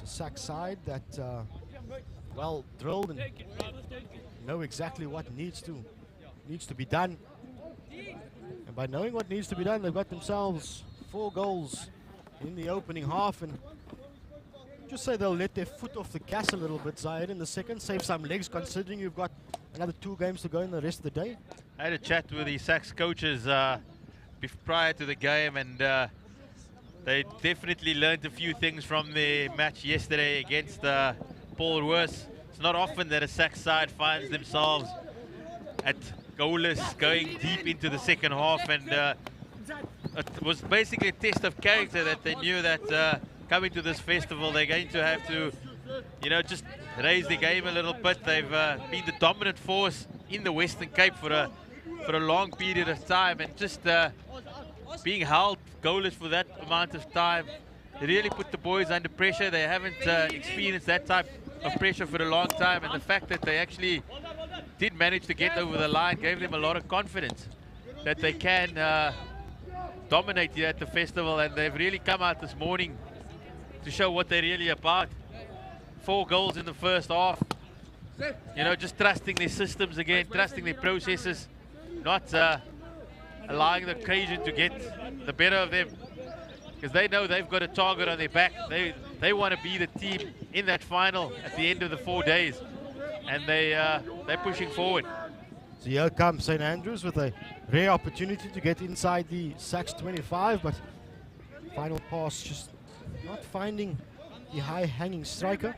Sac side that well drilled and know exactly what needs to be done. And by knowing what needs to be done, they've got themselves 4 goals in the opening half, and just say they'll let their foot off the gas a little bit, Zayed, in the second, save some legs considering you've got another 2 games to go in the rest of the day. I had a chat with the Sacs coaches prior to the game, and they definitely learned a few things from the match yesterday against Paarl Gimnasium. It's not often that a Sacs side finds themselves at goalless going deep into the second half, and it was basically a test of character that they knew that coming to this festival they're going to have to, you know, just raise the game a little bit. They've been the dominant force in the Western Cape for a long period of time, and just being held goalless for that amount of time, it really put the boys under pressure. They haven't experienced that type of pressure for a long time, and the fact that they actually did manage to get over the line gave them a lot of confidence that they can dominate here at the festival, and they've really come out this morning to show what they're really about. 4 goals in the first half. You know, just trusting their systems again, trusting their processes, not allowing the occasion to get the better of them, because they know they've got a target on their back. They want to be the team in that final at the end of the 4 days, and they're pushing forward. So here comes St. Andrews with a rare opportunity to get inside the Sacs 25, but final pass just not finding the high-hanging striker.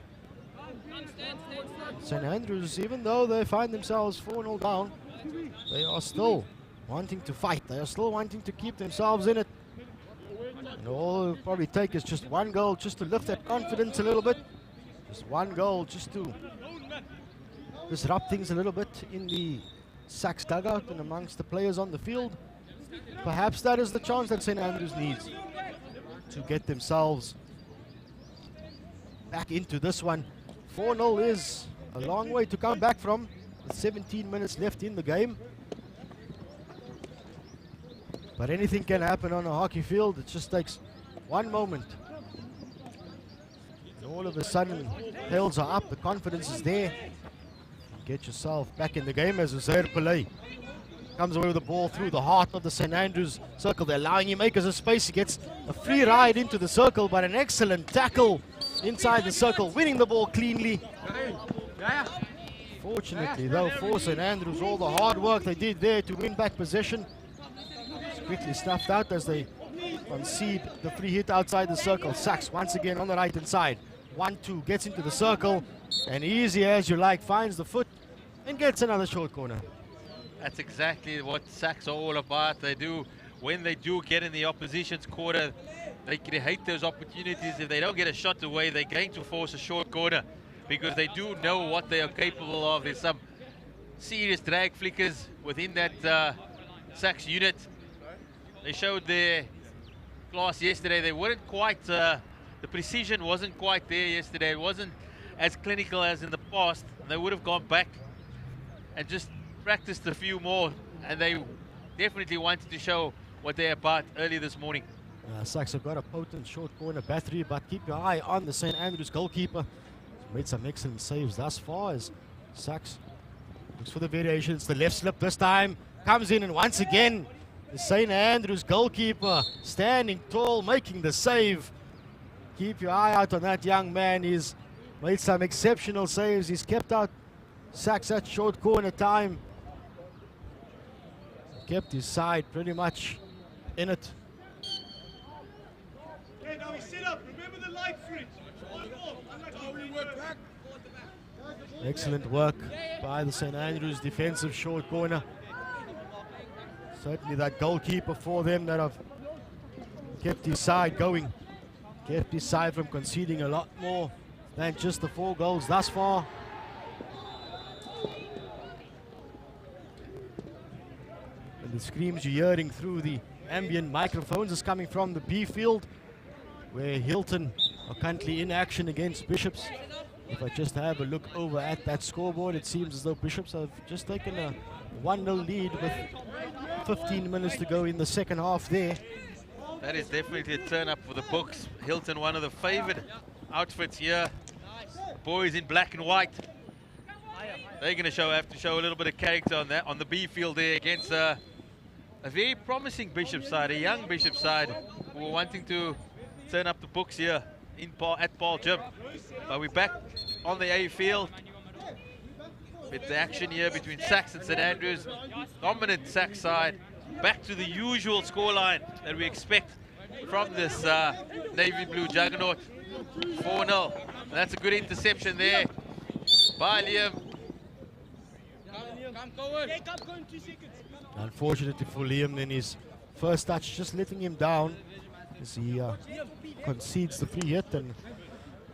St. Andrews, even though they find themselves 4-0 down, they are still wanting to fight. They are still wanting to keep themselves in it. And all it'll probably take is just 1 goal just to lift that confidence a little bit. Just 1 goal just to disrupt things a little bit in the Sacs dugout and amongst the players on the field. Perhaps that is the chance that St. Andrews needs to get themselves back into this one. 4-0 is a long way to come back from, with 17 minutes left in the game. But anything can happen on a hockey field. It just takes 1 moment. And all of a sudden, tails are up, the confidence is there. Get yourself back in the game as Uzair Pillay comes away with the ball through the heart of the St. Andrews circle. They're allowing him acres of space. He gets a free ride into the circle, but an excellent tackle inside the circle, winning the ball cleanly. Fortunately, though, for St. Andrews, all the hard work they did there to win back possession is quickly snuffed out as they concede the free hit outside the circle. Sacs once again on the right-hand side. 1-2, gets into the circle, and easy as you like, finds the foot and gets another short corner. That's exactly what Sacs are all about. They do, when they do get in the opposition's quarter, they create those opportunities. If they don't get a shot away, they're going to force a short corner, because they do know what they are capable of. There's some serious drag flickers within that Sacs unit. They showed their class yesterday. They weren't quite, the precision wasn't quite there yesterday. It wasn't as clinical as in the past. They would have gone back and just practiced a few more, and they definitely wanted to show what they're about early this morning. Sacs have got a potent short corner battery, but keep your eye on the St. Andrews goalkeeper. He's made some excellent saves thus far as Sacs looks for the variation. It's the left slip this time, comes in, and once again the St. Andrews goalkeeper standing tall, making the save. Keep your eye out on that young man. He's made some exceptional saves. He's kept out Sacs at short corner time. Kept his side pretty much in it. Okay, now we sit up. Remember the light switch. Excellent work by the St. Andrews defensive short corner. Certainly that goalkeeper for them that have kept his side going. Kept his side from conceding a lot more than just the 4 goals thus far. And the screams you're hearing through the ambient microphones is coming from the B field, where Hilton are currently in action against Bishops. If I just have a look over at that scoreboard, it seems as though Bishops have just taken a 1-0 lead with 15 minutes to go in the second half there. That is definitely a turn up for the books. Hilton, one of the favoured outfits here. Boys in black and white. They're going to have to show a little bit of character on that, on the B field there against a very promising Bishop side, a young Bishop side who are wanting to turn up the books here at Paarl Gym. But we're back on the A field with the action here between Sax and St Andrews. Dominant Sax side, back to the usual scoreline that we expect from this navy blue juggernaut. 4-0. That's a good interception there by Liam. Unfortunately for Liam, then his first touch just letting him down as he concedes the free hit and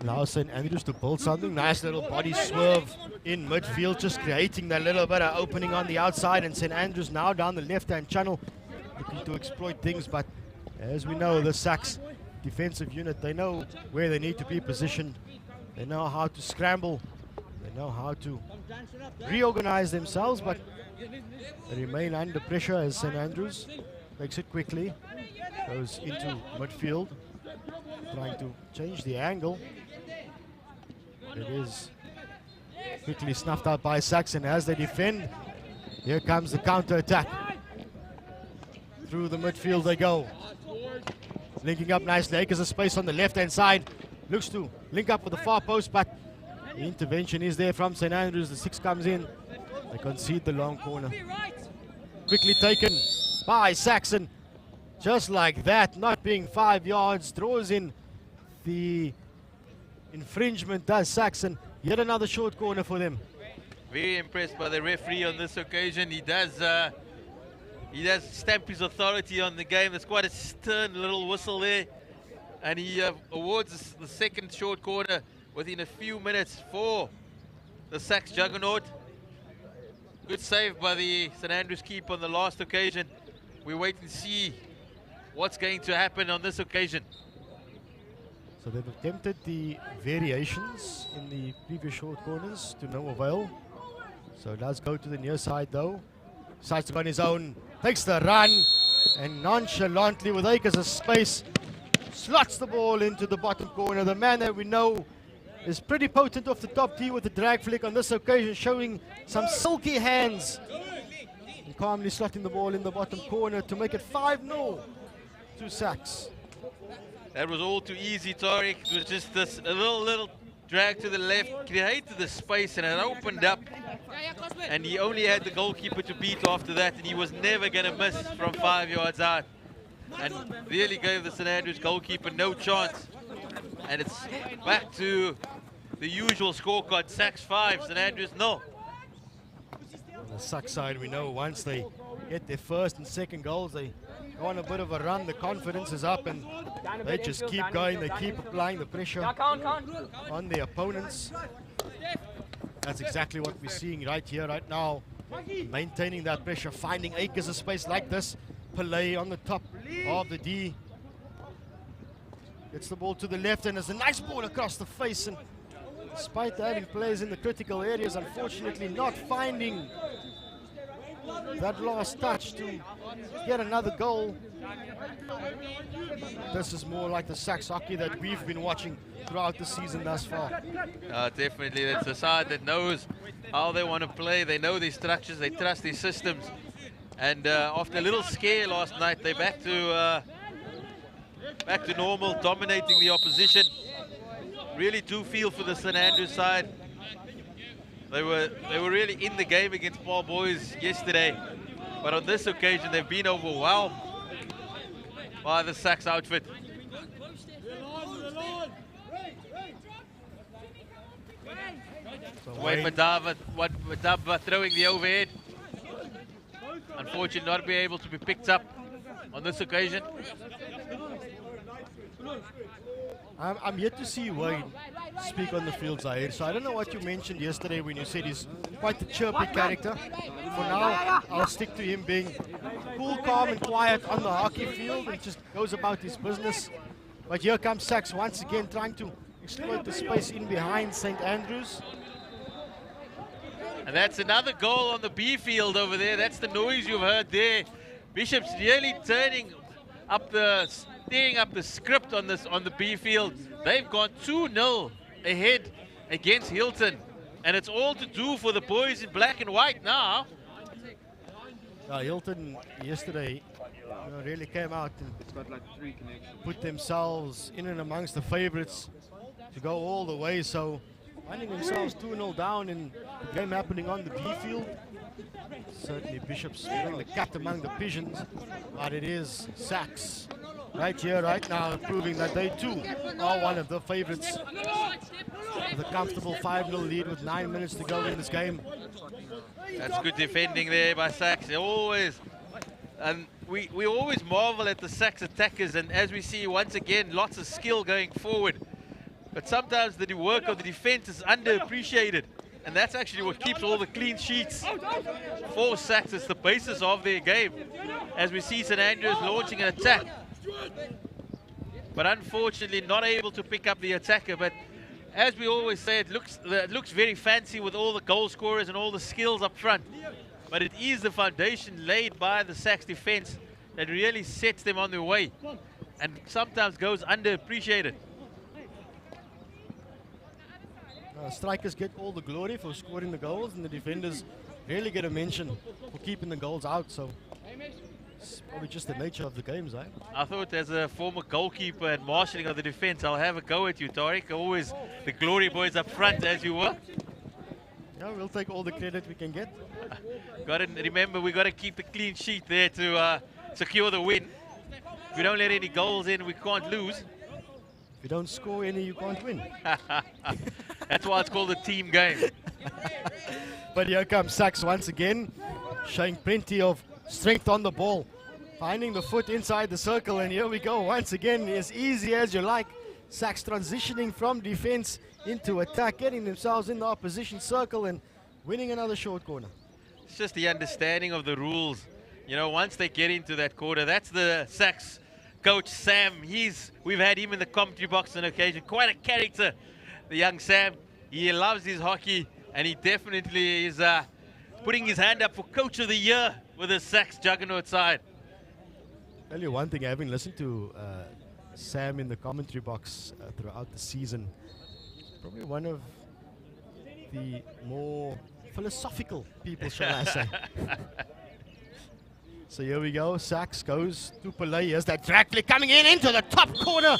allows St Andrews to build something. Nice little body swerve in midfield, just creating that little bit of opening on the outside, and St Andrews now down the left-hand channel looking to exploit things. But as we know, the Sax defensive unit, they know where they need to be positioned. They know how to scramble. They know how to reorganize themselves, but they remain under pressure as St Andrews makes it quickly, goes into midfield, trying to change the angle. It is quickly snuffed out by Saxon as they defend. Here comes the counter-attack. Through the midfield they go. Linking up nicely. Acres of space on the left-hand side. Looks to link up with the far post, but the intervention is there from St Andrews. The 6 comes in. They concede the long corner. Quickly taken by Saxon. Just like that, not being 5 yards, draws in the infringement, does Saxon. Yet another short corner for them. Very impressed by the referee on this occasion. He does stamp his authority on the game. There's quite a stern little whistle there, and he awards the second short corner within a few minutes for the Sax Juggernaut. Good save by the St Andrews keeper on the last occasion. We wait and see what's going to happen on this occasion. So they've attempted the variations in the previous short corners to no avail. So it does go to the near side though. Decides to go on his own, takes the run, and nonchalantly with acres of space, slots the ball into the bottom corner. The man that we know is pretty potent off the top tee with the drag flick on this occasion, showing some silky hands. And calmly slotting the ball in the bottom corner to make it 5-0 to Sax. That was all too easy, Tariq. It was just this a little drag to the left, created the space, and it opened up. And he only had the goalkeeper to beat after that, and he was never going to miss from 5 yards out. And really gave the St Andrews goalkeeper no chance. And it's back to the usual scorecard. Sax 5, St Andrews 0. On the Sax side, we know once they get their first and second goals, they go on a bit of a run. The confidence is up, and they just keep going. They keep applying the pressure on the opponents. That's exactly what we're seeing right here, right now. Maintaining that pressure, finding acres of space like this. Pillay on the top of the D. Gets the ball to the left, and there's a nice ball across the face. And despite having players in the critical areas, unfortunately not finding that last touch to get another goal. This is more like the Sax hockey that we've been watching throughout the season thus far. Definitely, it's a side that knows how they want to play. They know their structures, they trust their systems. And after a little scare last night, they're back to normal, dominating the opposition. Really do feel for the St Andrews side. They were really in the game against Paarl boys yesterday, but on this occasion they've been overwhelmed by the Sax outfit. So Wayne Madaba throwing the overhead. Unfortunately not be able to be picked up on this occasion. I'm yet to see Wayne speak on the field, Zahir. So I don't know what you mentioned yesterday when you said he's quite a chirpy character. For now, I'll stick to him being cool, calm, and quiet on the hockey field and just goes about his business. But here comes Sax once again trying to exploit the space in behind St Andrews. And that's another goal on the B field over there. That's the noise you've heard there. Bishop's really turning steering up the script on the B field. They've gone 2-0 ahead against Hilton, and it's all to do for the boys in black and white now. Hilton yesterday really came out and put themselves in and amongst the favorites to go all the way. So finding themselves 2-0 down in the game happening on the B field. Certainly Bishop's playing the cat among the pigeons, but it is Sachs right here, right now, proving that they too are one of the favorites. With a comfortable 5-0 lead with 9 minutes to go in this game. That's good defending there by Sachs. They always, and we always marvel at the Sachs attackers, and as we see once again, lots of skill going forward. But sometimes the work of the defense is underappreciated, and that's actually what keeps all the clean sheets for Sachs. It's the basis of their game. As we see St Andrews launching an attack, but unfortunately not able to pick up the attacker. But as we always say, it looks very fancy with all the goal scorers and all the skills up front. But it is the foundation laid by the Sachs defense that really sets them on their way, and sometimes goes underappreciated. Strikers get all the glory for scoring the goals, and the defenders really get a mention for keeping the goals out. So it's probably just the nature of the games, eh? I thought, as a former goalkeeper and marshalling of the defense, I'll have a go at you, Tariq. Always the glory boys up front, as you were. Yeah, we'll take all the credit we can get. Got to remember, we got to keep the clean sheet there to secure the win. If we don't let any goals in, we can't lose. If you don't score any, you can't win. That's why it's called a team game. But here comes Sachs once again, showing plenty of strength on the ball, finding the foot inside the circle, and here we go once again, as easy as you like. Sachs transitioning from defense into attack, getting themselves in the opposition circle and winning another short corner. It's just the understanding of the rules. You know, once they get into that corner, that's the Sachs coach, Sam. We've had him in the commentary box on occasion. Quite a character, the young Sam. He loves his hockey, and he definitely is putting his hand up for Coach of the Year with the Sachs juggernaut side. Tell you one thing, having listened to Sam in the commentary box throughout the season, probably one of the more philosophical people, shall I say. So here we go, Sachs goes to Pillay. Here's that directly coming into the top corner.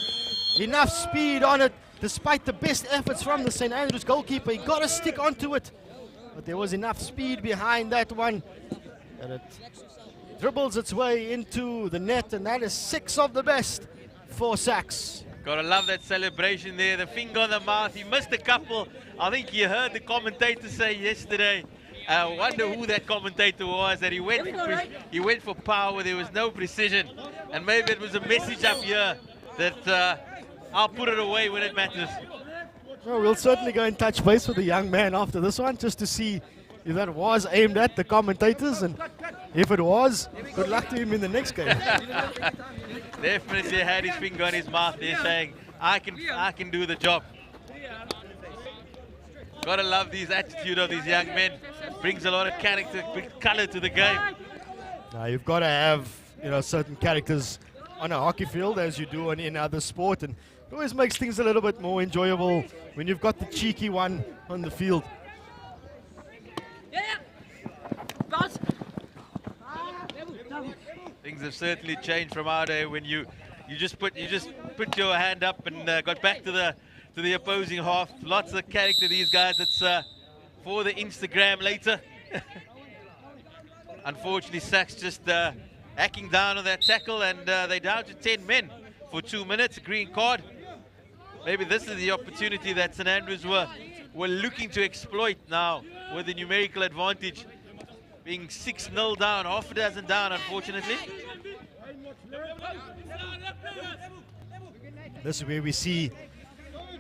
Enough speed on it, despite the best efforts from the St Andrews goalkeeper. He got to stick onto it, but there was enough speed behind that one, and it dribbles its way into the net, and that is 6 of the best for Sachs. Gotta love that celebration there, the finger on the mouth. He missed a couple. I think you heard the commentator say yesterday, I wonder who that commentator was, that he went for power, there was no precision. And maybe it was a message up here that I'll put it away when it matters. Well, we'll certainly go and touch base with the young man after this one, just to see if that was aimed at the commentators, and if it was, good luck to him in the next game. Definitely had his finger on his mouth there, saying, I can do the job. Gotta love this attitude of these young men. Brings a lot of character, color to the game. Now you've got to have, certain characters on a hockey field, as you do in other sport, and it always makes things a little bit more enjoyable when you've got the cheeky one on the field. Things have certainly changed from our day when you just put your hand up and got back to the opposing half. Lots of character, these guys. It's for the Instagram later. Unfortunately, Sachs just hacking down on that tackle, and they're down to 10 men for 2 minutes. A green card. Maybe this is the opportunity that St Andrews were looking to exploit now with the numerical advantage. Being 6-0 down, half a dozen down, unfortunately. This is where we see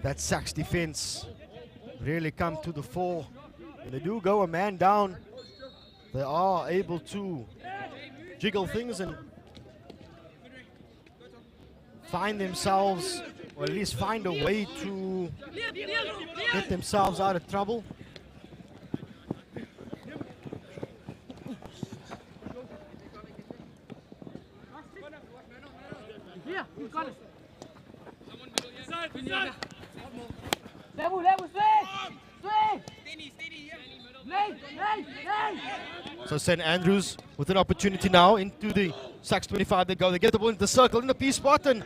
that Sachs defense really come to the fore. When they do go a man down, they are able to jiggle things and find themselves, or at least find a way to get themselves out of trouble. So St. Andrews with an opportunity now into the Sax 25. They go, they get the ball into the circle in the P spot, and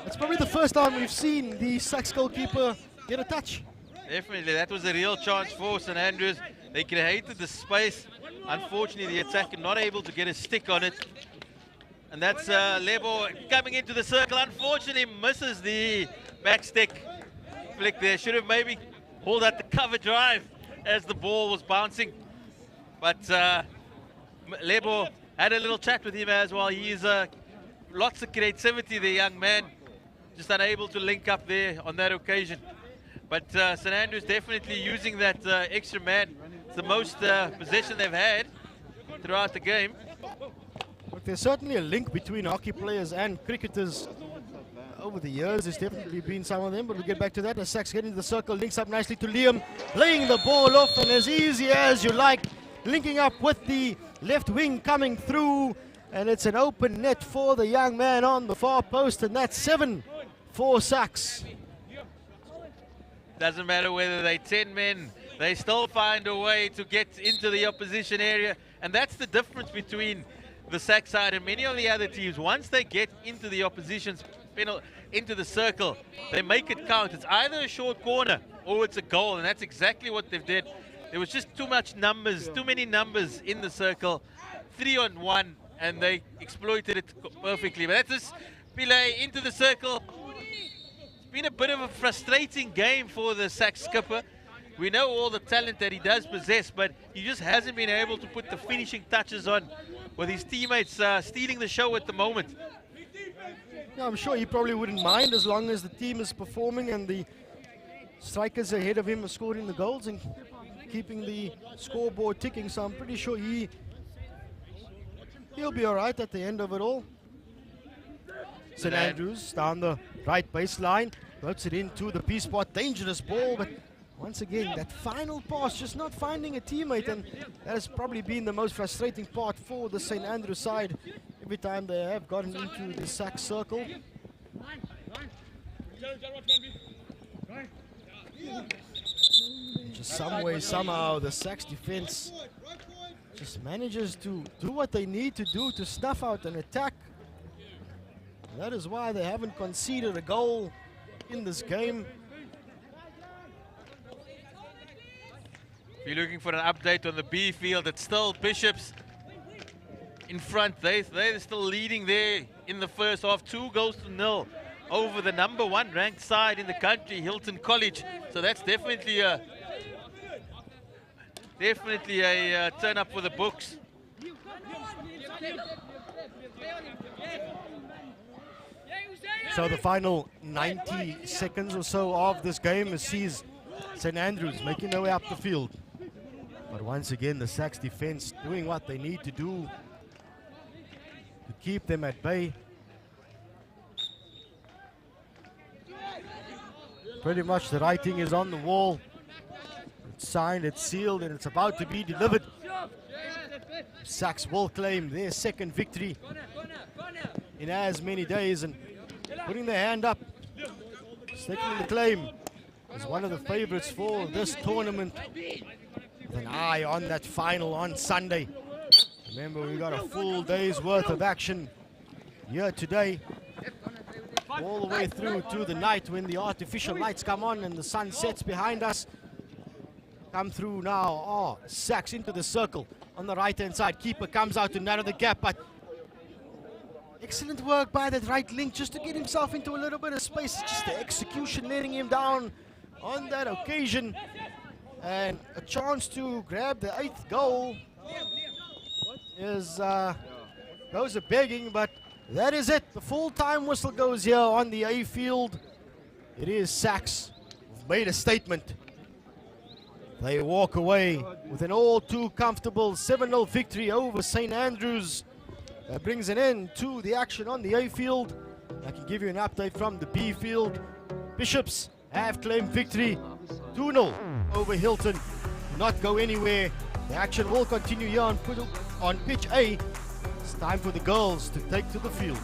it's probably the first time we've seen the Sax goalkeeper get a touch. Definitely, that was a real chance for St. Andrews. They created the space. Unfortunately, the attacker not able to get a stick on it. And that's Lebo coming into the circle. Unfortunately, misses the back stick flick there. Should have maybe pulled out the cover drive as the ball was bouncing. But Lebo had a little chat with him as well. He's lots of creativity, the young man. Just unable to link up there on that occasion. But St. Andrews definitely using that extra man. It's the most possession they've had throughout the game. But there's certainly a link between hockey players and cricketers over the years. There's definitely been some of them, but we'll get back to that. As Sax getting into the circle, links up nicely to Liam, laying the ball off, and as easy as you like, linking up with the left wing coming through, and it's an open net for the young man on the far post, and that's 7 for Sax. Doesn't matter whether they're 10 men, they still find a way to get into the opposition area, and that's the difference between the Sax side and many of the other teams. Once they get into the opposition's into the circle, they make it count. It's either a short corner or it's a goal, and that's exactly what they've did. There was just too much numbers, too many numbers in the circle, 3-on-1, and they exploited it perfectly. But that's just Pile into the circle. It's been a bit of a frustrating game for the Sax skipper. We know all the talent that he does possess, but he just hasn't been able to put the finishing touches on, with his teammates stealing the show at the moment. Yeah, I'm sure he probably wouldn't mind as long as the team is performing and the strikers ahead of him are scoring the goals and keeping the scoreboard ticking. So I'm pretty sure he'll be all right at the end of it all. St. Andrews down the right baseline, floats it into the P spot. Dangerous ball, but once again, that final pass just not finding a teammate, and that has probably been the most frustrating part for the St. Andrews side every time they have gotten into the Sax circle. Just some way, somehow, the Sax defense just manages to do what they need to do to snuff out an attack. That is why they haven't conceded a goal in this game. If you're looking for an update on the B field, it's still Bishops in front. They're still leading there in the first half, 2-0 over the #1 ranked side in the country, Hilton College. So that's definitely a turn up for the books. So the final 90 seconds or so of this game sees St. Andrews making their way up the field. But once again, the Sax defense doing what they need to do to keep them at bay. Pretty much the writing is on the wall. It's signed, it's sealed, and it's about to be delivered. Sax will claim their second victory in as many days, and putting their hand up, staking the claim as one of the favorites for this tournament, with an eye on that final on Sunday. Remember, we've got a full day's worth of action here today, all the way through to the night when the artificial lights come on and the sun sets behind us. Come through now. Oh, Sax into the circle on the right-hand side. Keeper comes out to narrow the gap, but excellent work by that right link just to get himself into a little bit of space. It's just the execution letting him down on that occasion. And a chance to grab the 8th goal is goes a begging, but that is it. The full-time whistle goes here on the A field. It is Sax who've made a statement. They walk away with an all too comfortable 7-0 victory over St. Andrews. That brings an end to the action on the A field. I can give you an update from the B field. Bishops have claimed victory 2-0 over Hilton. Do not go anywhere. The action will continue here on pitch A. It's time for the girls to take to the field.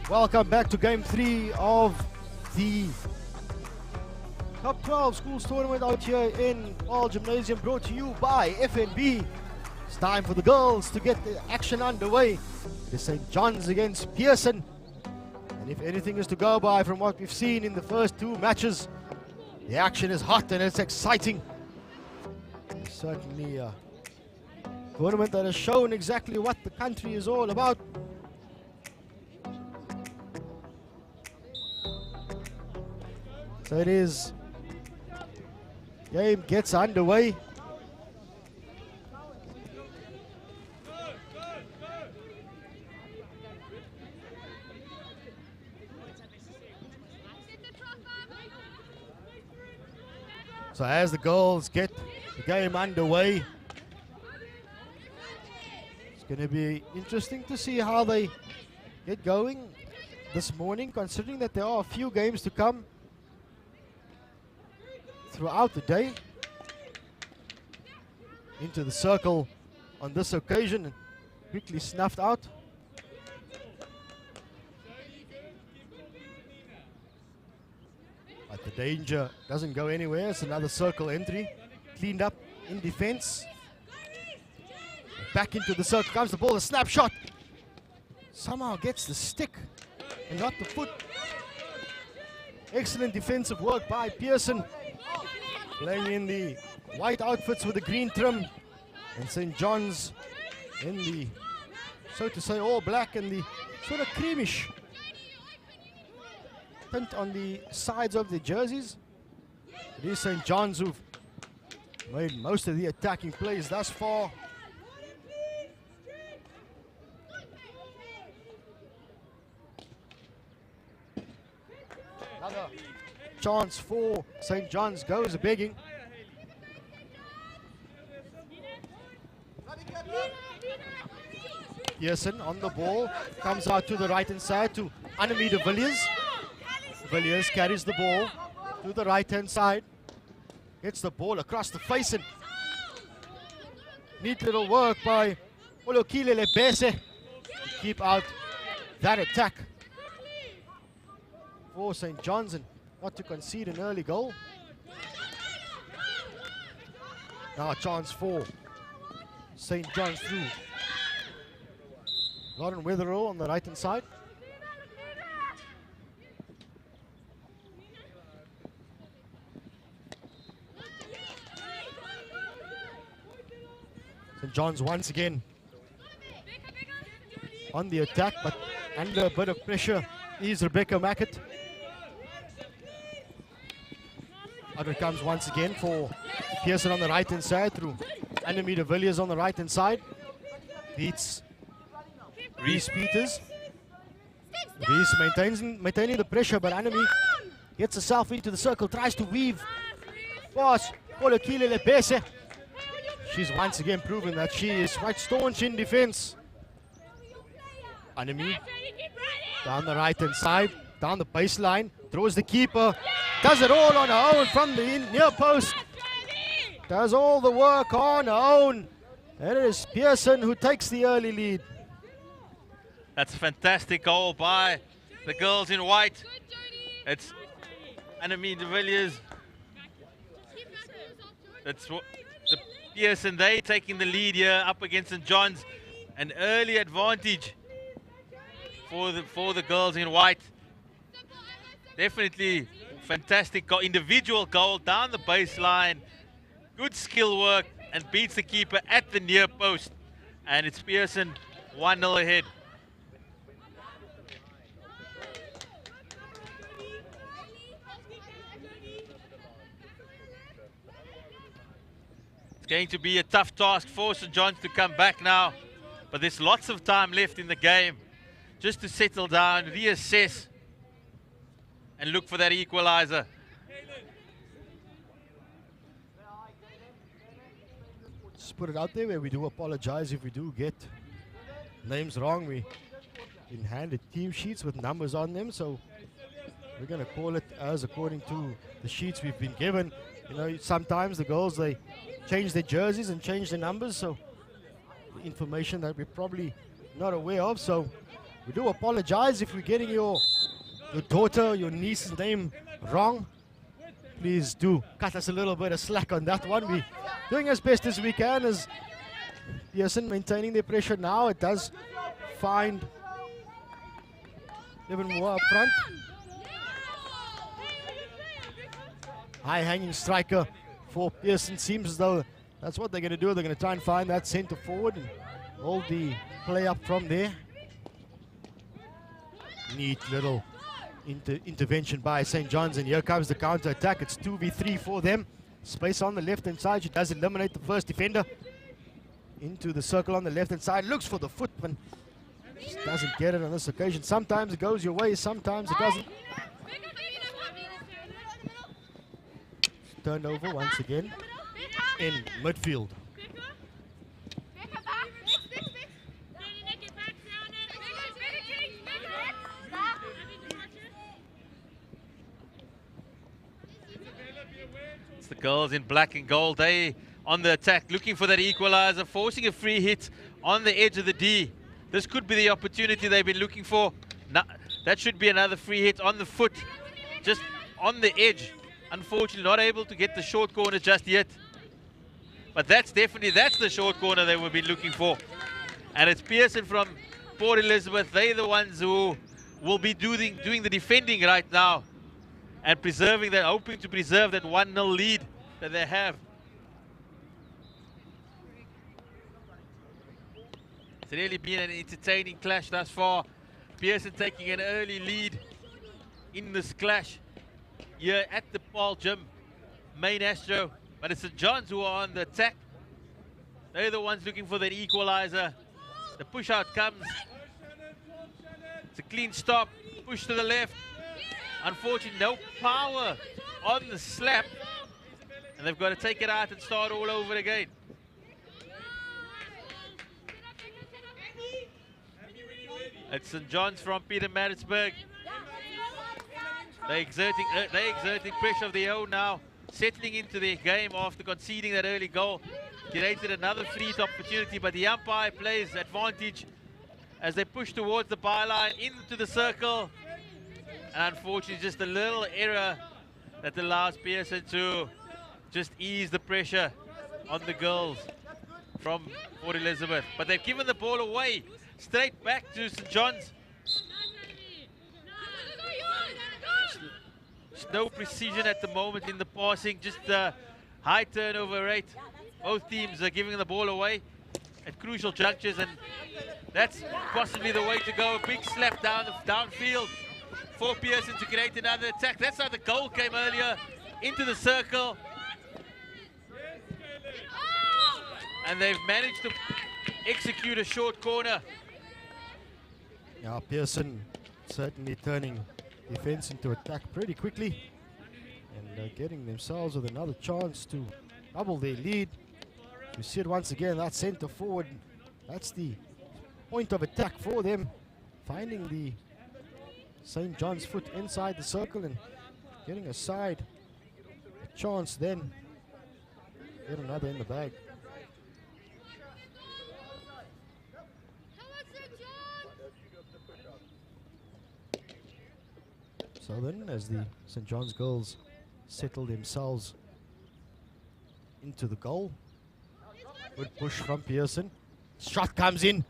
Welcome back to game 3 of the Top 12 Schools Tournament out here in Paarl Gymnasium, brought to you by FNB. It's time for the girls to get the action underway. It is St. John's against Pearson. And if anything is to go by from what we've seen in the first 2 matches, the action is hot and it's exciting. It's certainly a tournament that has shown exactly what the country is all about. So it is, game gets underway. So as the girls get the game underway, it's going to be interesting to see how they get going this morning, considering that there are a few games to come throughout the day. Into the circle on this occasion and quickly snuffed out. But the danger doesn't go anywhere. It's another circle entry. Cleaned up in defense. Back into the circle comes the ball, a snapshot. Somehow gets the stick and not the foot. Excellent defensive work by Pearson. Playing in the white outfits with the green trim, and St. John's in the, so to say, all black and the sort of creamish tint on the sides of the jerseys. It is St. John's who've made most of the attacking plays thus far. Another chance for St. John's, goes begging. Pearson on the ball, comes out to the right hand side to Annemie de Villiers. Villiers carries the ball to the right hand side, gets the ball across the face, and neat little work by Olokile Lebese to keep out that attack for St. John's and not to concede an early goal. Now a chance for St. John's through Lauren Wetherill on the right hand side. St. John's once again on the attack, but under a bit of pressure is Rebecca Mackett. Out it comes once again for Pearson on the right hand side through Annemie de Villiers on the right hand side. Beats Reese Peters. Reese maintaining the pressure, but Annemie gets herself into the circle, tries to weave past Olokile Lebese. She's once again proven that she is quite staunch in defense. Annemie down the right hand side, down the baseline, throws the keeper, does it all on her own from the near post. Does all the work on her own. And it is Pearson who takes the early lead. That's a fantastic goal by the girls in white. It's Annemie de Villiers. That's what the Pearson, they taking the lead here up against St. John's. An early advantage for the girls in white. Definitely fantastic goal, individual goal down the baseline. Good skill work and beats the keeper at the near post. And it's Pearson 1-0 ahead. It's going to be a tough task for St. John's to come back now. But there's lots of time left in the game just to settle down, reassess, and look for that equalizer. Just put it out there where we do apologize if we do get names wrong. We've been handed team sheets with numbers on them, so we're going to call it as according to the sheets we've been given. You know, sometimes the girls, they change their jerseys and change their numbers, so the information that we're probably not aware of, so We do apologize if we're getting your daughter, your niece's name wrong. Please do cut us a little bit of slack on that one. We're doing as best as we can as Pearson maintaining their pressure now. It does find even more up front. High hanging striker for Pearson. Seems as though that's what they're going to do. They're going to try and find that centre forward and hold the play up from there. Neat little intervention by St. John's, and here comes the counter attack. It's 2v3 for them. Space on the left hand side. She does eliminate the first defender. Into the circle on the left hand side. Looks for the footman. Just doesn't get it on this occasion. Sometimes it goes your way, sometimes it doesn't. Turned over once again in midfield. It's the girls in black and gold. They on the attack, looking for that equalizer, forcing a free hit on the edge of the D. This could be the opportunity they've been looking for. That should be another free hit on the foot, just on the edge. Unfortunately, not able to get the short corner just yet. But that's the short corner they would be looking for. And it's Pearson from Port Elizabeth. They're the ones who will be doing the defending right now and preserving that, hoping to preserve that 1-0 lead that they have. It's really been an entertaining clash thus far. Pearson taking an early lead in this clash here at the Paarl Gym main astro. But it's St. John's who are on the attack. They're the ones looking for that equalizer. The push out comes. It's a clean stop. Push to the left. Unfortunately, no power on the slap. And they've got to take it out and start all over again. It's St. John's from Pietermaritzburg. They're exerting pressure of their own now, settling into their game after conceding that early goal. Created another free hit opportunity, but the umpire plays advantage as they push towards the byline into the circle. And unfortunately, just a little error that allows Pearson to just ease the pressure on the girls from Port Elizabeth. But they've given the ball away straight back to St. John's. No precision at the moment in the passing, just a high turnover rate. Both teams are giving the ball away at crucial junctures, and that's possibly the way to go. A big slap downfield for Pearson to create another attack. That's how the goal came earlier, into the circle. And they've managed to execute a short corner. Yeah, Pearson certainly turning defense into attack pretty quickly and getting themselves with another chance to double their lead. We see it once again, that centre forward, that's the point of attack for them, finding the St. John's foot inside the circle and getting a side a chance, then get another in the bag. So then, as the St. John's girls settle themselves into the goal, good push from Pearson. Shot comes in.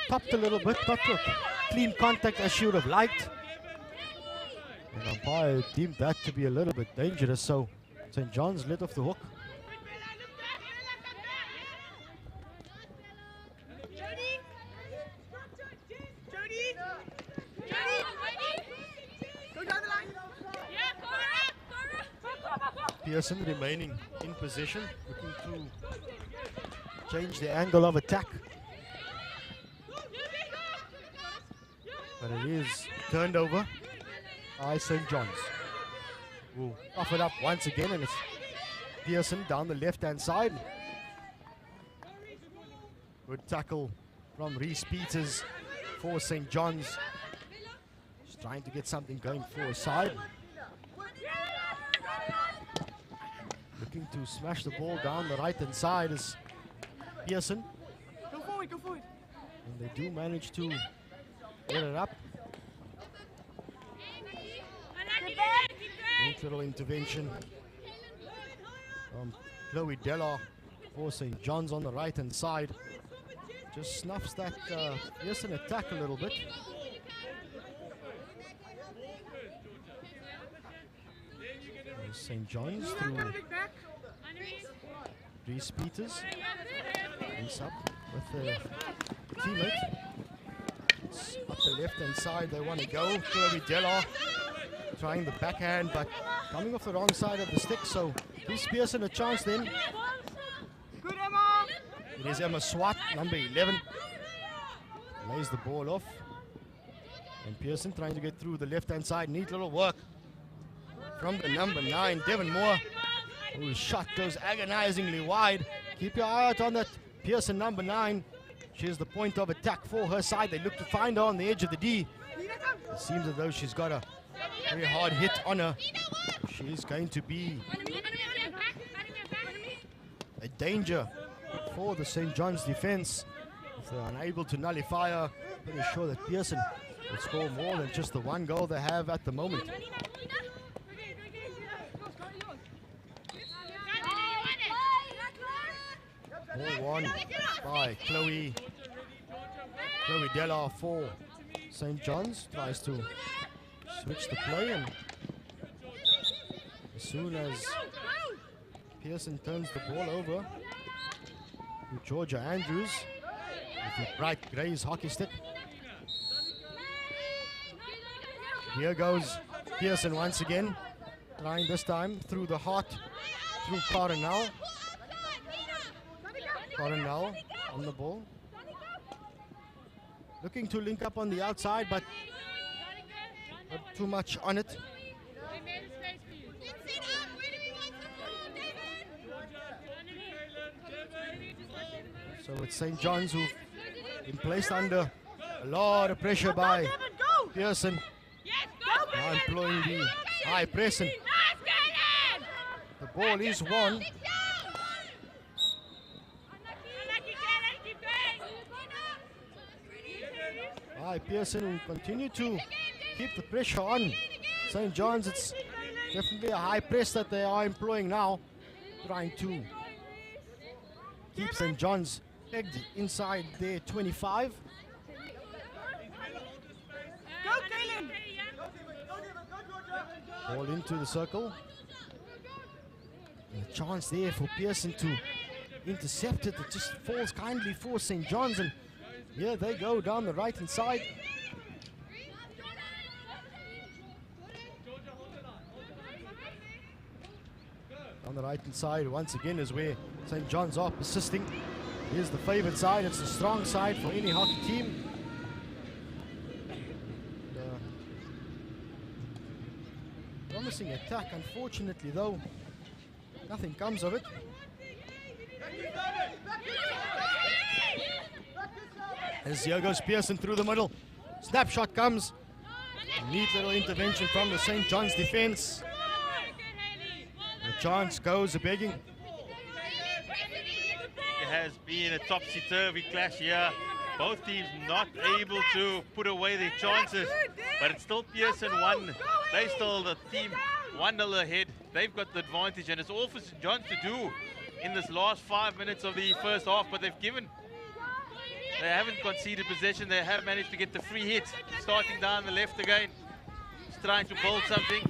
Stopped a little bit, not a clean contact as she would have liked. And umpire deemed that to be a little bit dangerous, so St. John's let off the hook. Pearson remaining in position, looking to change the angle of attack. But it is turned over by St. John's, who off it up once again, and it's Pearson down the left-hand side. Good tackle from Reese Peters for St. John's. Just trying to get something going for a side. Looking to smash the ball down the right-hand side is Pearson. Go forward, go forward. And they do manage to get it up. Neat little intervention from Chloe Della for St. John's on the right hand side. Just snuffs that Pearson attack a little bit. St. John's through Reese Peters. He's up with the teammate. It's up the left hand side they want to go. Chloe Della trying the backhand but coming off the wrong side of the stick, so gives Pearson a chance then. Good, Emma. It is Emma Swart, number 11. Lays the ball off. And Pearson trying to get through the left hand side. Neat little work from the number 9, Devon Moore, whose shot goes agonizingly wide. Keep your eye out on that Pearson number 9. She is the point of attack for her side. They look to find her on the edge of the D. It seems as though she's got a very hard hit on her. She's going to be a danger for the St. John's defense. If they're unable to nullify her, pretty sure that Pearson will score more than just the one goal they have at the moment. 4-1 by Chloe Della for St. John's. Tries to switch the play, and as soon as Pearson turns the ball over to Georgia Andrews with the bright Grey's hockey stick. Here goes Pearson once again, trying this time through the heart, through Coronel. Coronel on the ball. Looking to link up on the outside, but not too much on it. So it's St. John's who've been placed under a lot of pressure by Pearson. Now employing the high pressing. The ball is won. By Pearson, will continue to keep the pressure on St. John's. It's definitely a high press that they are employing now, trying to keep St. John's pegged inside their 25. Ball into the circle. And a chance there for Pearson to intercept it. It just falls kindly for St. John's, and here they go down the right hand side. On the right hand side once again is where St. John's are persisting. Here's the favored side. It's a strong side for any hockey team. Promising attack, unfortunately though, nothing comes of it. As here goes Pearson through the middle. Snapshot comes. A neat little intervention from the St. John's defense. The chance goes begging. It has been a topsy-turvy clash here. Both teams not able to put away their chances, but it's still Pearson 1. They still the team 1-0 ahead. They've got the advantage, and it's all for St. John's to do in this last 5 minutes of the first half, but they haven't conceded possession. They have managed to get the free hit, starting down the left again. Just trying to build something.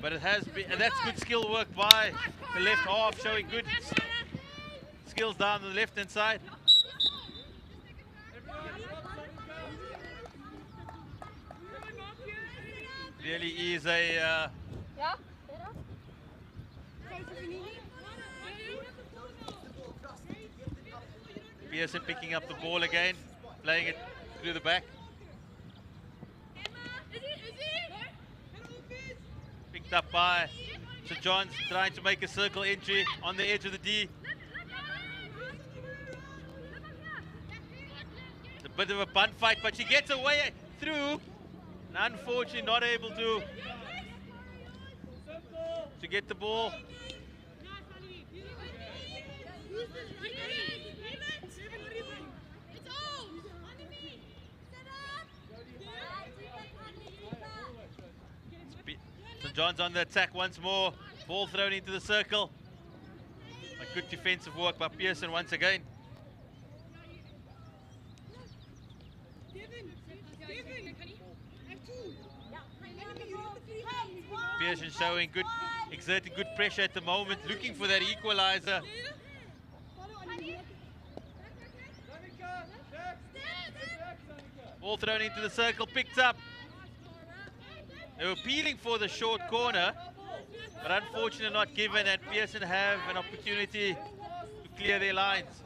But it has been, and that's good skill work by the left half, showing good skills down the left-hand side. Really is a Pearson picking up the ball again, playing it through the back. Picked up by St. John's, trying to make a circle entry on the edge of the D. It's a bit of a bunt fight, but she gets away through. And unfortunately not able to get the ball. John's on the attack once more. Ball thrown into the circle. A good defensive work by Pearson once again. Pearson showing good, exerting good pressure at the moment, looking for that equalizer. Ball thrown into the circle, picked up. They were appealing for the short corner, but unfortunately not given, and Pearson have an opportunity to clear their lines.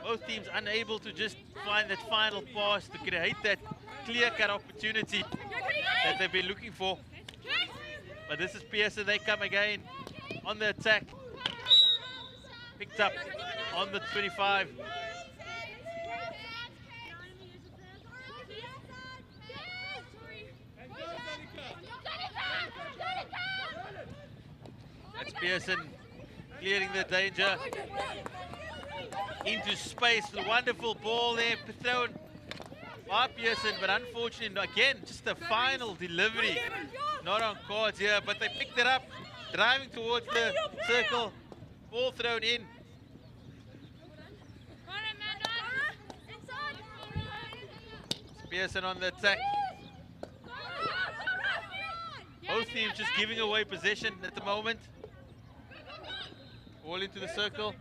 Both teams unable to just find that final pass to create that clear-cut opportunity that they've been looking for. But this is Pearson, they come again on the attack. Picked up on the 25. That's Pearson clearing the danger into space. A wonderful ball there thrown by Pearson, but unfortunately, again, just the final delivery. Not on cards here, but they picked it up, driving towards the circle. Ball thrown in. Pearson on the attack. Both teams just giving away possession at the moment. Ball into the circle.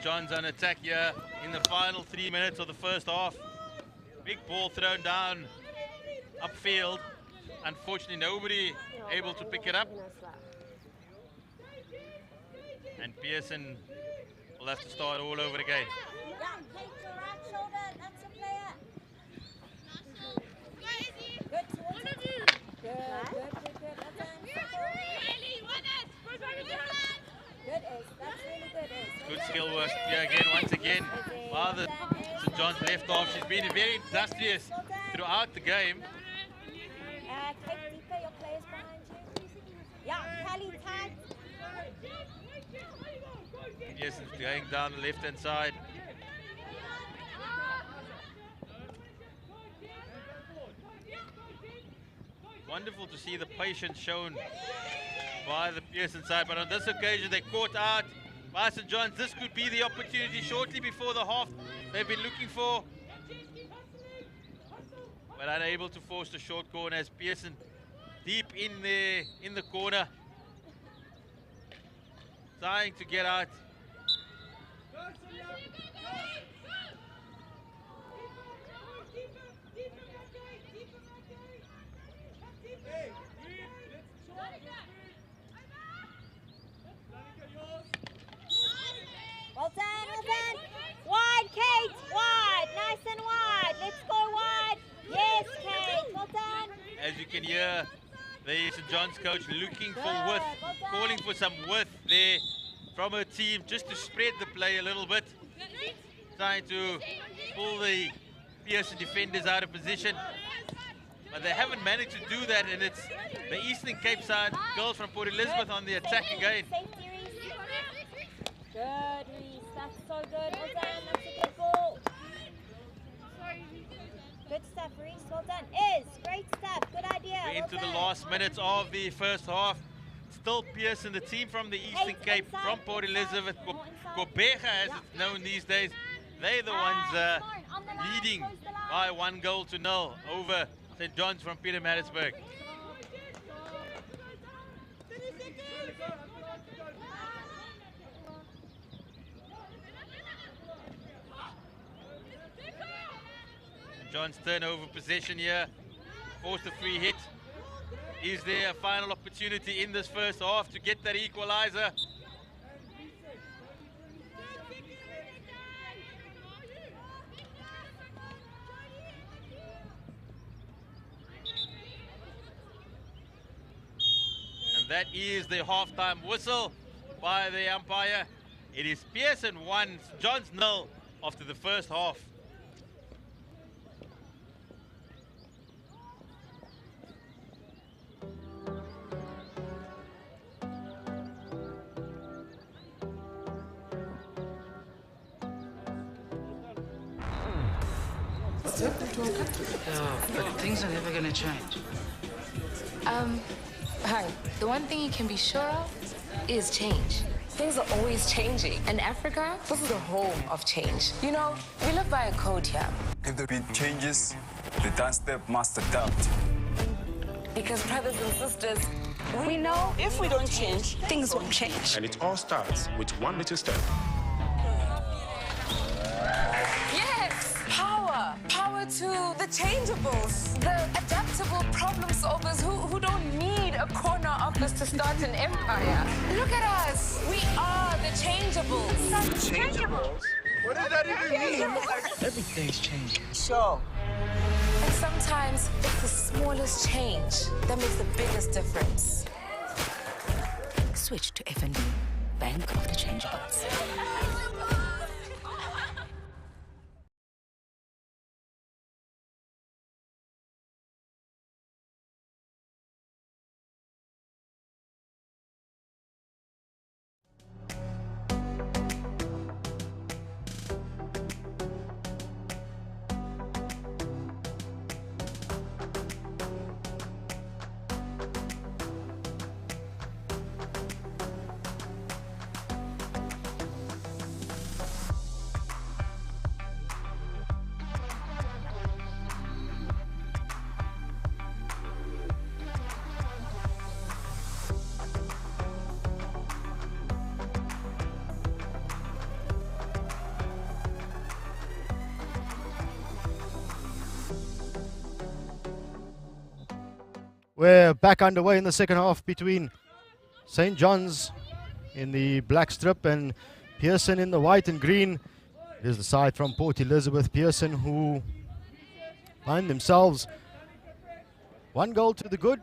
John's on attack here in the final 3 minutes of the first half. Big ball thrown down upfield. Unfortunately, nobody able to pick it up. And Pearson will have to start all over again. Good skill work here again, once again, by the St. John's left half. She's been very industrious throughout the game. Yes, it's going down the left-hand side. Wonderful to see the patience shown by the Pearson side, but on this occasion they caught out by St. John's. This could be the opportunity shortly before the half they've been looking for, but unable to force the short corner as Pearson deep in the corner, trying to get out. Well done, well done. Wide, Kate, wide, nice and wide. Let's go wide. Yes, Kate, well done. As you can hear, the St. John's coach looking for width, calling for some width there from her team, just to spread the play a little bit, trying to pull the Pearson defenders out of position. But they haven't managed to do that, and it's the Eastern Cape side girls from Port Elizabeth on the attack again. Good, Reese. That's so good. Well done. That's a good ball. Good stuff, Reese. Well done. Great stuff. Good idea. We're into the last minutes of the first half. Still Pearson, the team from the Eastern Cape, from Port Elizabeth, Kobega as it's known these days. They're the ones leading by 1-0 over St. John's from Pietermaritzburg. St. John's turnover possession here. Forced a free hit. Is there a final opportunity in this first half to get that equalizer? And that is the halftime whistle by the umpire. It is Pearson 1, St. John's 0 after the first half. But things are never gonna change. Hi. The one thing you can be sure of is change. Things are always changing. In Africa, this is the home of change. You know, we live by a code here. If the beat changes, the dance step must adapt. Because brothers and sisters, we know if we don't change, things won't change. And it all starts with one little step. Yes! Power! Power to the changeables, the adaptable problem solvers who don't need a corner office to start an empire. Look at us! We are the changeables. Changeables? What does that even mean? Everything's changing. So, And sometimes it's the smallest change that makes the biggest difference. Switch to FNB, Bank of the Changeables. We're back underway in the second half between St. John's in the black strip and Pearson in the white and green. It is the side from Port Elizabeth, Pearson, who find themselves one goal to the good.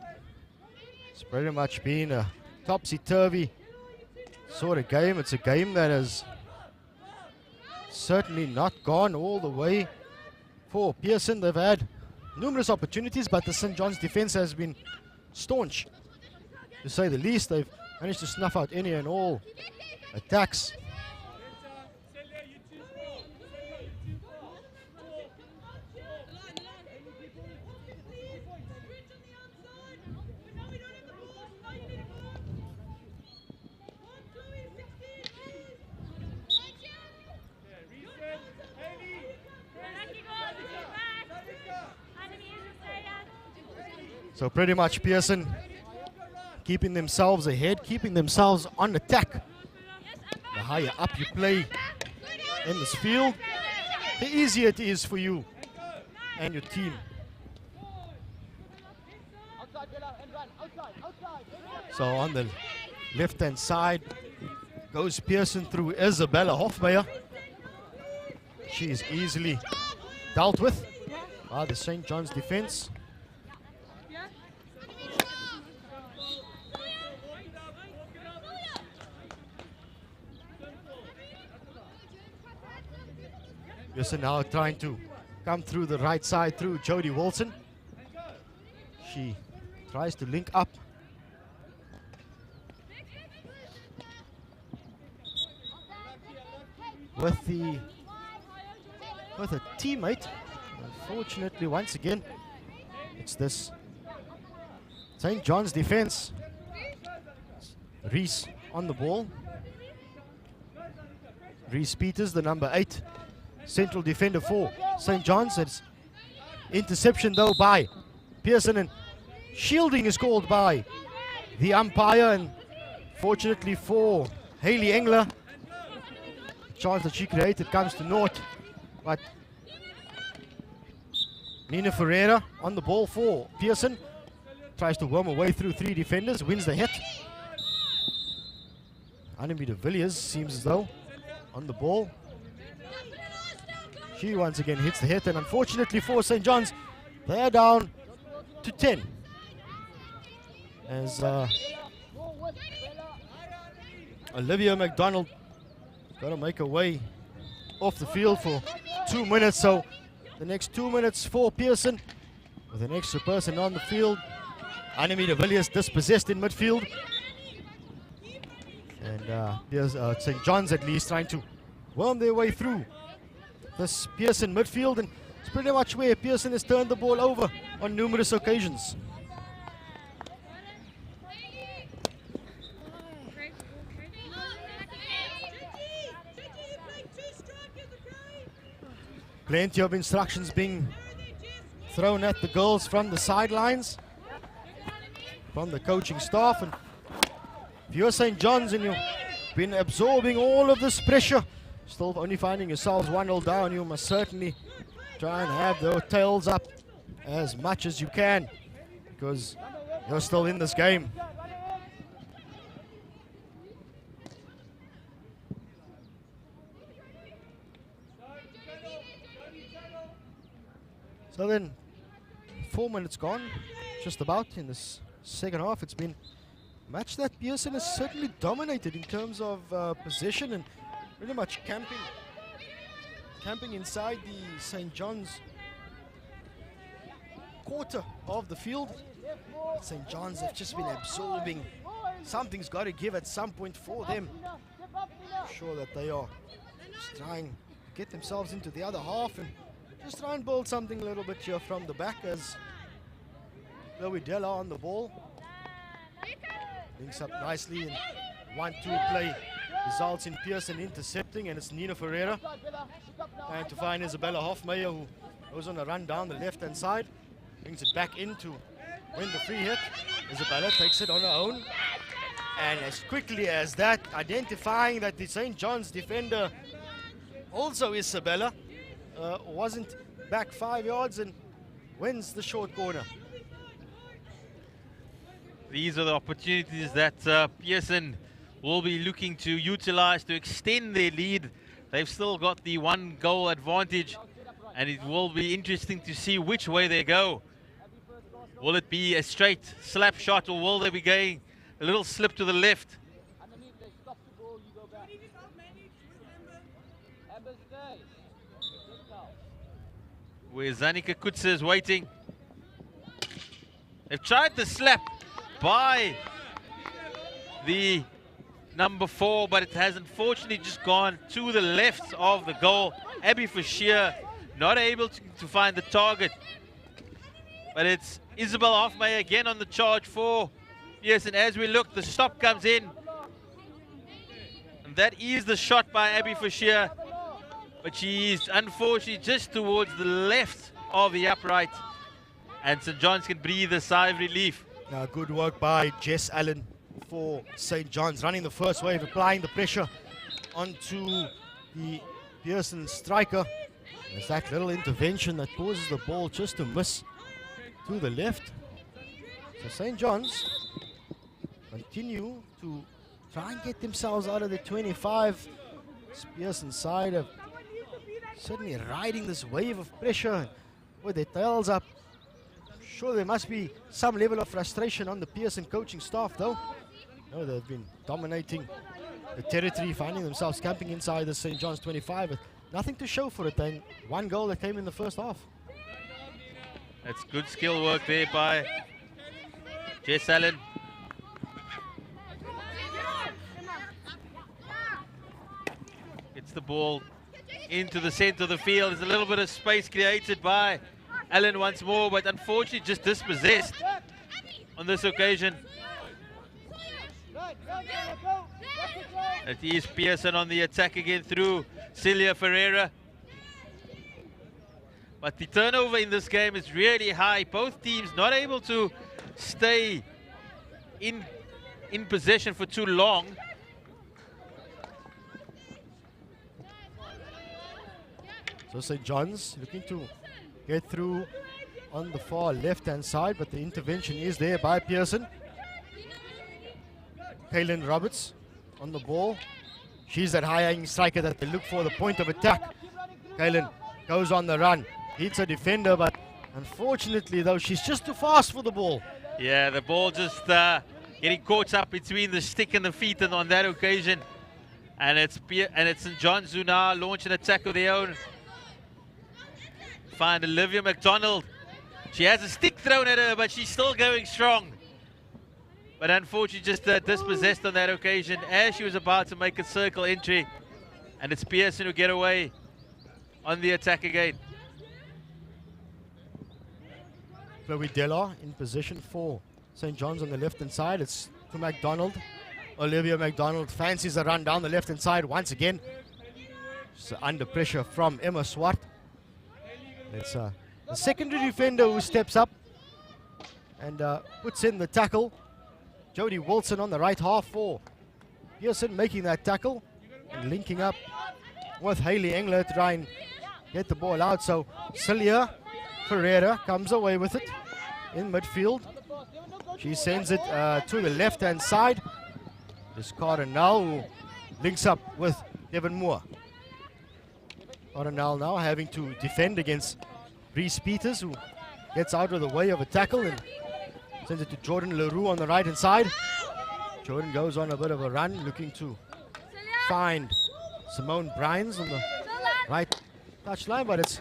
It's pretty much been a topsy-turvy sort of game. It's a game that has certainly not gone all the way for Pearson. They've had numerous opportunities, but the St. John's defense has been staunch, to say the least. They've managed to snuff out any and all attacks. So pretty much Pearson keeping themselves ahead, keeping themselves on attack. The higher up you play in this field, the easier it is for you and your team. So on the left-hand side goes Pearson through Isabella Hofmeyer. She is easily dealt with by the St. John's defense. Pearson now trying to come through the right side through Jodie Wilson. She tries to link up. With a teammate. Unfortunately, once again, it's this St. John's defense. Reese on the ball. Reese Peters, the number 8. Central defender for St. John's. It's interception though by Pearson, and shielding is called by the umpire, and fortunately for Hayley Engler, the chance that she created comes to naught. But Nina Ferreira on the ball for Pearson. Tries to worm away through 3 defenders, wins the hit. Annemie de Villiers seems as though on the ball. She once again hits the hit, and unfortunately for St. John's, they are down to 10. As Olivia McDonald got to make her way off the field for 2 minutes. So the next 2 minutes for Pearson with an extra person on the field. Annemie de Villiers dispossessed in midfield. And St. John's at least trying to worm their way through this Pearson midfield. And it's pretty much where Pearson has turned the ball over on numerous occasions. Plenty of instructions being thrown at the girls from the sidelines, from the coaching staff. And if you're St. John's and you've been absorbing all of this pressure, still only finding yourselves 1-0 down, you must certainly try and have their tails up as much as you can, because you're still in this game. So then, 4 minutes gone, just about in this second half. It's been a match that Pearson has certainly dominated in terms of possession and pretty much camping inside the St. John's quarter of the field. St. John's have just been absorbing. Something's got to give at some point for them. I'm sure that they are just trying to get themselves into the other half and just try and build something a little bit here from the back, as Loidella on the ball. Links up nicely, and 1-2 play results in Pearson intercepting, and it's Nina Ferreira trying to find Isabella Hofmeyer, who goes on a run down the left-hand side, brings it back in to win the free hit. Isabella takes it on her own, and as quickly as that, identifying that the St. John's defender, also Isabella, wasn't back 5 yards and wins the short corner. These are the opportunities that Pearson will be looking to utilize to extend their lead. They've still got the 1-goal advantage, and it will be interesting to see which way they go. Will it be a straight slap shot, or will they be going a little slip to the left? Where Zanika Kutse is waiting. They've tried the slap by the number 4, but it has unfortunately just gone to the left of the goal. Abby Fasheer not able to find the target. But it's Isabel Hofmeyer again on the charge for Pearson. As we look, the stop comes in. And that is the shot by Abby Fasheer. But she is unfortunately just towards the left of the upright. And St. John's can breathe a sigh of relief. Now, good work by Jess Allen for St. John's, running the first wave, applying the pressure onto the Pearson striker. There's that little intervention that causes the ball just to miss to the left. So St. John's continue to try and get themselves out of the 25. Pearson side of certainly riding this wave of pressure with their tails up. Sure, there must be some level of frustration on the Pearson coaching staff, though. No, they've been dominating the territory, finding themselves camping inside the St. John's 25, but nothing to show for it. Then 1 goal that came in the first half. That's good skill work there by Jess Allen. Gets the ball into the center of the field. There's a little bit of space created by Allen once more, but unfortunately just dispossessed on this occasion. It is Pearson on the attack again through Celia Ferreira. But the turnover in this game is really high. Both teams not able to stay in possession for too long. So St. John's looking to get through on the far left-hand side, but the intervention is there by Pearson. Kaylin Roberts on the ball. She's that high-hanging striker that they look for the point of attack. Kaylin goes on the run, hits a defender, but unfortunately, though, she's just too fast for the ball. Yeah, the ball just getting caught up between the stick and the feet, and on that occasion, and it's St. John's who now launch an attack of their own. Find Olivia McDonald. She has a stick thrown at her, but she's still going strong. But unfortunately, just dispossessed on that occasion as she was about to make a circle entry, and it's Pearson who get away on the attack again. Chloe Della in position for St. John's on the left-hand side. It's to McDonald. Olivia McDonald fancies a run down the left-hand side once again. She's under pressure from Emma Swart. It's the secondary defender who steps up and puts in the tackle. Jodie Wilson on the right half for Pearson, making that tackle and linking up with Hayley Engler to try and get the ball out. So Celia Ferreira comes away with it in midfield. She sends it to the left-hand side. This Cardinal who links up with Devon Moore. Cardinal now having to defend against Reese Peters, who gets out of the way of a tackle and sends it to Jordan Leroux on the right-hand side. Jordan goes on a bit of a run, looking to find Simone Bryans on the right touchline, but it's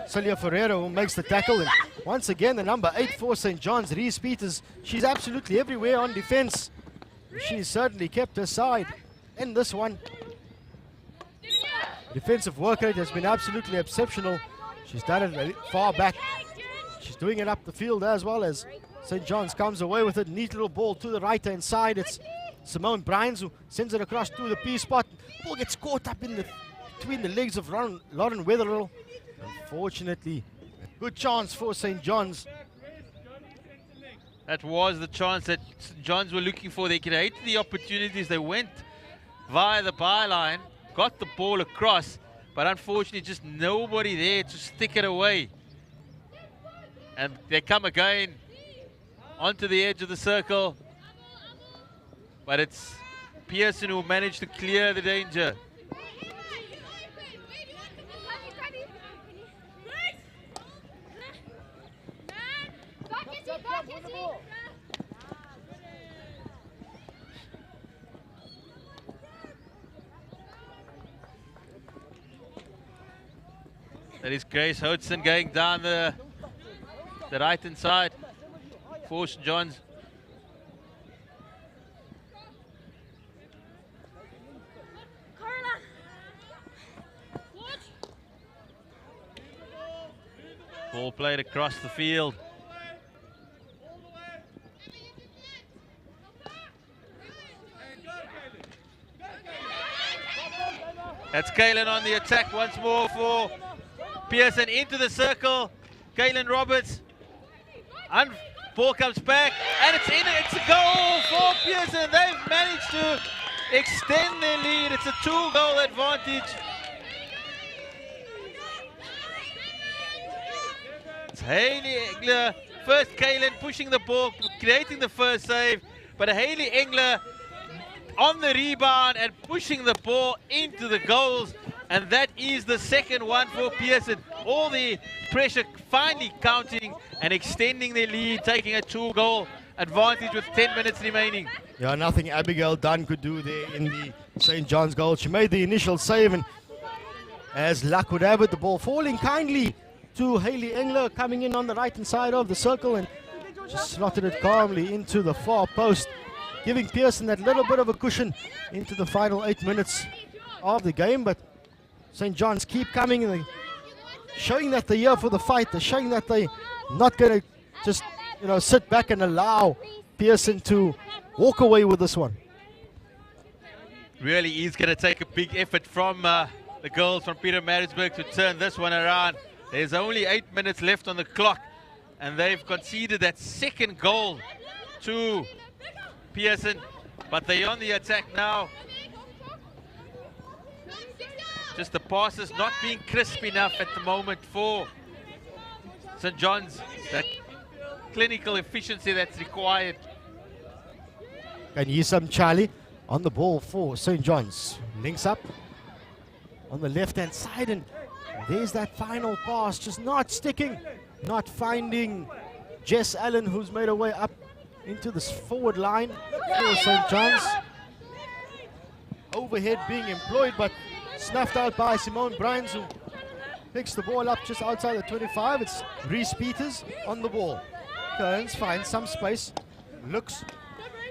Celia Ferreira who makes the tackle. And once again, the number 8 for St. John's, Reese Peters, she's absolutely everywhere on defense. She's certainly kept her side in this one. Defensive work rate has been absolutely exceptional. She's done it far back. She's doing it up the field as well as St. John's comes away with it. Neat little ball to the right-hand side. It's Simone Bryans who sends it across to the P spot. Ball gets caught up in between the legs of Lauren Wetherill. Unfortunately, a good chance for St. John's. That was the chance that St. John's were looking for. They created the opportunities. They went via the byline, got the ball across, but unfortunately just nobody there to stick it away. And they come again onto the edge of the circle, but it's Pearson who managed to clear the danger. That is Grace Hodgson going down the right-hand side for St. John's. Ball played across the field. That's Kaylin on the attack once more for Pearson into the circle. Kaylin Roberts. And ball comes back and it's in. It's a goal for Pearson. They've managed to extend their lead. It's a 2-goal advantage. It's Hayley Engler. First Kaylin pushing the ball, creating the first save. But Hayley Engler on the rebound and pushing the ball into the goals. And that is the second one for Pearson. All the pressure finally counting and extending their lead, taking a 2-goal advantage with 10 minutes remaining. Yeah, nothing Abigail Dunn could do there in the St. John's goal. She made the initial save, and as luck would have it, the ball falling kindly to Hayley Engler, coming in on the right-hand side of the circle and just slotted it calmly into the far post, giving Pearson that little bit of a cushion into the final 8 minutes of the game. But St. John's keep coming, and showing that they're here for the fight. They're showing that they're not going to just, sit back and allow Pearson to walk away with this one. Really is going to take a big effort from the girls from Peter Maritzburg to turn this one around. There's only 8 minutes left on the clock, and they've conceded that second goal to Pearson, but they're on the attack now. Just the passes not being crisp enough at the moment for St. John's that clinical efficiency that's required. And Yisam Charlie on the ball for St. John's. Links up on the left-hand side, and there's that final pass, just not sticking, not finding Jess Allen, who's made her way up into this forward line for St. John's. Overhead being employed, but snuffed out by Simone Bryans, who picks the ball up just outside the 25. It's Reese Peters on the ball. Kearns finds some space, looks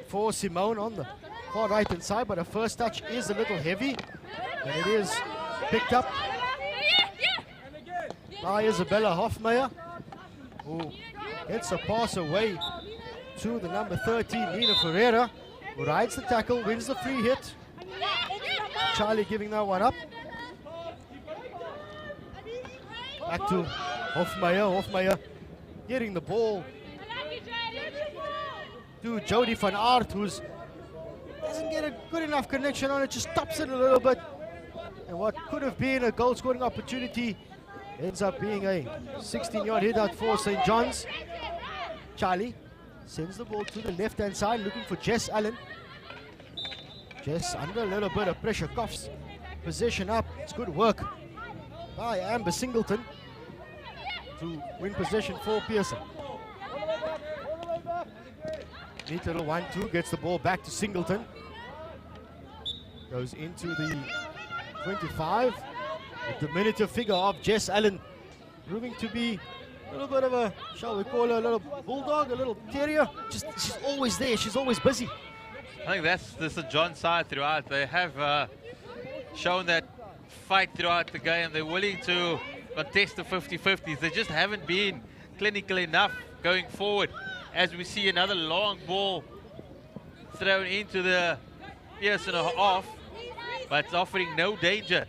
for Simone on the far right-hand side, but her first touch is a little heavy, and it is picked up by Isabella Hofmeyer, who gets a pass away to the number 13, Nina Ferreira, who rides the tackle, wins the free hit. Charlie giving that one up. Back to Hofmeyer. Hofmeyer getting the ball to Jody van Aert, who doesn't get a good enough connection on it, just stops it a little bit. And what could have been a goal scoring opportunity ends up being a 16-yard hit out for St. John's. Charlie sends the ball to the left-hand side, looking for Jess Allen. Jess under a little bit of pressure, coughs possession up. It's good work by Amber Singleton to win possession for Pearson. Neat little 1-2, gets the ball back to Singleton. Goes into the 25. The diminutive figure of Jess Allen, proving to be a little bit of a, shall we call her, a little bulldog, a little terrier. Just, she's always there, she's always busy. I think that's the St. John side throughout. They have shown that fight throughout the game. They're willing to contest the 50-50s. They just haven't been clinical enough going forward. As we see another long ball thrown into the Pearson half, but it's offering no danger.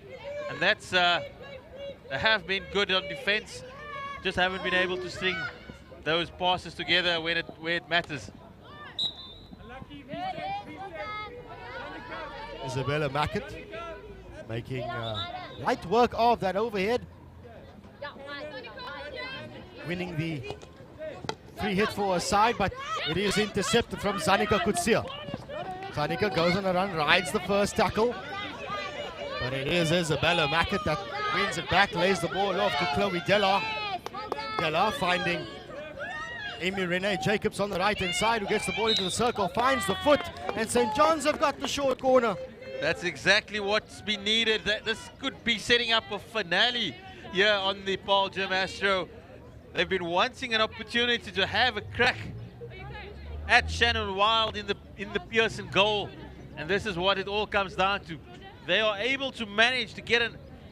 And that's, they have been good on defense, just haven't been able to string those passes together where it matters. Isabella Mackett making light work of that overhead. Winning the free hit for a side, but it is intercepted from Zanika Kutsia. Zanika goes on a run, rides the first tackle, but it is Isabella Mackett that wins it back, lays the ball off to Chloe Della. Della finding Amy Renee Jacobs on the right-hand side, who gets the ball into the circle, finds the foot, and St. John's have got the short corner. That's exactly what's been needed. This could be setting up a finale here on the Paarl Gym Astro. They've been wanting an opportunity to have a crack at Shannon Wild in the Pearson goal, and this is what it all comes down to. They are able to manage to get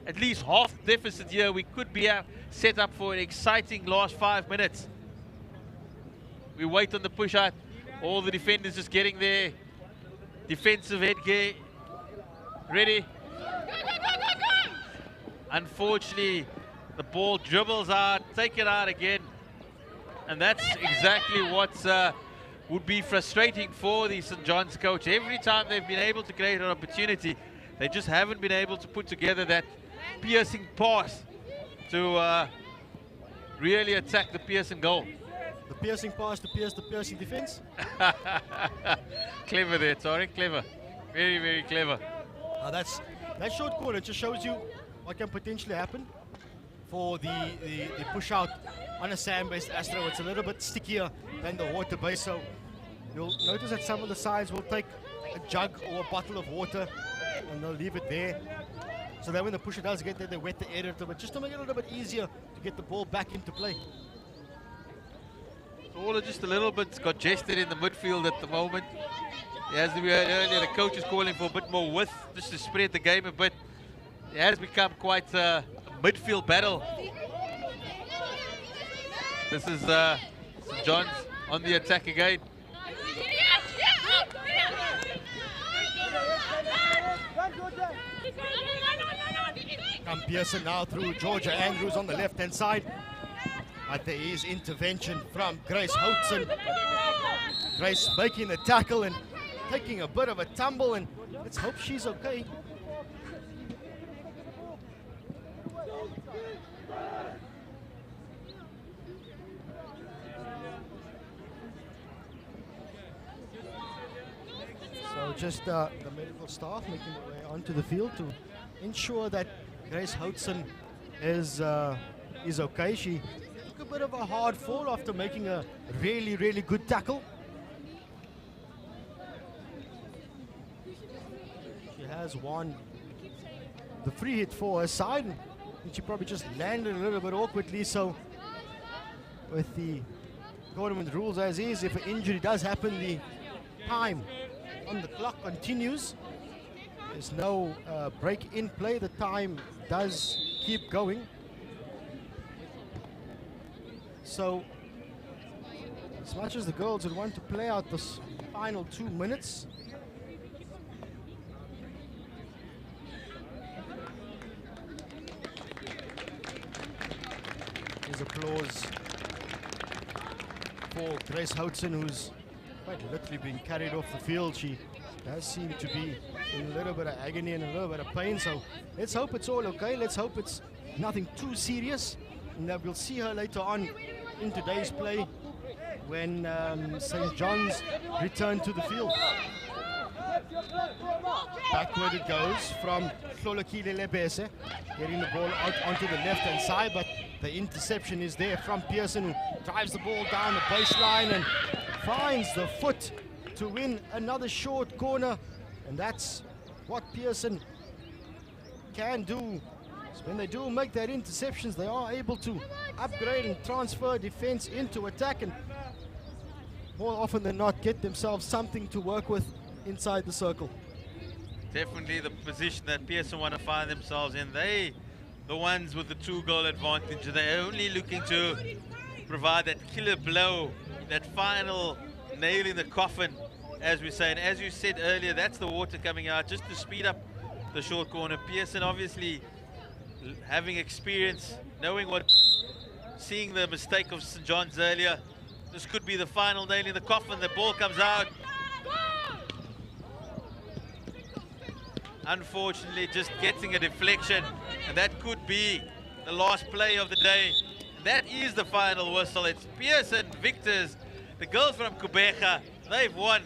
at least half deficit here. We could be set up for an exciting last 5 minutes. We wait on the push out. All the defenders just getting their defensive headgear ready. Unfortunately, the ball dribbles out, taken out again. And that's exactly what would be frustrating for the St. John's coach. Every time they've been able to create an opportunity, they just haven't been able to put together that piercing pass to really attack the Pearson goal. The piercing pass to pierce the Pearson defense. Clever there, sorry, clever. Very, very clever. That short corner just shows you what can potentially happen for the push out on a sand-based Astro. It's a little bit stickier than the water base, so you'll notice that some of the sides will take a jug or a bottle of water and they'll leave it there, so that when the pusher does get there, they wet the area a little bit, just to make it a little bit easier to get the ball back into play. All just a little bit congested in the midfield at the moment. As we heard earlier, the coach is calling for a bit more width just to spread the game a bit. It has become quite a midfield battle. This is St. John's on the attack again. Come Pearson now through Georgia Andrews on the left-hand side. But there is intervention from Grace Houtson. Grace making the tackle and taking a bit of a tumble, and let's hope she's okay. just the medical staff making their way onto the field to ensure that Grace Houtson is okay. She took a bit of a hard fall after making a really, really good tackle. She has won the free hit for her side, and she probably just landed a little bit awkwardly. So with the tournament rules as is, if an injury does happen, the time on the clock continues. There's no break in play. The time does keep going. So as much as the girls would want to play out this final 2 minutes, there's applause for Grace Houtson, who's quite literally being carried off the field. She does seem to be in a little bit of agony and a little bit of pain, so let's hope it's all okay. Let's hope it's nothing too serious, and that we'll see her later on in today's play when St. John's return to the field. Backward it goes from Hlolokile Lebese, getting the ball out onto the left-hand side, but the interception is there from Pearson, who drives the ball down the baseline and finds the foot to win another short corner. And that's what Pearson can do. So when they do make that interceptions, they are able to upgrade and transfer defense into attack, and more often than not get themselves something to work with inside the circle. Definitely the position that Pearson want to find themselves in. They, the ones with the 2-goal advantage, they're only looking to provide that killer blow, that final nail in the coffin, as we say. And as you said earlier, that's the water coming out just to speed up the short corner. Pearson obviously having experience, knowing what, seeing the mistake of St. John's earlier. This could be the final nail in the coffin. The ball comes out. Unfortunately, just getting a deflection, and that could be the last play of the day. That is the final whistle. It's Pearson victors. The girls from Kubeja, they've won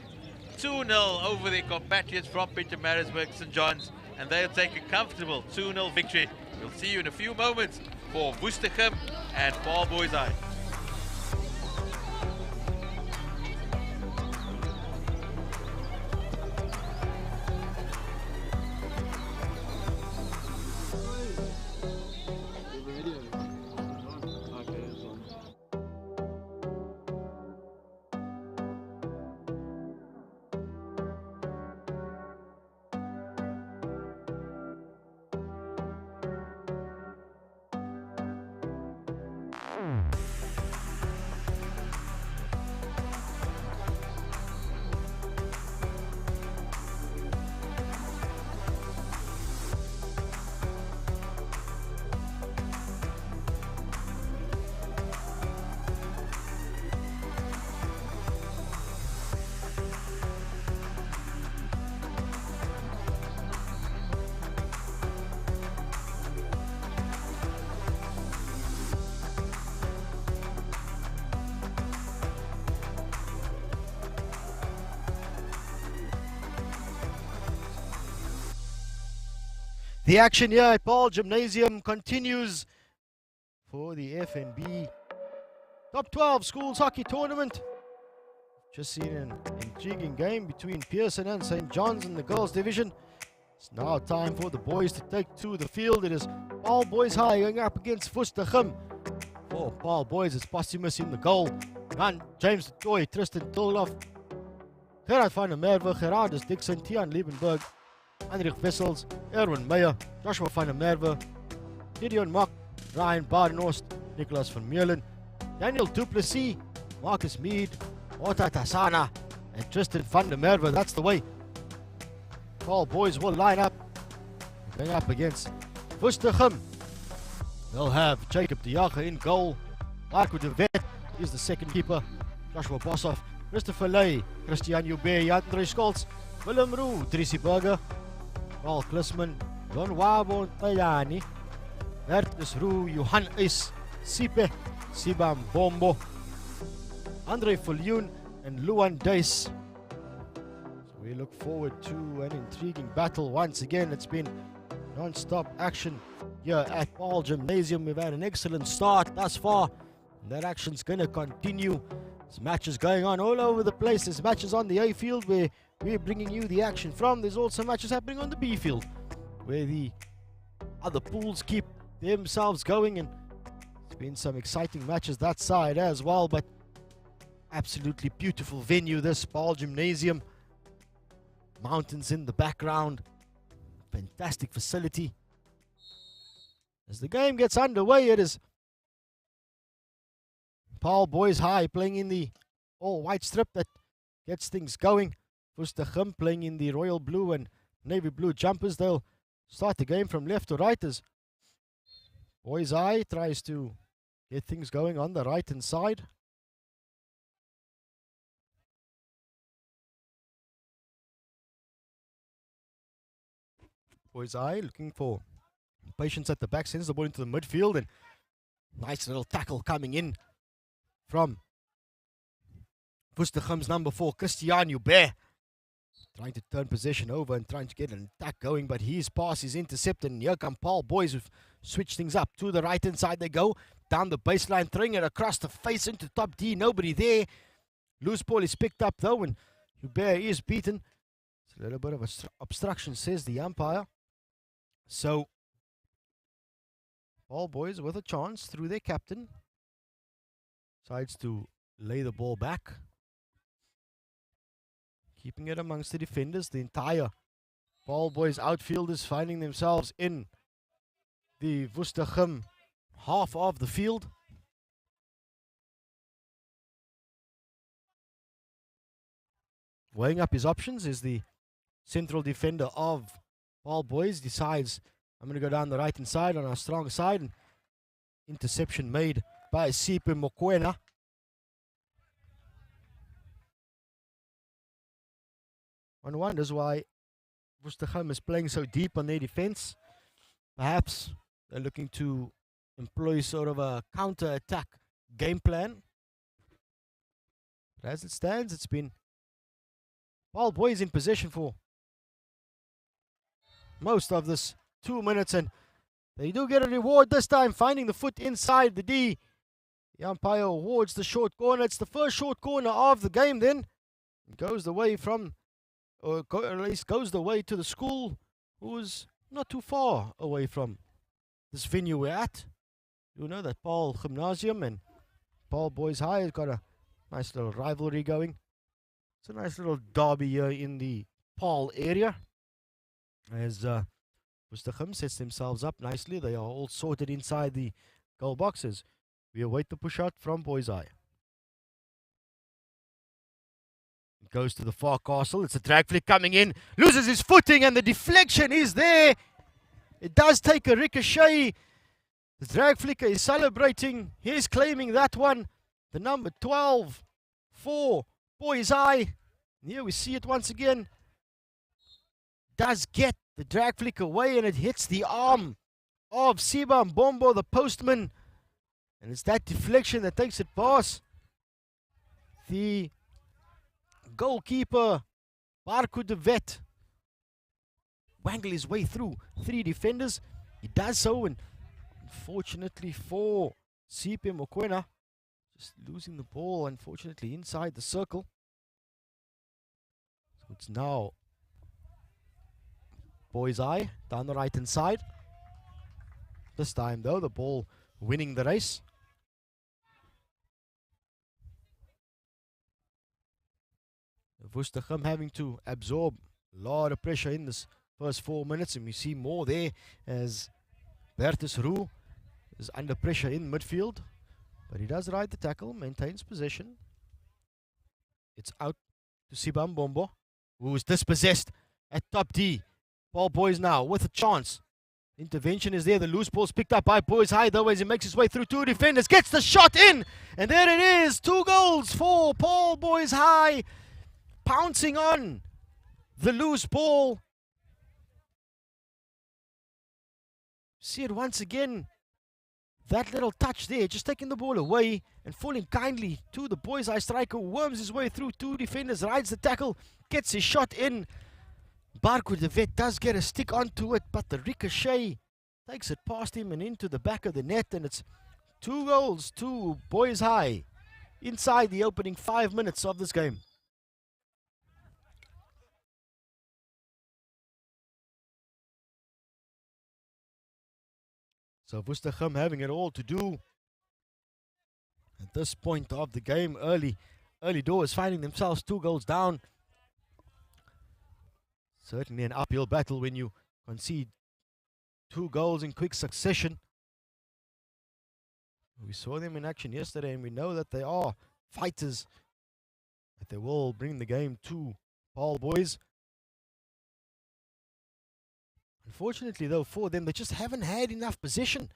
2-0 over their compatriots from Pietermaritzburg, St. John's, and they'll take a comfortable 2-0 victory. We'll see you in a few moments for Woenstegem and Paarl Boys High. The action here at Paarl Gimnasium continues for the FNB Top 12 Schools Hockey Tournament. Just seen an intriguing game between Pearson and St. John's in the girls division. It's now time for the boys to take to the field. It is Paarl Boys High going up against Woenstegem. For Paarl Boys, it's Postumus in the goal. Run, James de Toy, Tristan Tilloff, Gerard van der Merwe, Gerardus Dixon, Tian Liebenberg, Heinrich Wessels, Erwin Meyer, Joshua van der Merwe, Gideon Mock, Ryan Barnhorst, Nicholas van Meulen, Daniel Duplessis, Marcus Mead, Ota Tassana, and Tristan van der Merwe. That's the way Paarl Boys will line up, going up against Woenstegem. They'll have Jacob de Jager in goal, Marco de Wet is the second keeper, Joshua Boshoff, Christopher Ley, Christian Joubert, Jan-André Scholz, Willem Roux, Tracy Burger, Paul Klisman, Don Wabo Tayani, Bertus Roux, Johan Is, Sipe, Sibam Bombo, Andre Fuljoen, and Luan Duis. So We look forward to an intriguing battle once again. It's been non-stop action here at Paarl Gimnasium. We've had an excellent start thus far. That action's going to continue. There's matches going on all over the place. There's matches on the A field where we're bringing you the action from. There's also matches happening on the B field where the other pools keep themselves going, and there's been some exciting matches that side as well. But absolutely beautiful venue, this Paarl Gymnasium. Mountains in the background. Fantastic facility. As the game gets underway, it is Paarl Boys High playing in the all-white strip that gets things going. Woestergem playing in the royal blue and navy blue jumpers. They'll start the game from left to right as Boys High tries to get things going on the right-hand side. Boys High looking for patience at the back, sends the ball into the midfield, and nice little tackle coming in from Woestergem's number 4, Christian Hubert. Trying to turn possession over and trying to get an attack going, but his pass is intercepted, and here come Paarl Boys who've switched things up. To the right-hand side they go, down the baseline, throwing it across the face into top D, nobody there. Loose ball is picked up though, and Hubert is beaten. It's a little bit of obstruction, says the umpire. So, Paarl Boys with a chance through their captain. Decides to lay the ball back. Keeping it amongst the defenders. The entire Paarl Boys outfielders finding themselves in the Woestergem half of the field. Weighing up his options is the central defender of Paarl Boys. Decides, I'm going to go down the right hand side on our strong side. And interception made by Sipe Mokoena. One wonders why Woestergem is playing so deep on their defense. Perhaps they're looking to employ sort of a counter-attack game plan. But as it stands, it's been Paarl Boys in possession for most of this 2 minutes, and they do get a reward this time, finding the foot inside the D. The umpire awards the short corner. It's the first short corner of the game then. It goes the way from, or at least goes the way to the school, who's not too far away from this venue we're at. You know that Paarl Gimnasium and Paarl Boys High has got a nice little rivalry going. It's a nice little derby here in the Paarl area. As Woestergem sets themselves up nicely. They are all sorted inside the goal boxes. We await the push out from Boys High. It goes to the far castle. It's a drag flick coming in. Loses his footing and the deflection is there. It does take a ricochet. The drag flicker is celebrating. He's claiming that one. The number 12 for Boys High. And here we see it once again. Does get the drag flick away and it hits the arm of Siba Mbombo, the postman. And it's that deflection that takes it past the goalkeeper, Barku de Vet. Wangle his way through 3 defenders. He does so, and unfortunately for Sipe Mokoena, just losing the ball, unfortunately, inside the circle. So it's now Boys High down the right hand side. This time though, the ball winning the race. Woestergem having to absorb a lot of pressure in this first 4 minutes, and we see more there as Bertus Roux is under pressure in midfield, but he does ride the tackle, maintains possession. It's out to Sibam Bombo, who is dispossessed at top D. Paarl Boys now with a chance. Intervention is there. The loose ball's picked up by Boys High though as he makes his way through 2 defenders. Gets the shot in. And there it is. 2 goals for Paarl Boys High. Pouncing on the loose ball. See it once again. that little touch there, just taking the ball away and falling kindly to the boys' eye striker, worms his way through two defenders, rides the tackle, gets his shot in. Barco the vet does get a stick onto it, but the ricochet takes it past him and into the back of the net, and it's 2 goals to boys' high inside the opening 5 minutes of this game. So Woestergem having it all to do at this point of the game. Early doors, finding themselves 2 goals down. Certainly an uphill battle when you concede 2 goals in quick succession. We saw them in action yesterday, and we know that they are fighters, that they will bring the game to Paarl boys. Unfortunately, though, for them, they just haven't had enough possession.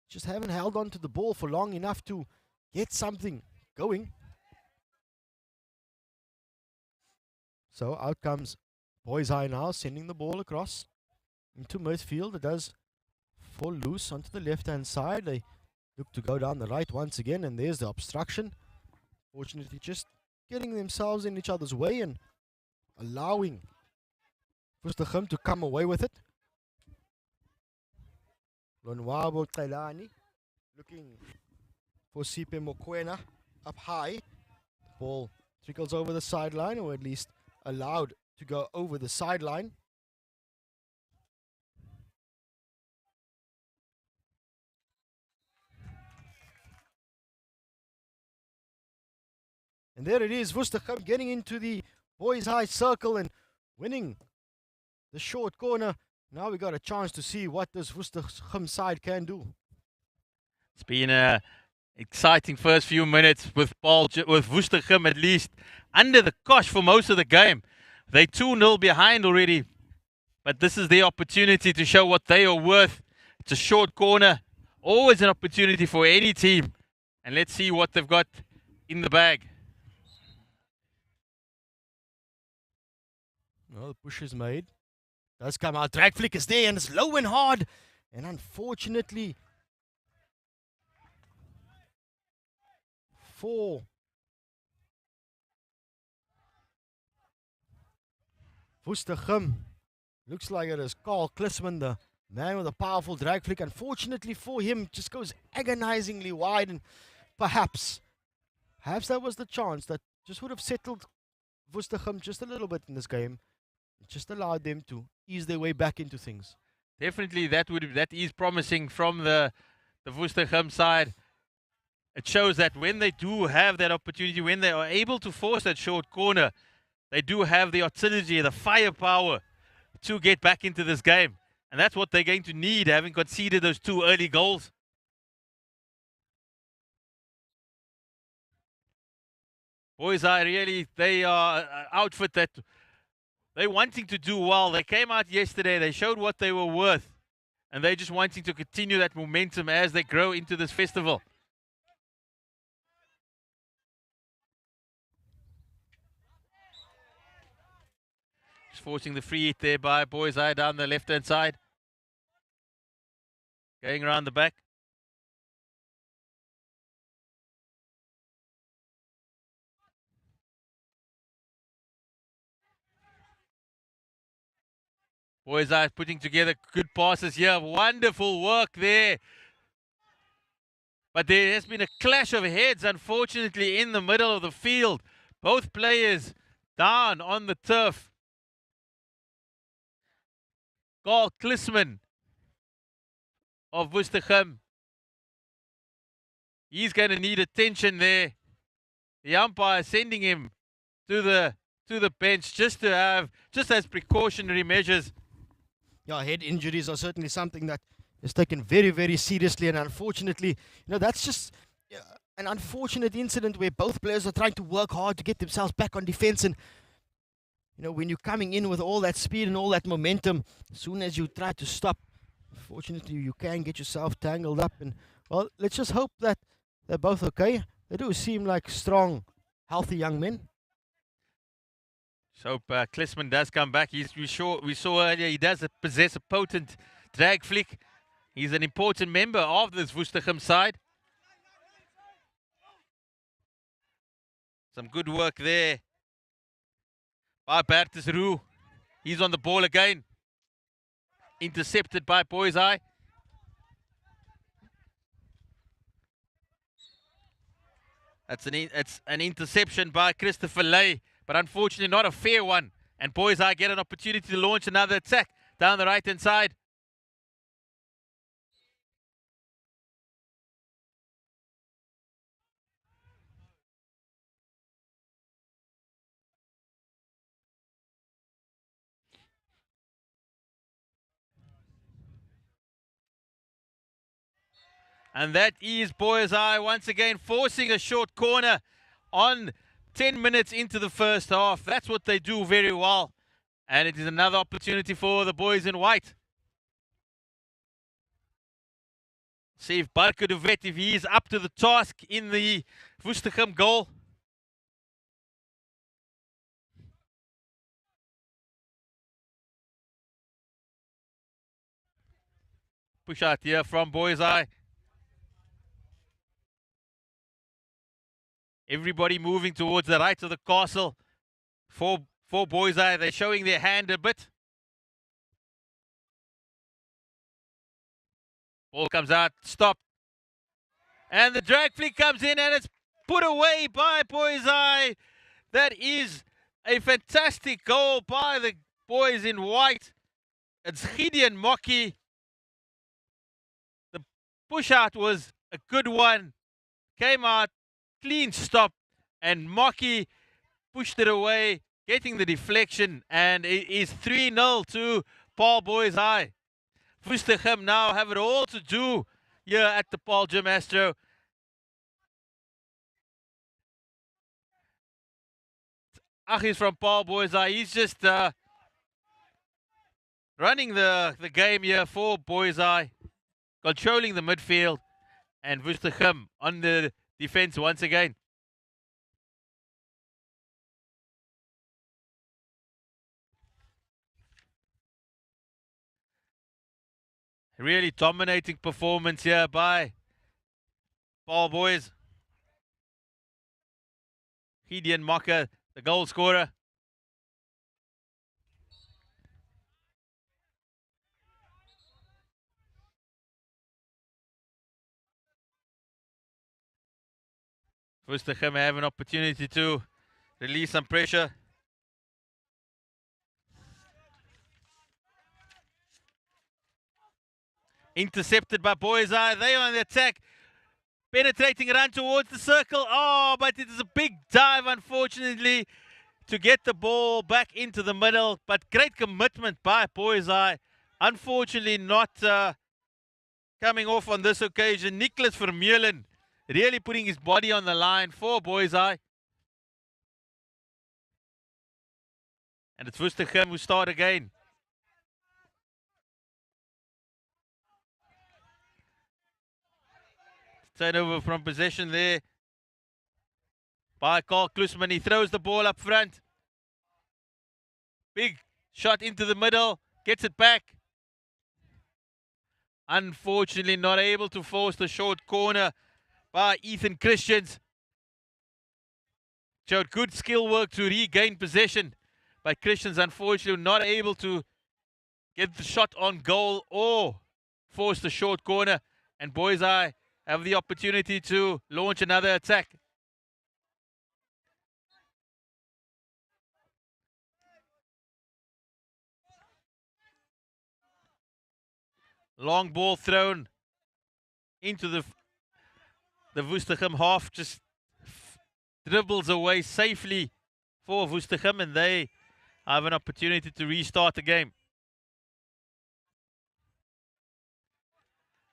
Just haven't held on to the ball for long enough to get something going. So out comes Boys High now, sending the ball across into midfield. It does fall loose onto the left-hand side. They look to go down the right once again, and there's the obstruction. Fortunately, just getting themselves in each other's way and allowing Woestergem to come away with it. Lonwabo Tailani looking for Sipe Mokoena up high. The ball trickles over the sideline, or at least allowed to go over the sideline. And there it is, Woestergem getting into the boys' high circle and winning the short corner. Now we got a chance to see what this Woestergem side can do. It's been a exciting first few minutes with Woestergem at least under the cosh for most of the game. They 2-0 behind already, but this is the opportunity to show what they are worth. It's a short corner, always an opportunity for any team, and let's see what they've got in the bag. Well, the push is made. Does come out. Drag flick is there, and it's low and hard. And unfortunately, for Woestergem, looks like it is Paarl Gimnasium, the man with a powerful drag flick. Unfortunately for him, just goes agonizingly wide, and perhaps that was the chance that just would have settled Woestergem just a little bit in this game. It just allowed them to ease their way back into things. Definitely, that is promising from the Woestergem side. It shows that when they do have that opportunity, when they are able to force that short corner, they do have the artillery, the firepower to get back into this game. And that's what they're going to need, having conceded those 2 early goals. Boys are really, they are an outfit that they're wanting to do well. They came out yesterday, they showed what they were worth, and they're just wanting to continue that momentum as they grow into this festival. Just forcing the free hit there by Boys Eye down the left-hand side. Going around the back. Boys are putting together good passes here. Wonderful work there. But there has been a clash of heads, unfortunately, in the middle of the field. Both players down on the turf. Paarl Gimnasium of Woestergem. He's going to need attention there. The umpire sending him to the bench just as precautionary measures. Yeah, head injuries are certainly something that is taken very, very seriously, and unfortunately, that's just an unfortunate incident where both players are trying to work hard to get themselves back on defense, and when you're coming in with all that speed and all that momentum, as soon as you try to stop, unfortunately, you can get yourself tangled up. And well, let's just hope that they're both okay. They do seem like strong, healthy young men. So Gimnasium does come back. We saw earlier he does possess a potent drag flick. He's an important member of this Woestergem side. Some good work there by Bertus Roux. He's on the ball again. Intercepted by Boys Eye. It's an interception by Christopher Lay, but unfortunately not a fair one. And Boys Eye get an opportunity to launch another attack down the right-hand side. And that is Boys Eye once again forcing a short corner on 10 minutes into the first half. That's what they do very well. And it is another opportunity for the boys in white. See if Barker de Vet, if he is up to the task in the Woestergem goal. Push out here from Boys Eye. Everybody moving towards the right of the castle. For Boys Eye, they're showing their hand a bit. Ball comes out, stopped. And the drag flick comes in and it's put away by Boys Eye. That is a fantastic goal by the boys in white. It's Gideon Mokkie. The push out was a good one. Came out, clean stop, and Mokkie pushed it away, getting the deflection, and it is 3-0 to Paarl Boys Eye. Woestergem now have it all to do here at the Paarl Gym Astro. Achis from Paarl Boys Eye, he's just running the game here for Boys Eye, controlling the midfield, and Woestergem on the defense once again. Really dominating performance here by Paarl Boys. Gideon Mokkie, the goal scorer. Woestergem have an opportunity to release some pressure. Intercepted by Boys Eye. They on the attack. Penetrating run towards the circle. Oh, but it is a big dive, unfortunately, to get the ball back into the middle. But great commitment by Boys Eye. Unfortunately, not coming off on this occasion. Nicholas Vermeulen really putting his body on the line for Boys Eye. And it's Woestergem who start again. Turnover from possession there by Karl Klusman. He throws the ball up front. Big shot into the middle. Gets it back. Unfortunately not able to force the short corner by Ethan Christians. Showed good skill work to regain possession. But Christians unfortunately not able to get the shot on goal or force the short corner. And Boys Eye have the opportunity to launch another attack. Long ball thrown into the Woestergem half, just dribbles away safely for Woestergem, and they have an opportunity to restart the game.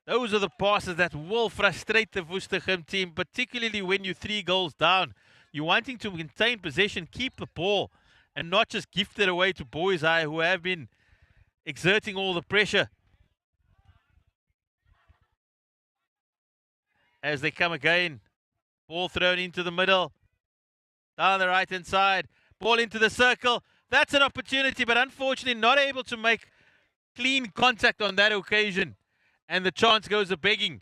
Those are the passes that will frustrate the Woestergem team, particularly when you're 3 goals down. You're wanting to maintain possession, keep the ball, and not just gift it away to Boys Eye, who have been exerting all the pressure. As they come again, ball thrown into the middle, down the right-hand side, ball into the circle. That's an opportunity, but unfortunately not able to make clean contact on that occasion. and the chance goes a-begging.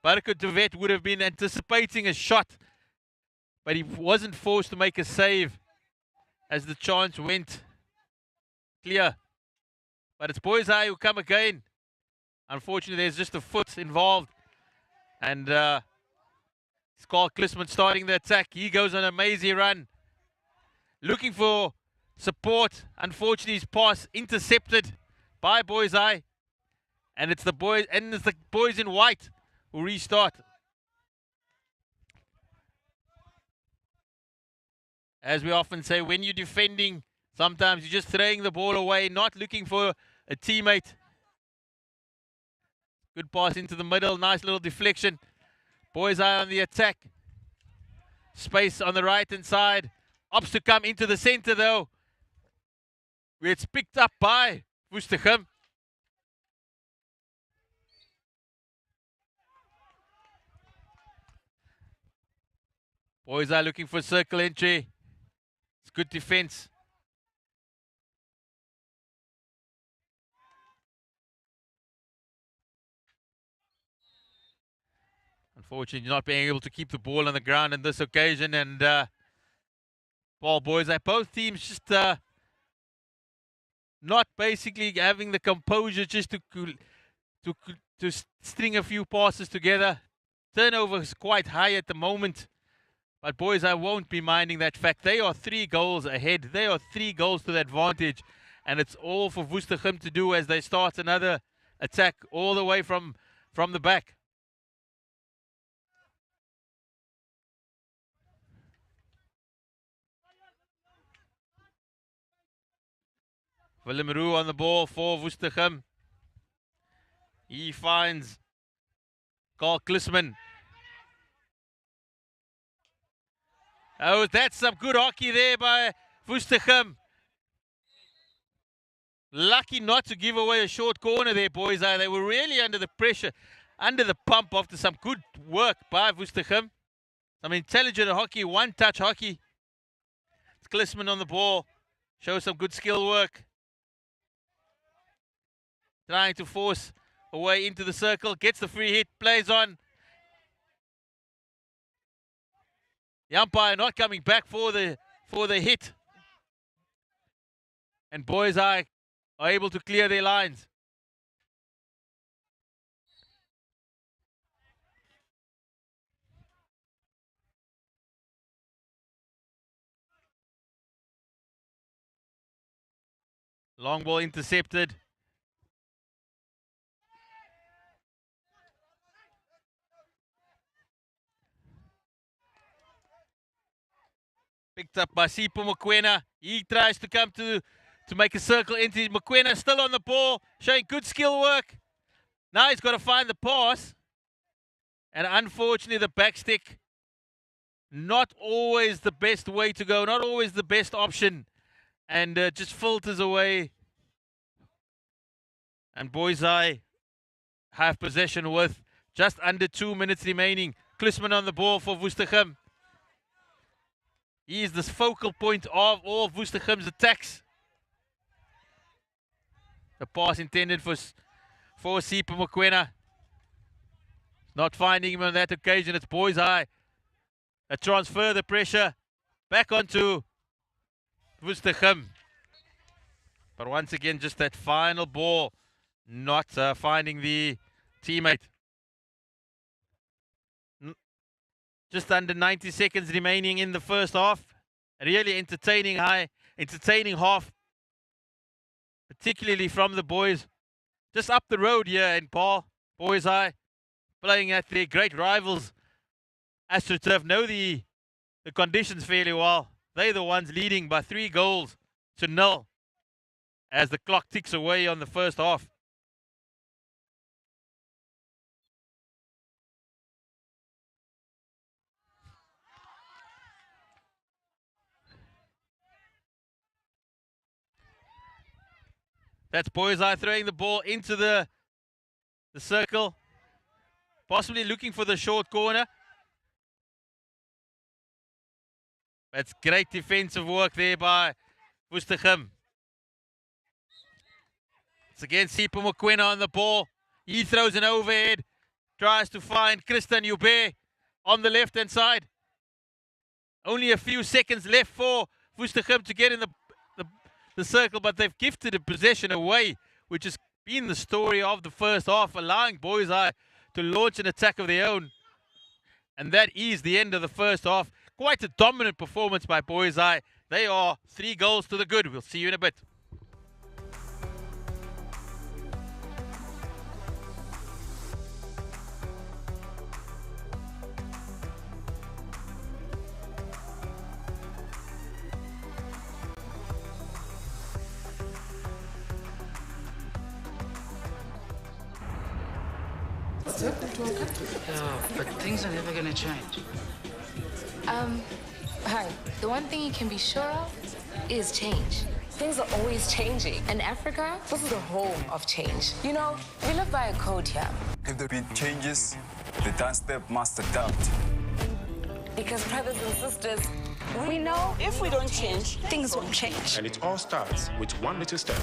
Barco de Vet would have been anticipating a shot, but he wasn't forced to make a save as the chance went clear. But it's Boys High who come again. Unfortunately, there's just a foot involved. And Paarl Gimnasium starting the attack. He goes on a mazy run, looking for support. Unfortunately, his pass intercepted by Boys High. And it's the boys in white who restart. As we often say, when you're defending, sometimes you're just throwing the ball away, not looking for a teammate. Good pass into the middle, nice little deflection. Boys High on the attack. Space on the right-hand side. Opts to come into the center though, where it's picked up by Woestergem. Boys High looking for circle entry. It's good defense. Unfortunately, not being able to keep the ball on the ground on this occasion. And Paarl Boys High, both teams just not basically having the composure just to string a few passes together. Turnover is quite high at the moment. But Boys High won't be minding that fact. They are 3 goals ahead. They are 3 goals to the advantage. And it's all for Woestergem to do as they start another attack all the way from the back. Willem Roux on the ball for Woestergem. He finds Paarl Gimnasium. Oh, that's some good hockey there by Woestergem. Lucky not to give away a short corner there, Boys High. They were really under the pressure, under the pump after some good work by Woestergem. Some intelligent hockey, one-touch hockey. It's Gimnasium on the ball. Shows some good skill work. Trying to force a way into the circle. Gets the free hit, plays on. The umpire not coming back for the hit. And Boys High are able to clear their lines. Long ball intercepted. Picked up by Sipho Mokoena. He tries to come to make a circle into Mokoena. Still on the ball, showing good skill work. Now he's got to find the pass. And unfortunately, the backstick, not always the best way to go, not always the best option. And just filters away. And Boys High have possession with just under 2 minutes remaining. Gimnasium on the ball for Woestergem. He is the focal point of all of Woestergem's attacks. The pass intended for Sipho Mokoena. Not finding him on that occasion. It's Boys High that transfer the pressure back onto Woestergem. But once again, just that final ball not finding the teammate. Just under 90 seconds remaining in the first half. A really entertaining half. Particularly from the boys. Just up the road here in Paarl. Boys High playing at their great rivals. AstroTurf know the conditions fairly well. They're the ones leading by 3-0 as the clock ticks away on the first half. That's Boys High throwing the ball into the circle. Possibly looking for the short corner. That's great defensive work there by Woestergem. It's again Sipa Mokwena on the ball. He throws an overhead. Tries to find Christian Joubert on the left-hand side. Only a few seconds left for Woestergem to get in the circle, but they've gifted a possession away, which has been the story of the first half, allowing Boys High to launch an attack of their own. And that is the end of the first half. Quite a dominant performance by Boys High. They are 3 goals to the good. We'll see you in a bit. Yeah, but things are never gonna change. Hi. The one thing you can be sure of is change. Things are always changing. In Africa, this is the home of change. You know, we live by a code here. If the beat changes, the dance step must adapt. Because brothers and sisters, We know if we don't change, things won't change. And it all starts with one little step.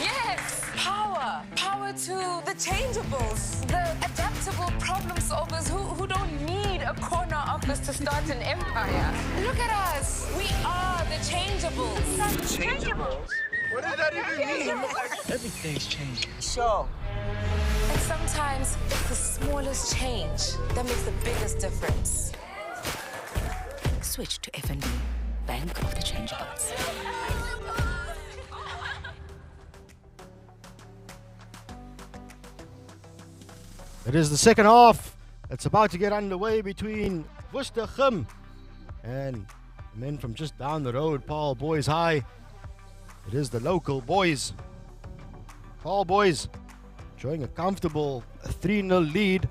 yes, power. Power to the changeables, the adaptable problem solvers who don't need a corner office to start an empire. Look at us. We are the changeables. Changeables? What does that even mean? Everything's changing. Sure. And sometimes it's the smallest change that makes the biggest difference. Switch to FNB, Bank of the Changeables. It is the second half. It's about to get underway between Woestergem and men from just down the road, Paarl Boys High. It is the local boys. Paarl Boys showing a comfortable 3-0 lead.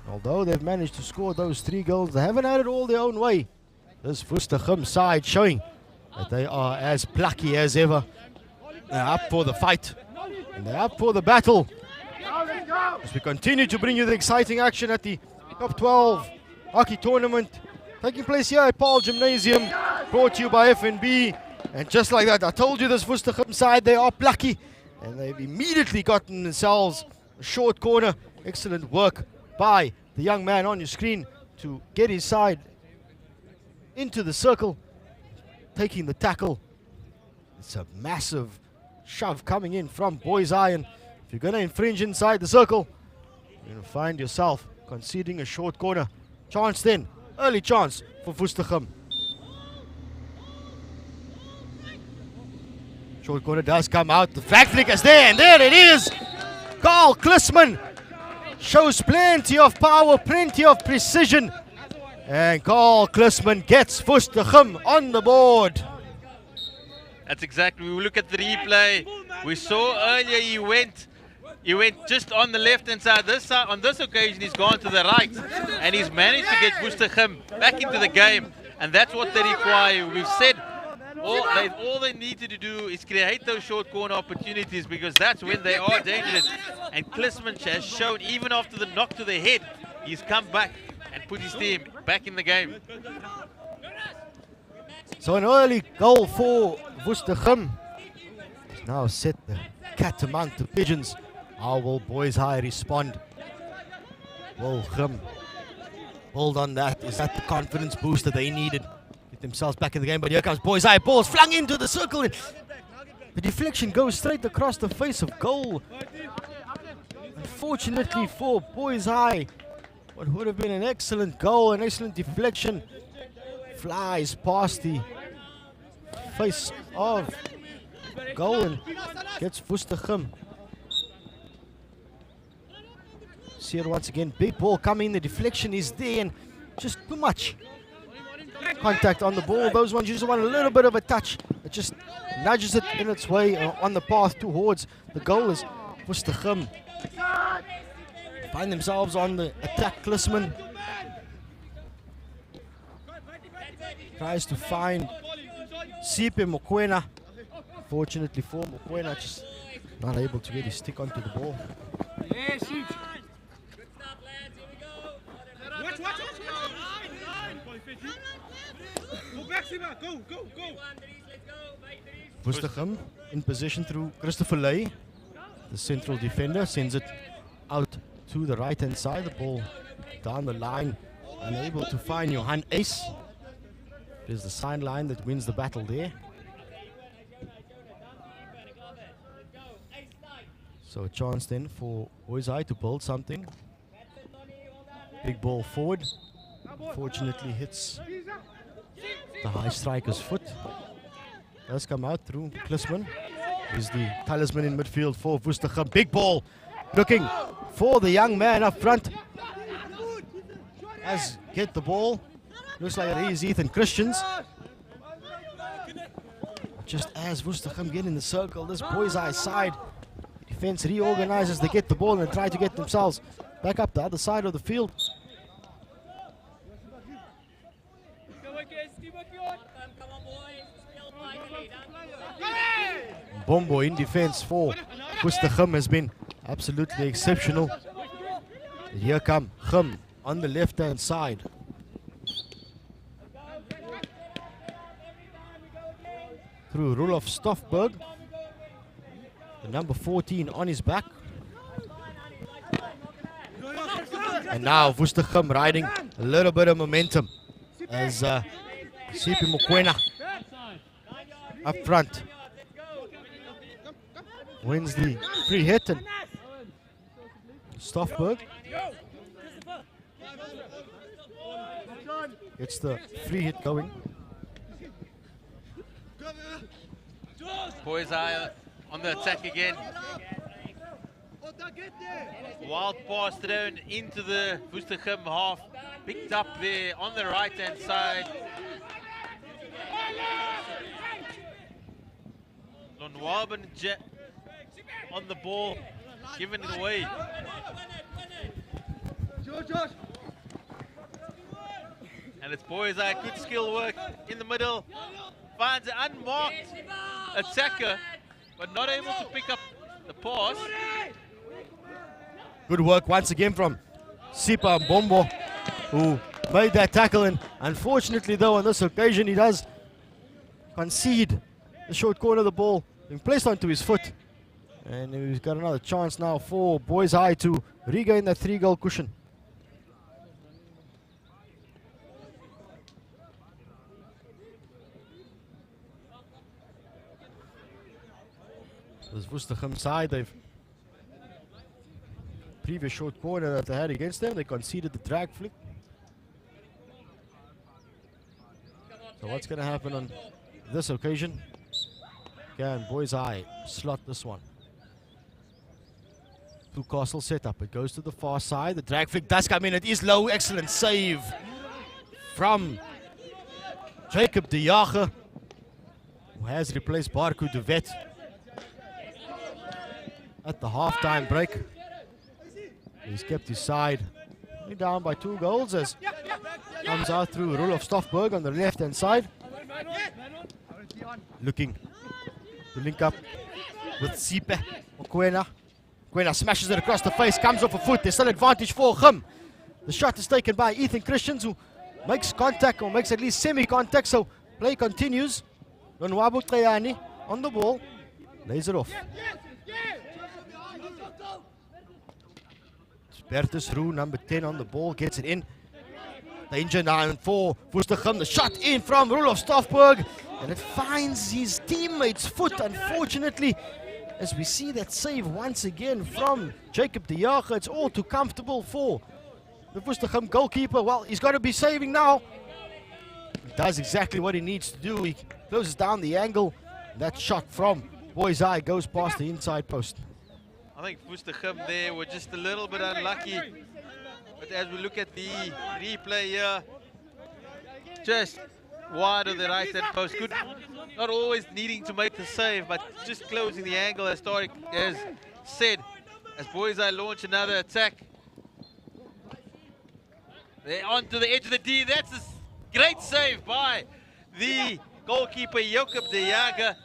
Although they've managed to score those 3 goals, they haven't had it all their own way. This Woestergem side showing that they are as plucky as ever. They're up for the fight and they're up for the battle. As we continue to bring you the exciting action at the Top 12 hockey tournament taking place here at Paarl Gimnasium, brought to you by FNB. And just like that, I told you this Woestergem side, they are plucky, and they've immediately gotten themselves a short corner. Excellent work by the young man on your screen to get his side into the circle, taking the tackle. It's a massive shove coming in from Boys High, and if you're going to infringe inside the circle, you're going to find yourself conceding a short corner. Chance then, early chance for Woestergem. Short corner does come out. The flag flick is there, and there it is. Carl Klisman shows plenty of power, plenty of precision. And Carl Klisman gets Woestergem on the board. That's exactly. We look at the replay. We saw earlier he went just on the left-hand side. This side. On this occasion, he's gone to the right, and he's managed to get Woestergem back into the game. And that's what they require. We've said all they needed to do is create those short corner opportunities, because that's when they are dangerous. And Klisman has shown, even after the knock to the head, he's come back and put his team back in the game. So an early goal for Woestergem has now set the cat among the pigeons. How will Boys High respond? Will Gim build on that? Is that the confidence boost that they needed? Get themselves back in the game, but here comes Boys High. Ball's flung into the circle. And the deflection goes straight across the face of goal. Unfortunately for Boys High, what would have been an excellent goal, an excellent deflection, flies past the face of goal and gets Woestergem. See it once again, big ball coming, the deflection is there, and just too much contact on the ball. Those ones usually want a little bit of a touch. It just nudges it in its way on the path towards the goal. As Woestergem find themselves on the attack. Klisman tries to find Sipe Mokwena. Fortunately for Mokwena, just not able to get his stick onto the ball. Woestergem in position through Christopher Lay. The central defender sends it out to the right-hand side. The ball down the line, unable to find Johan Ace. It is the sideline that wins the battle there. So a chance then for Oizai to build something. Big ball forward. Unfortunately hits the high striker's foot. Does come out through Klisman. Is the talisman in midfield for Woestergem. Big ball looking for the young man up front. As get the ball. Looks like it is Ethan Christians. Just as Woestergem get in the circle, this boy's eye side defense reorganizes. They get the ball and try to get themselves back up the other side of the field. Bombo in defense for Woestergem has been absolutely exceptional. And here come Gim on the left hand side. Through Rolof Stoffberg. The number 14 on his back. And now Woestergem riding a little bit of momentum as Sipi Mokoena up front wins the free hit, and Stoffberg gets the free hit going. Boys Eye on the attack again. Wild pass thrown into the Woestergem half. Picked up there on the right hand side. Lonwaben on the ball, giving it away. And it's Boys Eye, good skill work in the middle. Finds an unmarked attacker, but not able to pick up the pass. Good work once again from Sipa Bombo, who made that tackle, and unfortunately though on this occasion he does concede the short corner of the ball being placed onto his foot. And he's got another chance now for Boys High to regain that 3-goal cushion. This Woestergem side, they've previous short corner that they had against them, they conceded the drag flick. So what's going to happen on this occasion? Can Boys High slot this one? Two Castle setup. It goes to the far side. The drag flick does come in. It is low. Excellent save from Jacob de Jager, who has replaced Barku de Wet at the halftime break. He's kept his side only down by 2 goals as comes out through Rolof Stoffberg on the left hand side. Looking to link up with Sipe Mokoena. Mokoena smashes it across the face, comes off a foot. There's still advantage for Gim. The shot is taken by Ethan Christians, who makes contact, or makes at least semi-contact, so play continues. Lonwabo Treyani on the ball, lays it off. Bertus Roux, number 10 on the ball, gets it in. Danger now for Woestergem. The shot in from Rolof Stoffberg, and it finds his teammate's foot, unfortunately. As we see that save once again from Jacob de Jager, it's all too comfortable for the Woestergem goalkeeper. Well, he's got to be saving now. He does exactly what he needs to do. He closes down the angle. That shot from Boys Eye goes past the inside post. I think Woestergem there were just a little bit unlucky. But as we look at the replay here, just wide of the right-hand post. Good, not always needing to make the save, but just closing the angle, as Tariq has said. As Boys Eye launch another attack. They're onto the edge of the D. That's a great save by the goalkeeper, Jacob de Jager.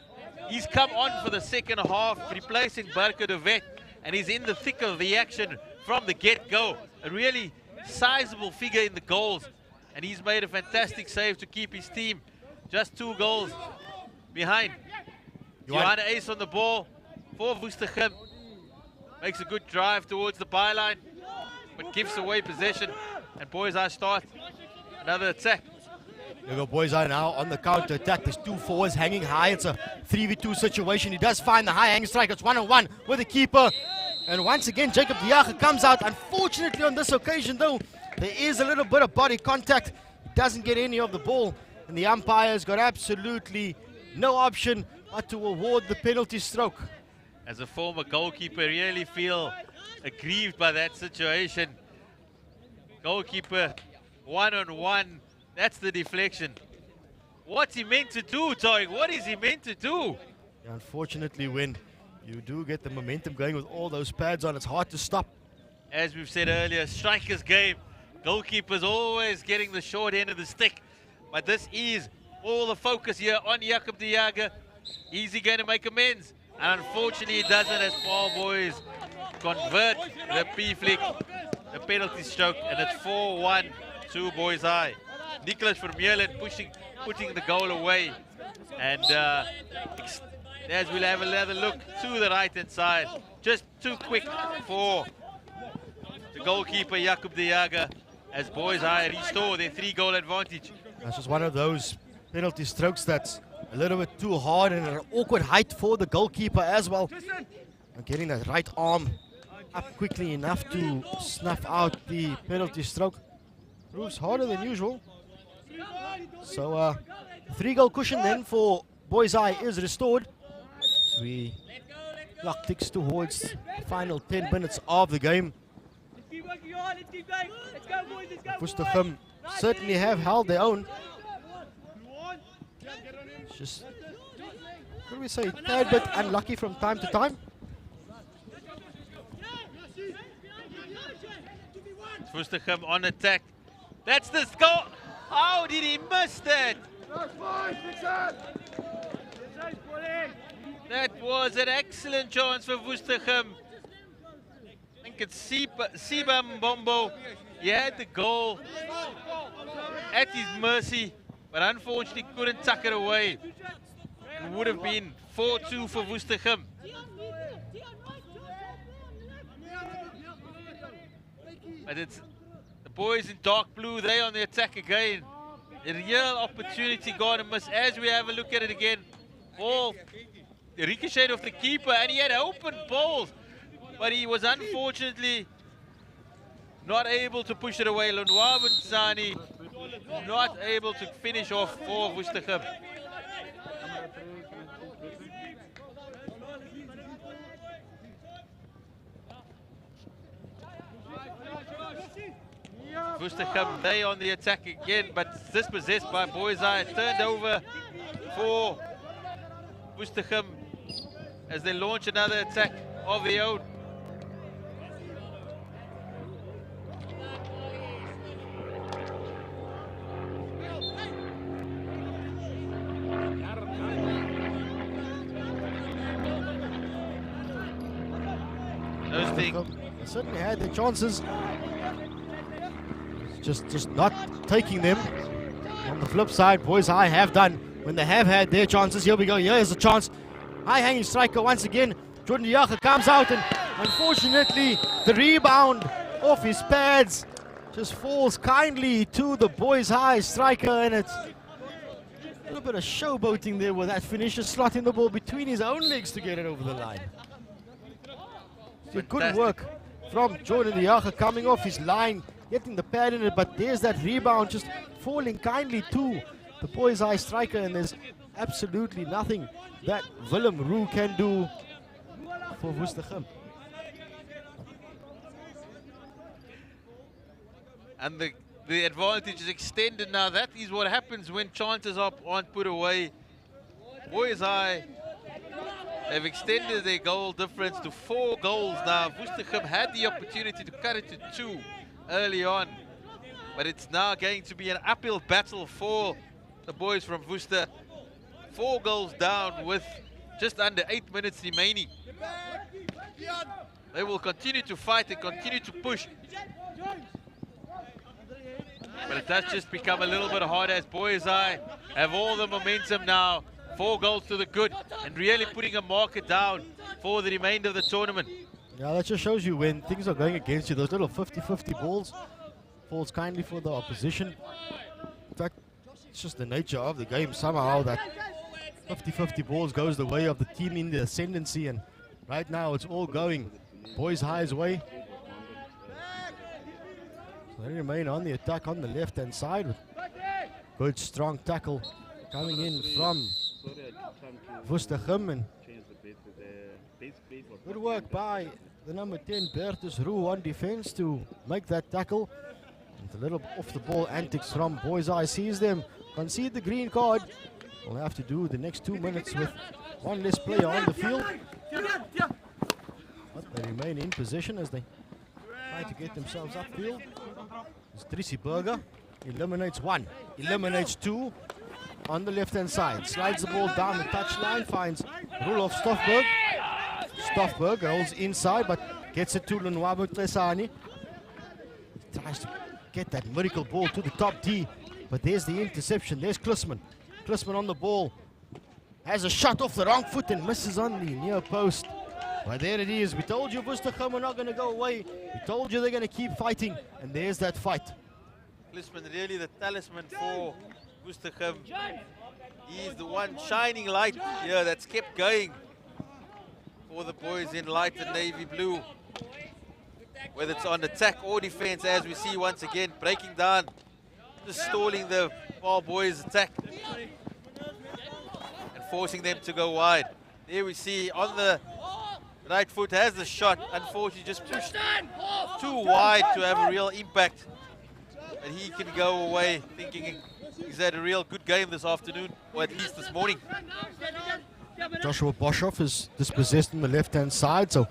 He's come on for the second half, replacing Barker de Wet, and he's in the thick of the action from the get-go. A really sizable figure in the goals, and he's made a fantastic save to keep his team just 2 goals behind. Johan Ace on the ball for Woestergem. Makes a good drive towards the byline, but gives away possession. And Boys Eye start another attack. There go Boys Eye now on the counter attack. There's 2 forwards hanging high. It's a 3v2 situation. He does find the high hanging strike. It's 1-on-1 with the keeper. And once again, Jacob de Jager comes out. Unfortunately, on this occasion, though, there is a little bit of body contact. Doesn't get any of the ball. And the umpire's got absolutely no option but to award the penalty stroke. As a former goalkeeper, really feel aggrieved by that situation. Goalkeeper, 1-on-1. That's the deflection. What's he meant to do, Tariq? What is he meant to do? Unfortunately, when you do get the momentum going with all those pads on, it's hard to stop. As we've said earlier, striker's game. Goalkeeper's always getting the short end of the stick. But this is all the focus here on Jacob de Jager. Is he going to make amends? And unfortunately, he doesn't, as Paarl boys convert the P-flick, the penalty stroke, and it's 4-1 to Boys Eye. Nicholas Vermeulen putting the goal away. And as we'll have another look to the right-hand side, just too quick for the goalkeeper, Jacob de Jager, as Boys Eye restore their 3-goal advantage. That's just one of those penalty strokes that's a little bit too hard and an awkward height for the goalkeeper as well. And getting that right arm up quickly enough to snuff out the penalty stroke proves harder than usual. So 3-goal cushion then for Boys Eye is restored. We clock ticks towards the final 10 minutes of the game. Woestergem certainly have held their own. Just, what do we say, a tad bit unlucky from time to time. Woestergem on attack. That's the goal. How did he miss that? That was an excellent chance for Woestergem. I think it's Siba Mbombo. He had the goal at his mercy, but unfortunately couldn't tuck it away. It would have been 4-2 for Woestergem. But it's the boys in dark blue, they on the attack again. A real opportunity gone and missed. As we have a look at it again, ball ricocheted off the keeper, and he had open balls, but he was unfortunately not able to push it away. Lonwaben Sani not able to finish off for Woestergem. Woestergem, they on the attack again, but dispossessed by Boys Eye. Turned over for Woestergem as they launch another attack of their own. They certainly had their chances. Just not taking them. On the flip side, Boys Eye have done when they have had their chances. Here we go. Here's a chance. High hanging striker once again. Jordan de Jager comes out, and unfortunately the rebound off his pads just falls kindly to the Boys Eye striker, and it's a little bit of showboating there with that finisher slotting the ball between his own legs to get it over the line. Good work from Jordan de Jager coming off his line, getting the pad in it, but there's that rebound just falling kindly to the Boys Eye striker, and there's absolutely nothing that Willem Roux can do for Woestergem. And the advantage is extended now. That is what happens when chances aren't put away. Boys Eye have extended their goal difference to 4 goals now. Woestergem had the opportunity to cut it to 2 early on, but it's now going to be an uphill battle for the boys from Worcester. 4 goals down with just under 8 minutes remaining. They will continue to fight and continue to push, but it does just become a little bit harder as Boys Eye have all the momentum now 4 goals to the good, and really putting a marker down for the remainder of the tournament. Yeah, that just shows you when things are going against you, those little 50-50 balls falls kindly for the opposition. In fact, it's just the nature of the game somehow that 50-50 balls goes the way of the team in the ascendancy, and right now it's all going Boys High's way. So they remain on the attack on the left-hand side with good strong tackle coming in from Woestergem, and good work by the number 10 Bertus Roux on defense to make that tackle. And a little off the ball antics from Boys High sees them concede the green card. We'll have to do the next 2 minutes with one less player on the field. But they remain in position as they try to get themselves upfield. As Trissy Burger eliminates one, eliminates two on the left-hand side. Slides the ball down the touchline, finds Roelof Stoffberg. Stoffberg rolls inside but gets it to Lunwabu Tlesani. He tries to get that miracle ball to the top D, but there's the interception. There's Klisman. Klisman on the ball. Has a shot off the wrong foot and misses on the near post. But there it is. We told you Woestergem are not going to go away. We told you they're going to keep fighting, and there's that fight. Klisman really the talisman for Woestergem. He's the one shining light here that's kept going for the boys in light and navy blue. Whether it's on attack or defense, as we see once again, breaking down, just stalling the Paarl boys' attack and forcing them to go wide. There we see on the right foot has the shot, unfortunately just pushed too wide to have a real impact. And he can go away thinking he's had a real good game this afternoon, or at least this morning. Joshua Boshoff is dispossessed on the left-hand side, so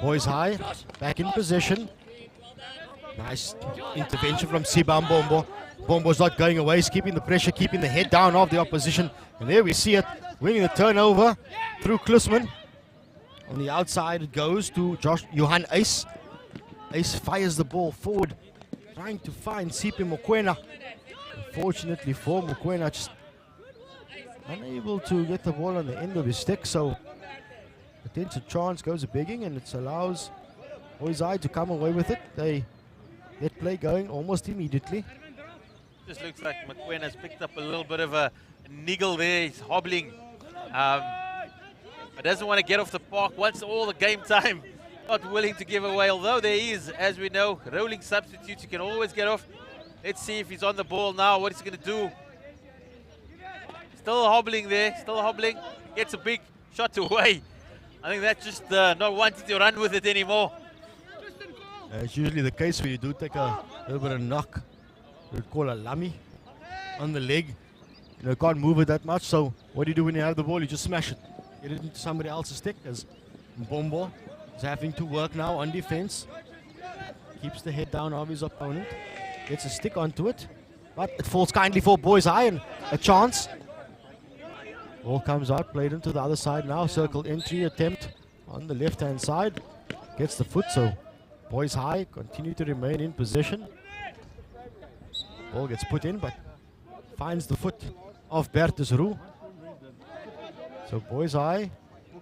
Boys High back in position. Nice intervention from Sibam Bombo. Bombo's not going away, he's keeping the pressure, keeping the head down of the opposition. And there we see it, winning the turnover through Klisman. On the outside it goes to Johan Ace. Ace fires the ball forward, trying to find Sipe Mokwena. Unfortunately for Mokwena, just unable to get the ball on the end of his stick, so potential chance goes a begging, and it allows Boys High to come away with it. They get play going almost immediately. Just looks like Mokwena's picked up a little bit of a niggle there. He's hobbling. But doesn't want to get off the park once all the game time. Not willing to give away, although there is, as we know, rolling substitutes. You can always get off. Let's see if he's on the ball now. What is he going to do? Still hobbling there. Still hobbling. Gets a big shot away. I think that's just not wanting to run with it anymore. It's usually the case when you do take a little bit of knock. You would call a lummy on the leg. You know, can't move it that much, so what do you do when you have the ball? You just smash it. Get it into somebody else's stick, as Bombo is having to work now on defense. Keeps the head down of his opponent. Gets a stick onto it, but it falls kindly for Boys High, and a chance. Ball comes out, played into the other side now. Circle entry attempt on the left-hand side. Gets the foot, so Boys High continue to remain in possession. Ball gets put in, but finds the foot of Bertus Roux. So Boys High,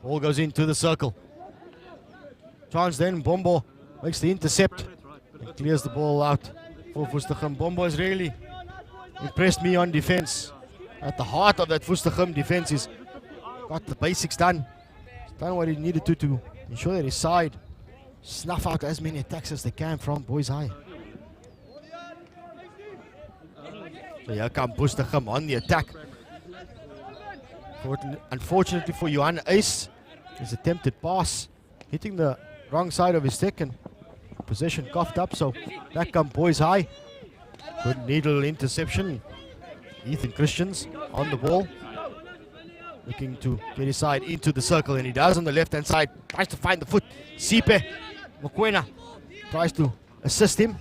ball goes into the circle. Chance then, Bombo makes the intercept and clears the ball out for Woestergem. Bombo has really impressed me on defense. At the heart of that Woestergem defense, he's got the basics done. He's done what he needed to ensure that his side snuff out as many attacks as they can from Boys High. So here comes Woestergem on the attack. Unfortunately for Johan Ace, his attempted pass hitting the wrong side of his stick and possession coughed up, so back comes Boys High. Good needle interception. Ethan Christians on the ball, looking to get his side into the circle, and he does on the left-hand side. Tries to find the foot. Sipe Mokwena tries to assist him.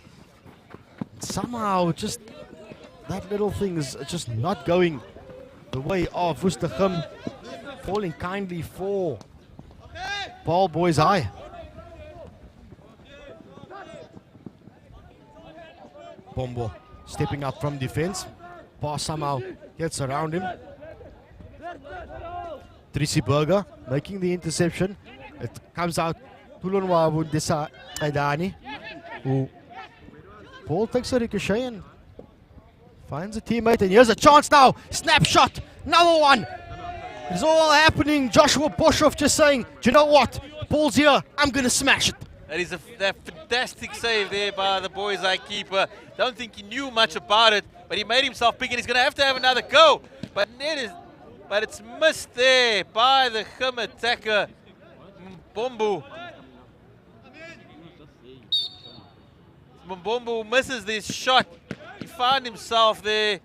Somehow, just that little thing is just not going the way of Woestergem, falling kindly for Paarl Boys High. Bombo stepping up from defense. Pass somehow gets around him. Trissy Burger making the interception. It comes out to Lonwabu Adani, who Paul takes a ricochet and finds a teammate, and here's a chance now. Snapshot, another one. It's all happening. Joshua Boshoff just saying, do you know what? Paul's here, I'm going to smash it. That is a fantastic save there by the boys' eye keeper. Don't think he knew much about it, but he made himself big, and he's going to have another go. But it's missed there by the Gim attacker, Mbombo. Mbombo misses this shot. He found himself there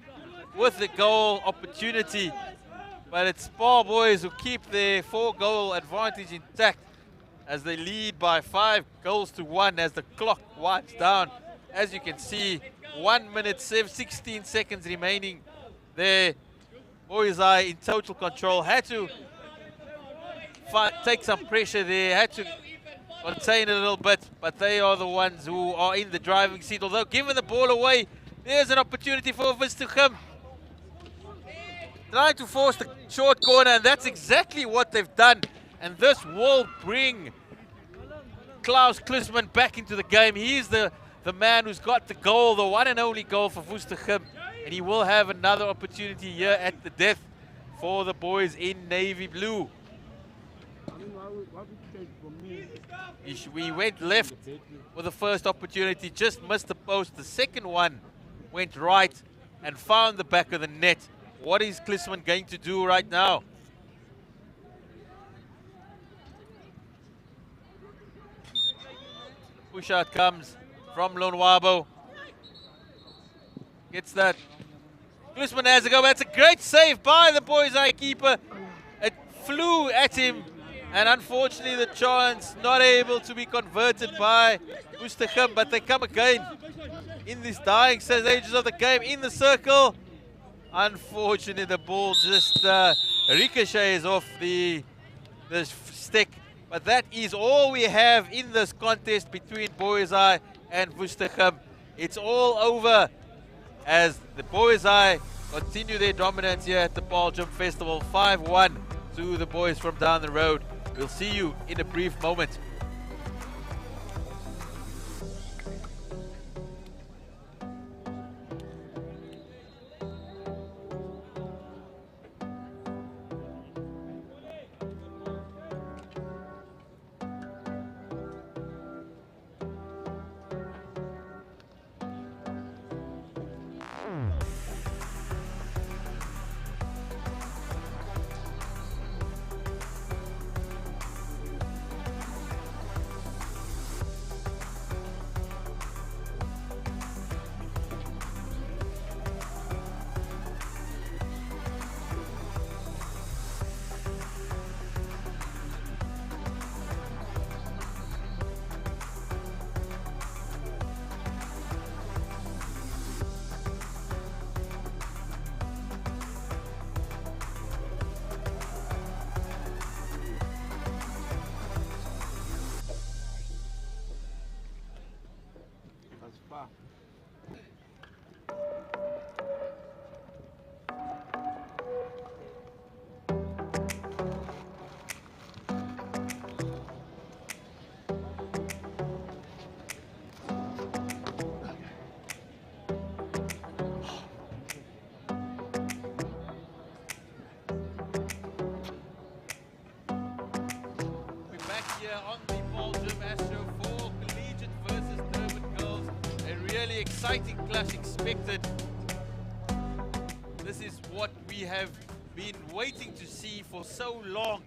with the goal opportunity, but it's Paarl boys who keep their 4-goal advantage intact as they lead by 5 goals to 1 as the clock winds down. As you can see, 1 minute 16 seconds remaining there. Boys Eye in total control, had to take some pressure there, had to contain a little bit, but they are the ones who are in the driving seat. Although giving the ball away, there's an opportunity for Vista Gim. Trying to force the short corner, and that's exactly what they've done. And this will bring Klaus Klisman back into the game. He's the man who's got the goal, the one and only goal for Vista Gim. And he will have another opportunity here at the death for the boys in navy blue. We went left with the first opportunity, just missed the post. The second one went right and found the back of the net. What is Klisman going to do right now? Push out comes from Lonwabo. Gets that. Klisman has a go. That's a great save by the boys' eye keeper. It flew at him, and unfortunately the chance not able to be converted by Vista Gim, but they come again in these dying stages of the game in the circle. Unfortunately, the ball just ricochets off the stick. But that is all we have in this contest between Boys Eye and Vista Gim. It's all over as the Boys Eye continue their dominance here at the Paarl Gym Festival. 5-1 to the boys from down the road. We'll see you in a brief moment. On the Paarl Gym Astro for collegiate versus Durban girls. A really exciting clash expected. This is what we have been waiting to see for so long.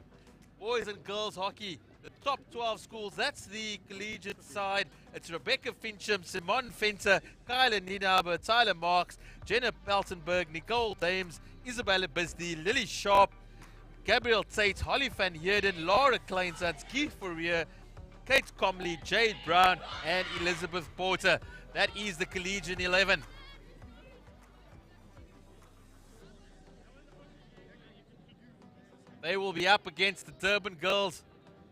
Boys and girls hockey, the top 12 schools, that's the collegiate side. It's Rebecca Fincham, Simone Fenter, Kyla Nienaber, Tyler Marks, Jenna Peltenberg, Nicole Dames, Isabella Bisdee, Lily Sharp, Gabrielle Tate, Holly van Heerden, Laura Kleinsons, Keith Fourier, Kate Comley, Jade Brown, and Elizabeth Porter. That is the Collegiate 11. They will be up against the Durban girls.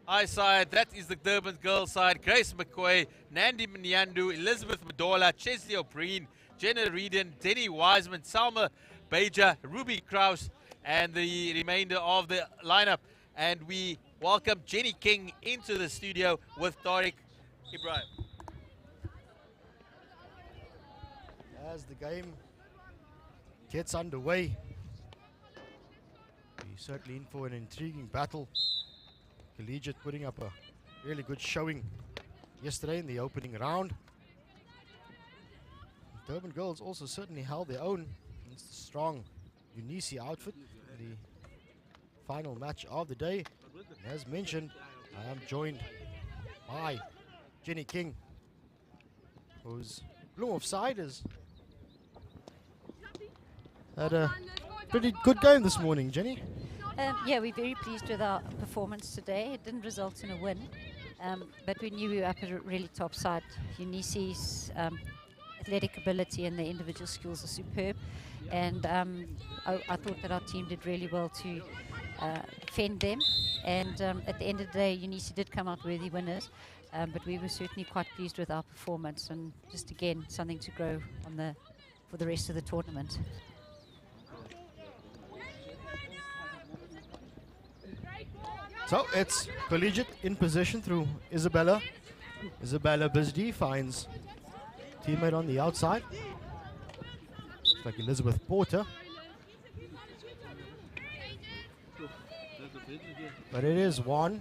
High side, that is the Durban girls side. Grace McCoy, Nandi Mnyandu, Elizabeth Madola, Chesley O'Brien, Jenna Reedon, Denny Wiseman, Salma Beja, Ruby Kraus, and the remainder of the lineup. And we welcome Jenny King into the studio with Tariq Ibrahim. As the game gets underway, we're certainly in for an intriguing battle. Collegiate putting up a really good showing yesterday in the opening round. Durban girls also certainly held their own against the strong Unisi outfit in the final match of the day. And as mentioned, I am joined by Jenny King, whose Bloemhof side has had a pretty good game this morning. Jenny? Yeah, we're very pleased with our performance today. It didn't result in a win, but we knew we were up at a really top side. Unisi's athletic ability and their individual skills are superb, and I thought that our team did really well to defend them, and at the end of the day Unisi did come out worthy winners, but we were certainly quite pleased with our performance, and just again something to grow on for the rest of the tournament. So it's Collegiate in possession through Isabella. Isabella Bisdi finds teammate on the outside. Looks like Elizabeth Porter. But it is won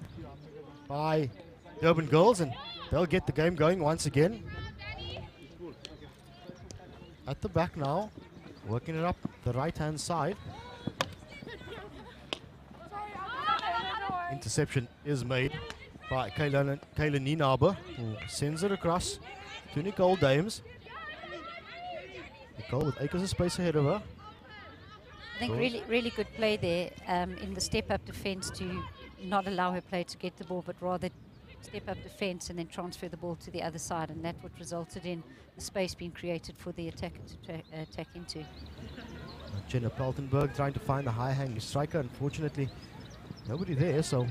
by Durban girls, and they'll get the game going once again. At the back now, working it up the right-hand side. Interception is made by Kayla Nienaber, who sends it across to Nicole Dames. Nicole with acres of space ahead of her. I think really good play there in the step-up defense to not allow her player to get the ball, but rather step-up defense and then transfer the ball to the other side, and that's what resulted in the space being created for the attacker to attack into. Jenna Peltenberg trying to find the high-hanging striker. Unfortunately, nobody there, so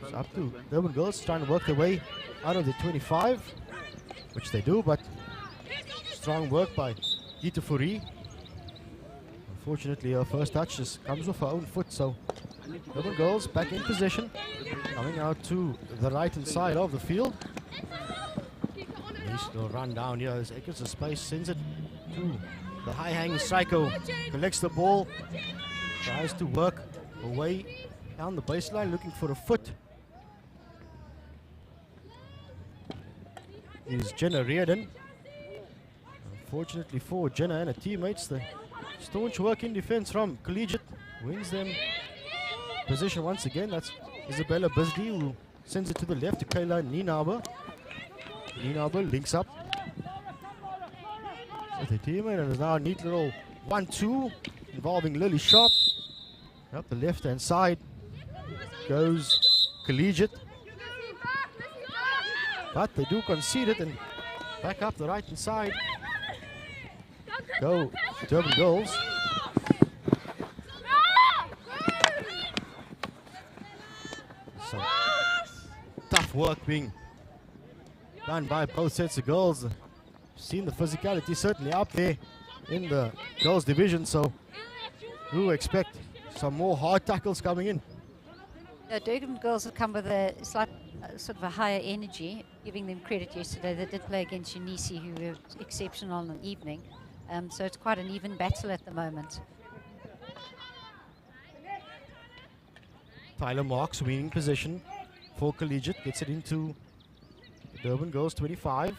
it's up to Durban girls trying to work their way out of the 25, which they do, but strong work by Gita Fourie. Unfortunately, her first touch just comes off her own foot, so Durban girls back in position, coming out to the right-hand side of the field. Nice little run down here as acres of space sends it to the high-hanging striker, collects the ball, tries to work away down the baseline, looking for a foot. Is Jenna Reardon. Unfortunately for Jenna and her teammates, the staunch work in defense from Collegiate wins them position once again. That's Isabella Bisdi, who sends it to the left to Kayla Nienaber. Nienaber links up with her teammate, and there's now a neat little 1-2 involving Lily Sharp. Up the left-hand side goes Collegiate, but they do concede it, and back up the right-hand side go Durban girls. Some tough work being done by both sets of girls. Seen the physicality certainly up there in the girls division, so we expect some more hard tackles coming in. The Durban girls have come with a slight sort of a higher energy, giving them credit yesterday. They did play against Unisi, who were exceptional in the evening. So it's quite an even battle at the moment. Tyler Marks winning position for Collegiate, gets it into Durban girls 25.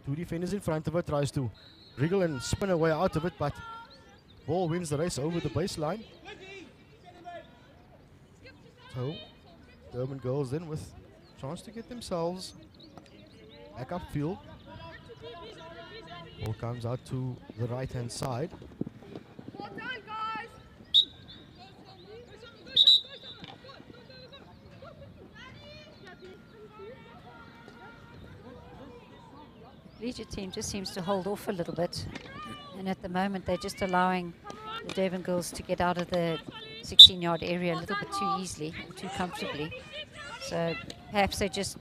Two defenders in front of her, tries to wriggle and spin her way out of it, but ball wins the race over the baseline. So Durban girls then with chance to get themselves back upfield. Ball comes out to the right-hand side. Collegiate team just seems to hold off a little bit, and at the moment they're just allowing the Durban girls to get out of the 16-yard area a little bit too easily, or too comfortably. So perhaps they're just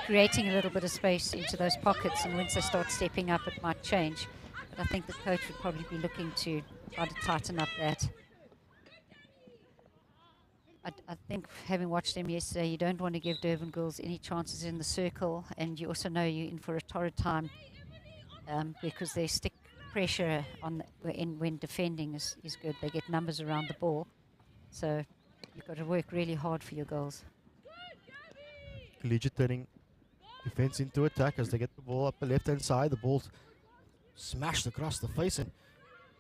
creating a little bit of space into those pockets, and once they start stepping up it might change. But I think the coach would probably be looking to try to tighten up that. I think, having watched them yesterday, you don't want to give Durban girls any chances in the circle, and you also know you're in for a torrid time because they stick pressure on when defending is good. They get numbers around the ball, so you've got to work really hard for your goals. Collegiate turning defense into attack as they get the ball up the left-hand side. The ball's smashed across the face, and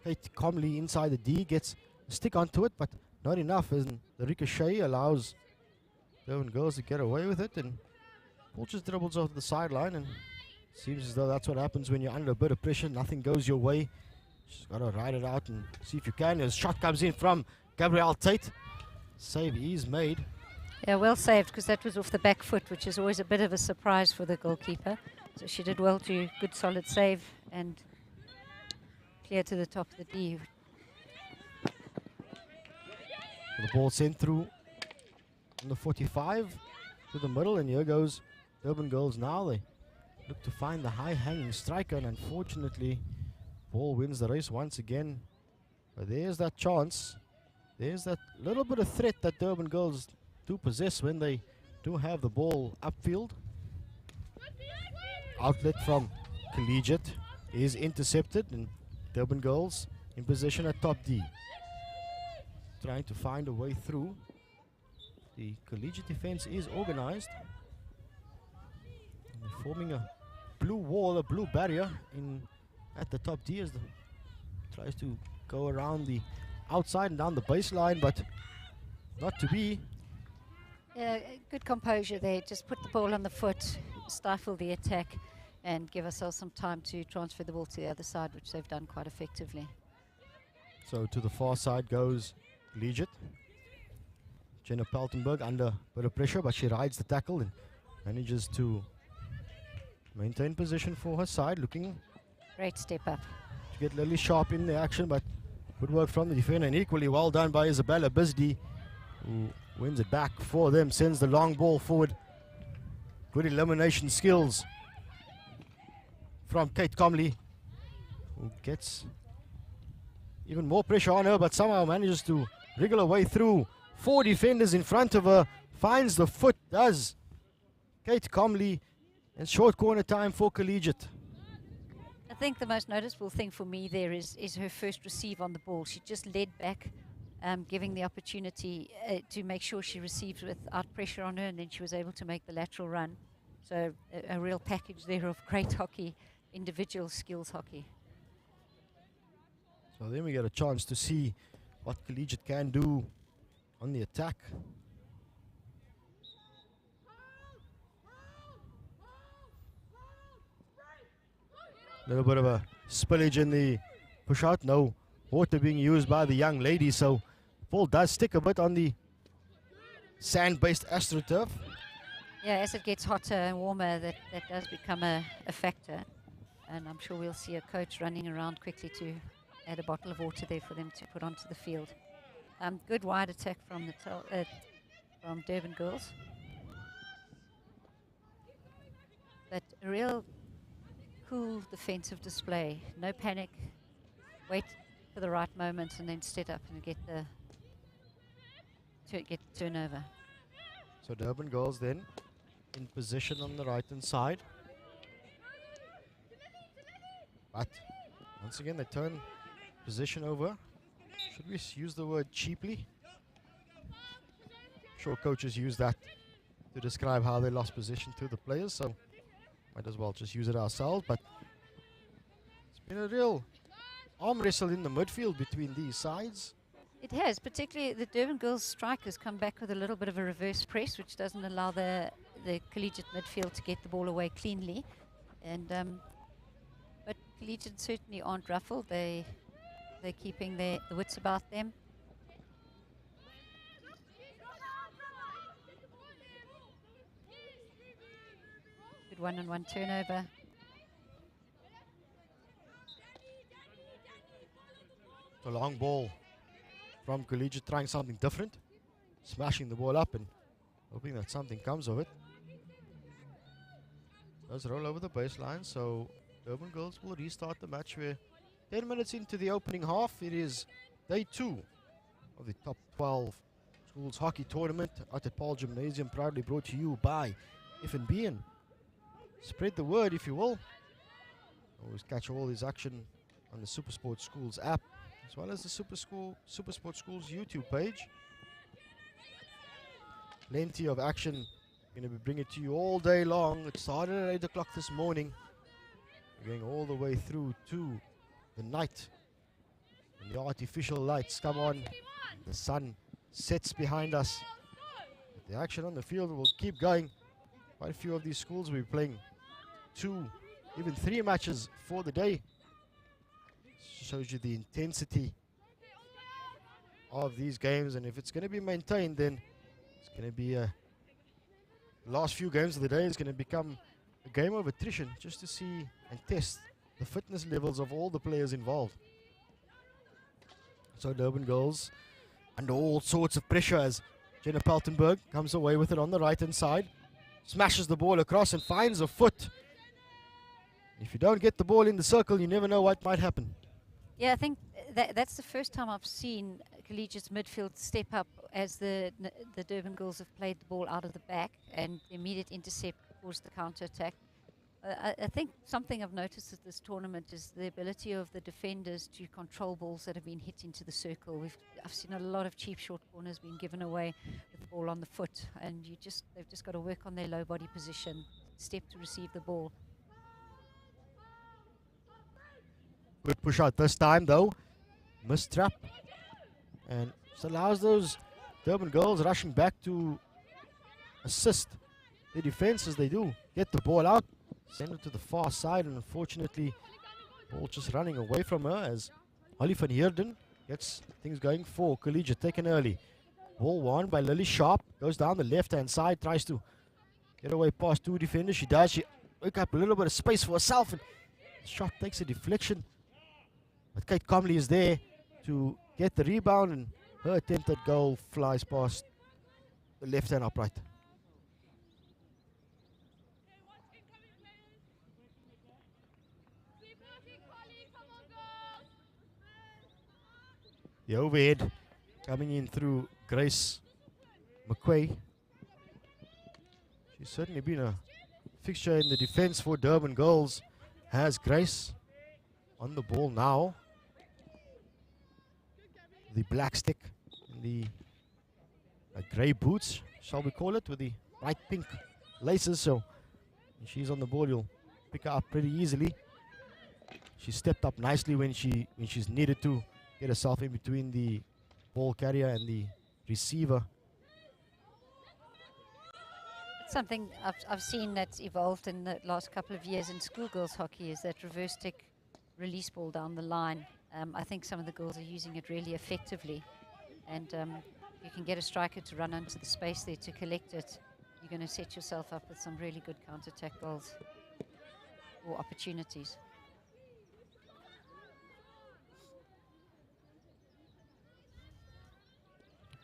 Kate calmly inside the D gets a stick onto it, but not enough, and the ricochet allows Durban girls to get away with it, and ball just dribbles off the sideline, and seems as though that's what happens when you're under a bit of pressure. Nothing goes your way. Just got to ride it out and see if you can. As shot comes in from Gabrielle Tate. Save is made. Yeah, well saved, because that was off the back foot, which is always a bit of a surprise for the goalkeeper. So she did well to good solid save and clear to the top of the D. The ball sent through on the 45 to the middle, and here goes Durban girls now. They look to find the high-hanging striker, and unfortunately, ball wins the race once again. But there's that chance. There's that little bit of threat that Durban girls do possess when they do have the ball upfield. Outlet from Collegiate is intercepted, and Durban girls in position at top D, trying to find a way through. The Collegiate defense is organized. And they're forming a blue wall, a blue barrier at the top D as tries to go around the outside and down the baseline, but not to be. Yeah, good composure there. Just put the ball on the foot, stifle the attack, and give ourselves some time to transfer the ball to the other side, which they've done quite effectively. So to the far side goes Collegiate. Jenna Peltenberg under a bit of pressure, but she rides the tackle and manages to maintain position for her side, looking great step up to get Lily Sharp in the action, but good work from the defender, and equally well done by Isabella Bisdy, who wins it back for them, sends the long ball forward. Good elimination skills from Kate Comley, who gets even more pressure on her, but somehow manages to wriggle her way through 4 defenders in front of her, finds the foot, does Kate Comley, and short corner time for Collegiate. I think the most noticeable thing for me there is her first receive on the ball. She just led back, giving the opportunity to make sure she receives without pressure on her, and then she was able to make the lateral run. So a real package there of great hockey, individual skills hockey. So then we get a chance to see what Collegiate can do on the attack. A little bit of a spillage in the push out. No water being used by the young lady, so ball does stick a bit on the sand-based AstroTurf. Yeah, as it gets hotter and warmer, that does become a factor. And I'm sure we'll see a coach running around quickly to add a bottle of water there for them to put onto the field. Good wide attack from the from Durban girls. But a real cool defensive display. No panic. Wait for the right moment and then set up and get the turnover. So Durban girls then in position on the right hand side. But once again they turn position over. Should we use the word cheaply? Sure, coaches use that to describe how they lost position to the players, so might as well just use it ourselves. But it's been a real arm wrestle in the midfield between these sides. It has, particularly the Durban girls strikers come back with a little bit of a reverse press, which doesn't allow the Collegiate midfield to get the ball away cleanly. And but Collegiate certainly aren't ruffled. They're keeping the wits about them. Good one-on-one turnover. The long ball from Collegiate, trying something different, smashing the ball up and hoping that something comes of it. Does roll over the baseline, so Durban girls will restart the match where 10 minutes into the opening half. It is day 2 of the top 12 schools hockey tournament out at Paarl Gymnasium, proudly brought to you by F&B. And spread the word, if you will. Always catch all this action on the SuperSport Schools app, as well as the SuperSport Schools YouTube page. Plenty of action. Going to be bringing it to you all day long. It started at 8 o'clock this morning. We're going all the way through to the night. And the artificial lights come on. The sun sets behind us. But the action on the field will keep going. Quite a few of these schools will be playing 2, even 3 matches for the day. Shows you the intensity of these games, and if it's going to be maintained, then it's going to be last few games of the day is going to become a game of attrition, just to see and test the fitness levels of all the players involved. So Durban Girls under all sorts of pressure as Jenna Peltenberg comes away with it on the right hand side, smashes the ball across and finds a foot. If you don't get the ball in the circle, you never know what might happen. Yeah, I think that's the first time I've seen collegiate midfield step up as the Durban Girls have played the ball out of the back, and the immediate intercept caused the counter-attack. I think something I've noticed at this tournament is the ability of the defenders to control balls that have been hit into the circle. I've seen a lot of cheap short corners being given away with the ball on the foot, and they've just got to work on their low body position, step to receive the ball. Good push out this time though. Missed trap. And just allows those Durban Girls rushing back to assist the defense as they do. Get the ball out. Send it to the far side, and unfortunately ball just running away from her as Holly van Heerden gets things going for collegiate. Taken early. Ball won by Lily Sharp. Goes down the left hand side. Tries to get away past 2 defenders. She does. She wake up a little bit of space for herself, and the shot takes a deflection. But Kate Comley is there to get the rebound, and her attempted goal flies past the left-hand upright. The overhead coming in through Grace McQuay. She's certainly been a fixture in the defense for Durban Girls. Has Grace on the ball now. The black stick and the grey boots, shall we call it, with the bright pink laces. So when she's on the ball, you'll pick her up pretty easily. She stepped up nicely when she's needed to get herself in between the ball carrier and the receiver. Something I've seen that's evolved in the last couple of years in schoolgirls hockey is that reverse stick release ball down the line. I think some of the girls are using it really effectively, and you can get a striker to run into the space there to collect it. You're going to set yourself up with some really good counter-attack goals or opportunities.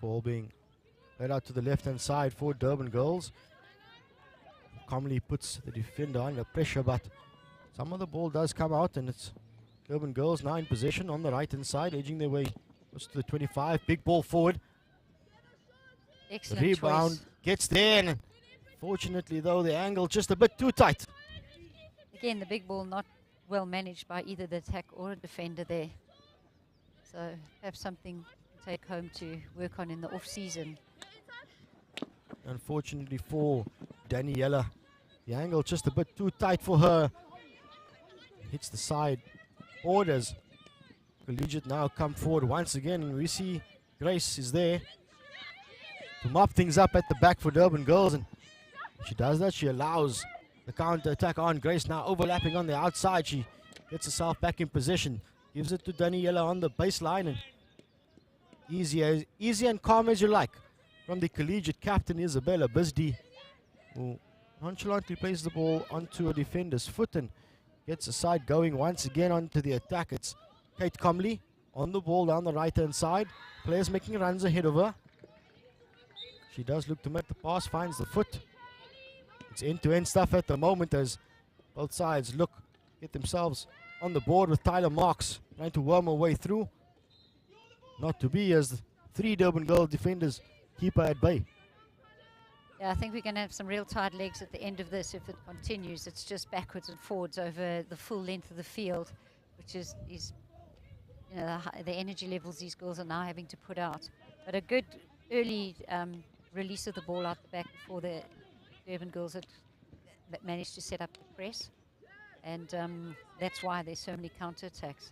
Ball being played out to the left-hand side for Durban Girls. Comley puts the defender under pressure, but some of the ball does come out, and it's Durban Girls now in possession on the right-hand side, edging their way close to the 25. Big ball forward. Excellent the rebound choice. Gets there, and fortunately, though, the angle just a bit too tight. Again, the big ball not well managed by either the attack or a defender there. So perhaps something to take home to work on in the off-season. Unfortunately for Daniela, the angle just a bit too tight for her. Hits the side board as collegiate now come forward once again, and we see Grace is there to mop things up at the back for Durban Girls, and she does that. She allows the counter attack on. Grace now overlapping on the outside. She gets herself back in position, gives it to Daniela on the baseline, and easy and calm as you like from the collegiate captain Isabella Bisdy, who nonchalantly plays the ball onto a defender's foot and gets the side going once again onto the attack. It's Kate Comley on the ball down the right-hand side. Players making runs ahead of her. She does look to make the pass, finds the foot. It's end-to-end stuff at the moment as both sides get themselves on the board with Tyler Marks trying to worm her way through. Not to be, as the 3 Durban Girls defenders keep her at bay. Yeah, I think we're going to have some real tight legs at the end of this if it continues. It's just backwards and forwards over the full length of the field, which is you know, the energy levels these girls are now having to put out. But a good early release of the ball out the back before the Durban Girls had managed to set up the press. And that's why there's so many counterattacks.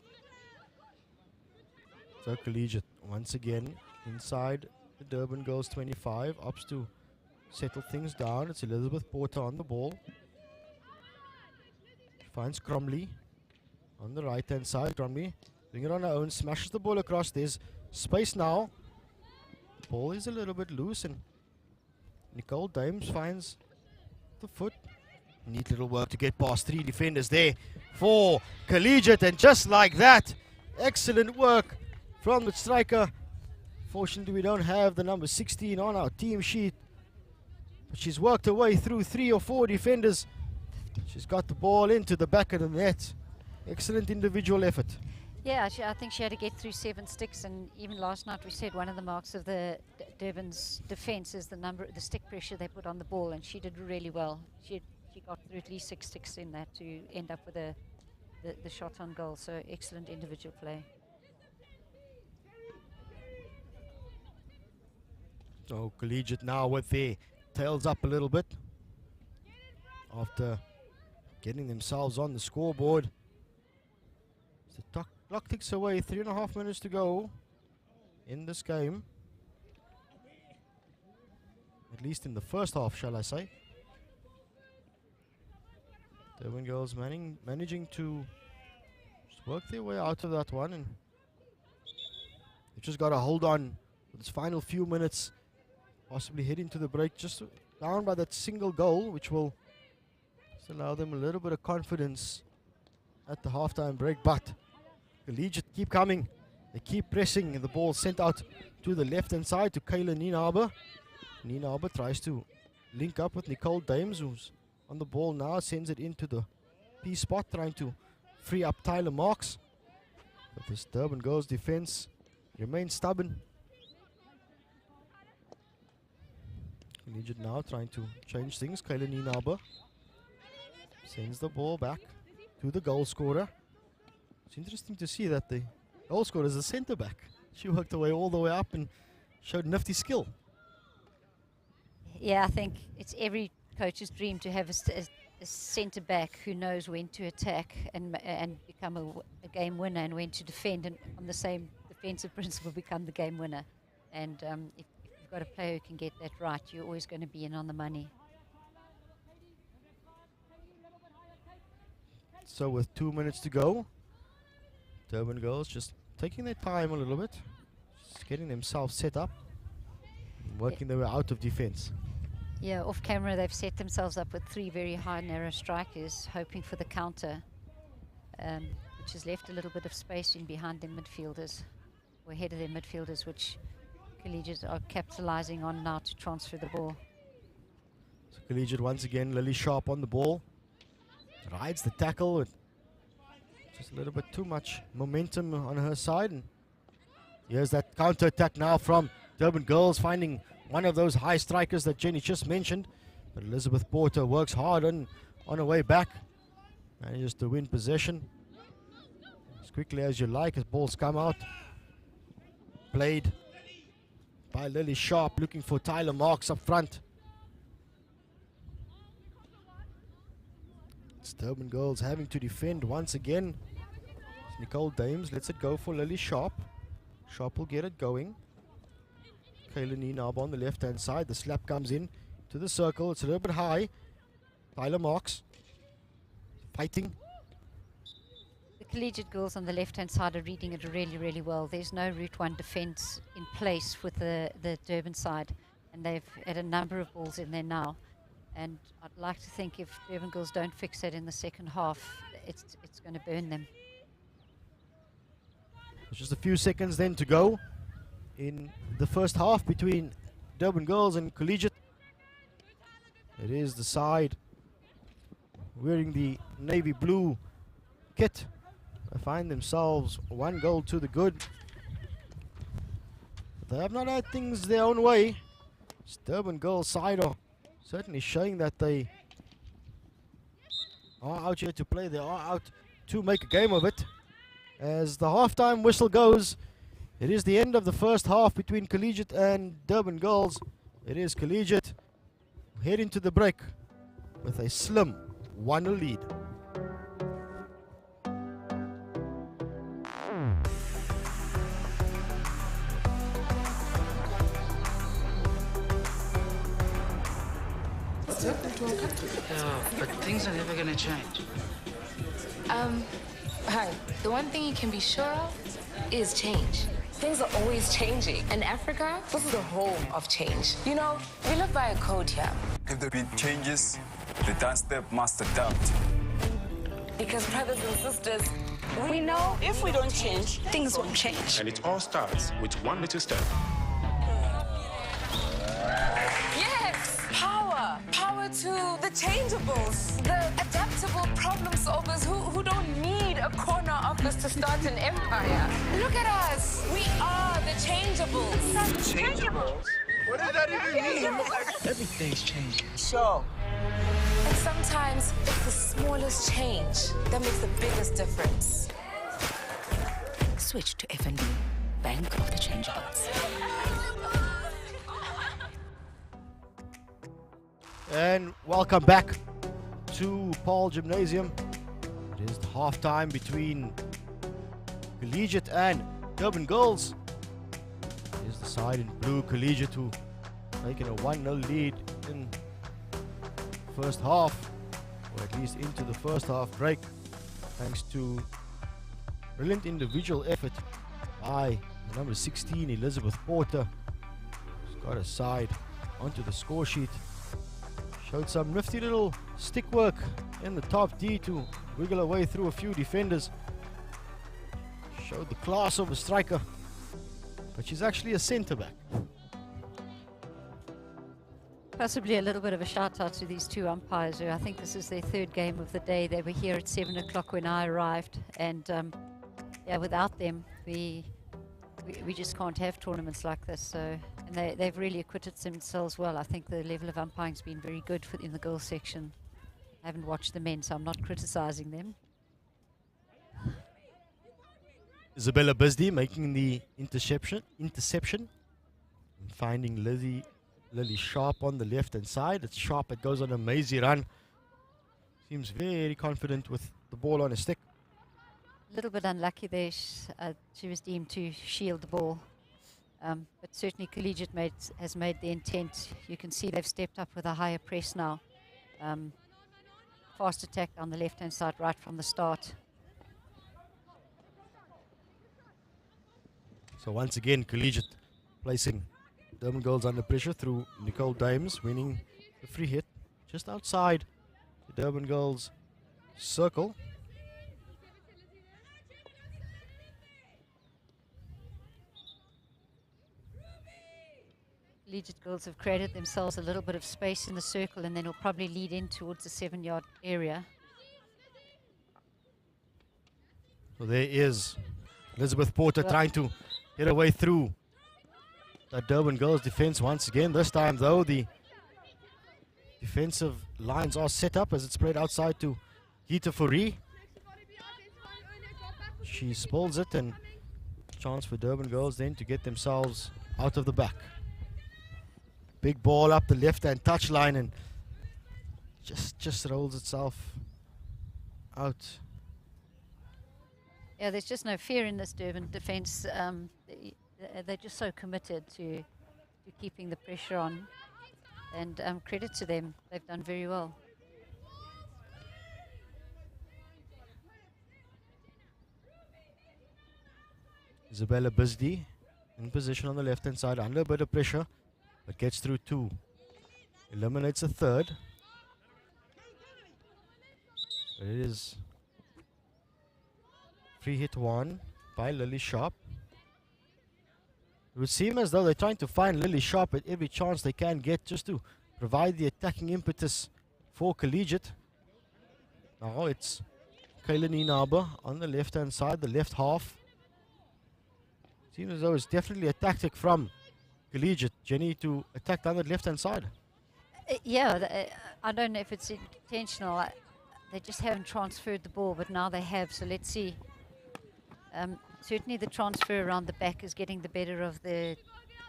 So Collegiate once again inside the Durban Girls 25, opts to settle things down. It's Elizabeth Porter on the ball. Finds Cromley on the right hand side. Cromley doing it on her own, smashes the ball across. There's space now. Ball is a little bit loose and Nicole Dames finds the foot. Neat little work to get past 3 defenders there for Collegiate, and just like that, excellent work from the striker. Fortunately, we don't have the number 16 on our team sheet, but she's worked her way through 3 or 4 defenders. She's got the ball into the back of the net. Excellent individual effort. Yeah, I think she had to get through 7 sticks, and even last night we said one of the marks of the Durban's defense is the stick pressure they put on the ball, and she did really well. She got through at least 6 sticks in that to end up with the shot on goal. So excellent individual play. So Collegiate now with their tails up a little bit after getting themselves on the scoreboard. The clock ticks away, 3.5 minutes to go in this game. At least in the first half, shall I say. Durban Girls managing to just work their way out of that one, and they've just got to hold on for this final few minutes, possibly head into the break just down by that single goal, which will just allow them a little bit of confidence at the halftime break. But Collegiate keep coming, they keep pressing, and the ball sent out to the left hand side to Kayla Nienaber. Nienaber tries to link up with Nicole Dames, who's on the ball now, sends it into the P spot, trying to free up Tyler Marks. But this Durban Girls defense remains stubborn. Collegiate now trying to change things. Kayla Nienaber sends the ball back to the goal scorer. It's interesting to see that the goal scorer is a centre back. She worked her way all the way up and showed nifty skill. Yeah, I think it's every coach's dream to have a centre back who knows when to attack and become a game winner, and when to defend, and on the same defensive principle become the game winner. And if you've got a player who can get that right, you're always going to be in on the money. So with 2 minutes to go, Durban Girls just taking their time a little bit, just getting themselves set up, working their way out of defense. Yeah, off camera they've set themselves up with 3 very high narrow strikers, hoping for the counter, which has left a little bit of space in behind their midfielders, or ahead of their midfielders, which Collegiate are capitalizing on now to transfer the ball. So Collegiate once again, Lily Sharp on the ball, rides the tackle with just a little bit too much momentum on her side, and here's that counter attack now from Durban Girls, finding one of those high strikers that Jenny just mentioned. But Elizabeth Porter works hard on her way back, manages to win possession as quickly as you like as balls come out. Played by Lily Sharp, looking for Tyler Marks up front. It's Durban Girls having to defend once again. Nicole Dames lets it go for Lily Sharp. Sharp will get it going. Kayla Nienaber on the left hand side. The slap comes in to the circle. It's a little bit high. Tyler Marks fighting. The Collegiate girls on the left hand side are reading it really, really well. There's no Route 1 defense in place with the Durban side, and they've had a number of balls in there now. And I'd like to think if Durban girls don't fix it in the second half, it's going to burn them. There's just a few seconds then to go in the first half between Durban Girls and Collegiate. It is the side wearing the navy blue kit They find themselves 1 goal to the good. But they have not had things their own way. Durban girls side are certainly showing that they are out here to play. They are out to make a game of it. As the halftime whistle goes, it is the end of the first half between Collegiate and Durban girls. It is Collegiate head into the break with a slim 1-0 lead. Yeah, but things are never gonna change. Hi. The one thing you can be sure of is change. Things are always changing. In Africa, this is the home of change. You know, we live by a code here. If the beat changes, the dance step must adapt. Because brothers and sisters, We know if we don't change, things won't change. And it all starts with one little step. yes, power. Power to the changeables, the adaptable problem solvers who don't need a corner office to start an empire. Look at us. We are the changeables. Changeables? What does that even mean? Everything's changing. So, And sometimes it's the smallest change that makes the biggest difference. Switch to FNB, Bank of the Changeables. And welcome back to Paarl Gymnasium. It is the halftime between Collegiate and Durban girls. It is the side in blue, Collegiate, who taking a 1-0 lead in first half, or at least into the first half break, thanks to brilliant individual effort by number 16 Elizabeth Porter, who's got a side onto the score sheet. Showed some nifty little stick work in the top D to wiggle her way through a few defenders. Showed the class of a striker, but she's actually a centre back. Possibly a little bit of a shout out to these two umpires who I think this is their third game of the day. They were here at 7 o'clock when I arrived, and yeah, without them we just can't have tournaments like this. So, and they've really acquitted themselves well. I think the level of umpiring's been very good in the girls section. I haven't watched the men, so I'm not criticizing them. Isabella Bisdy making the interception, and finding Lily Sharp on the left-hand side. It's Sharp that goes on a mazy run. Seems very confident with the ball on his stick. A little bit unlucky there. She was deemed to shield the ball. But certainly Collegiate has made the intent. You can see they've stepped up with a higher press now. Fast attack on the left-hand side right from the start. So once again, Collegiate placing Durban girls under pressure through Nicole Dames, winning the free hit just outside the Durban girls' circle. Collegiate girls have created themselves a little bit of space in the circle, and then will probably lead in towards the 7-yard area. So there is Elizabeth Porter trying to get her way through the Durban girls' defense once again. This time, though, the defensive lines are set up as it's played outside to Gita Fourie. She spills it, and chance for Durban girls then to get themselves out of the back. Big ball up the left-hand touchline, and just rolls itself out. Yeah, there's just no fear in this Durban defence. They're just so committed to keeping the pressure on, and credit to them, they've done very well. Isabella Bisdy in position on the left-hand side, under a bit of pressure, but gets through two. Eliminates a third. But it is free hit one by Lily Sharp. It would seem as though they're trying to find Lily Sharp at every chance they can get, just to provide the attacking impetus for Collegiate. Now it's Kayla Nienaber on the left-hand side, the left half. Seems as though it's definitely a tactic from Collegiate, Jenny, to attack down the left-hand side. I don't know if it's intentional. They just haven't transferred the ball, but now they have, so let's see. Certainly the transfer around the back is getting the better of the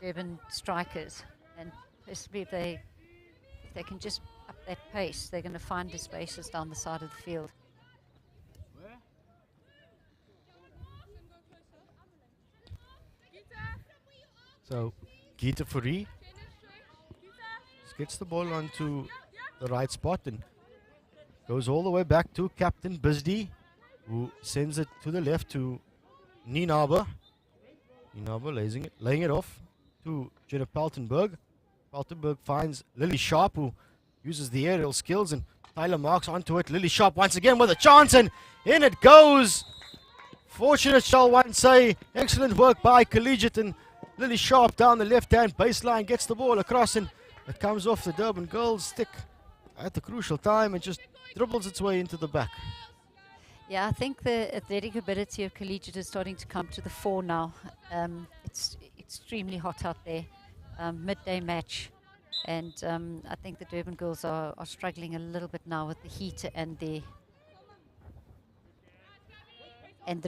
Durban strikers, and possibly if they can just up that pace, they're going to find the spaces down the side of the field. So Gita Fourie gets the ball onto the right spot and goes all the way back to Captain Bisdy, who sends it to the left to Nienaber. Nienaber laying it off to Jenna Peltenberg. Peltenberg finds Lily Sharp, who uses the aerial skills, and Tyler Marks onto it. Lily Sharp once again with a chance, and in it goes. Fortunate, shall one say. Excellent work by Collegiate, and Lily Sharp down the left-hand baseline gets the ball across, and it comes off the Durban girls' stick at the crucial time and just dribbles its way into the back. Yeah, I think the athletic ability of Collegiate is starting to come to the fore now. It's extremely hot out there, midday match, and I think the Durban girls are struggling a little bit now with the heat and the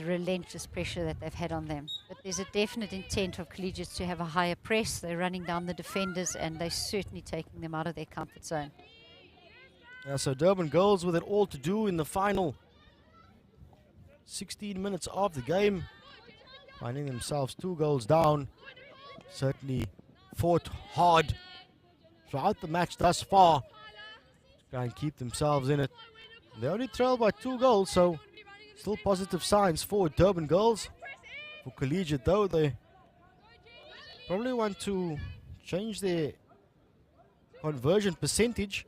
relentless pressure that they've had on them. But there's a definite intent of Collegiate to have a higher press. They're running down the defenders, and they're certainly taking them out of their comfort zone. So Durban girls with it all to do in the final 16 minutes of the game, finding themselves 2 goals down. Certainly fought hard throughout the match thus far to try and keep themselves in it. They only trail by 2 goals, so still positive signs for Durban girls. For Collegiate, though, they probably want to change their conversion percentage.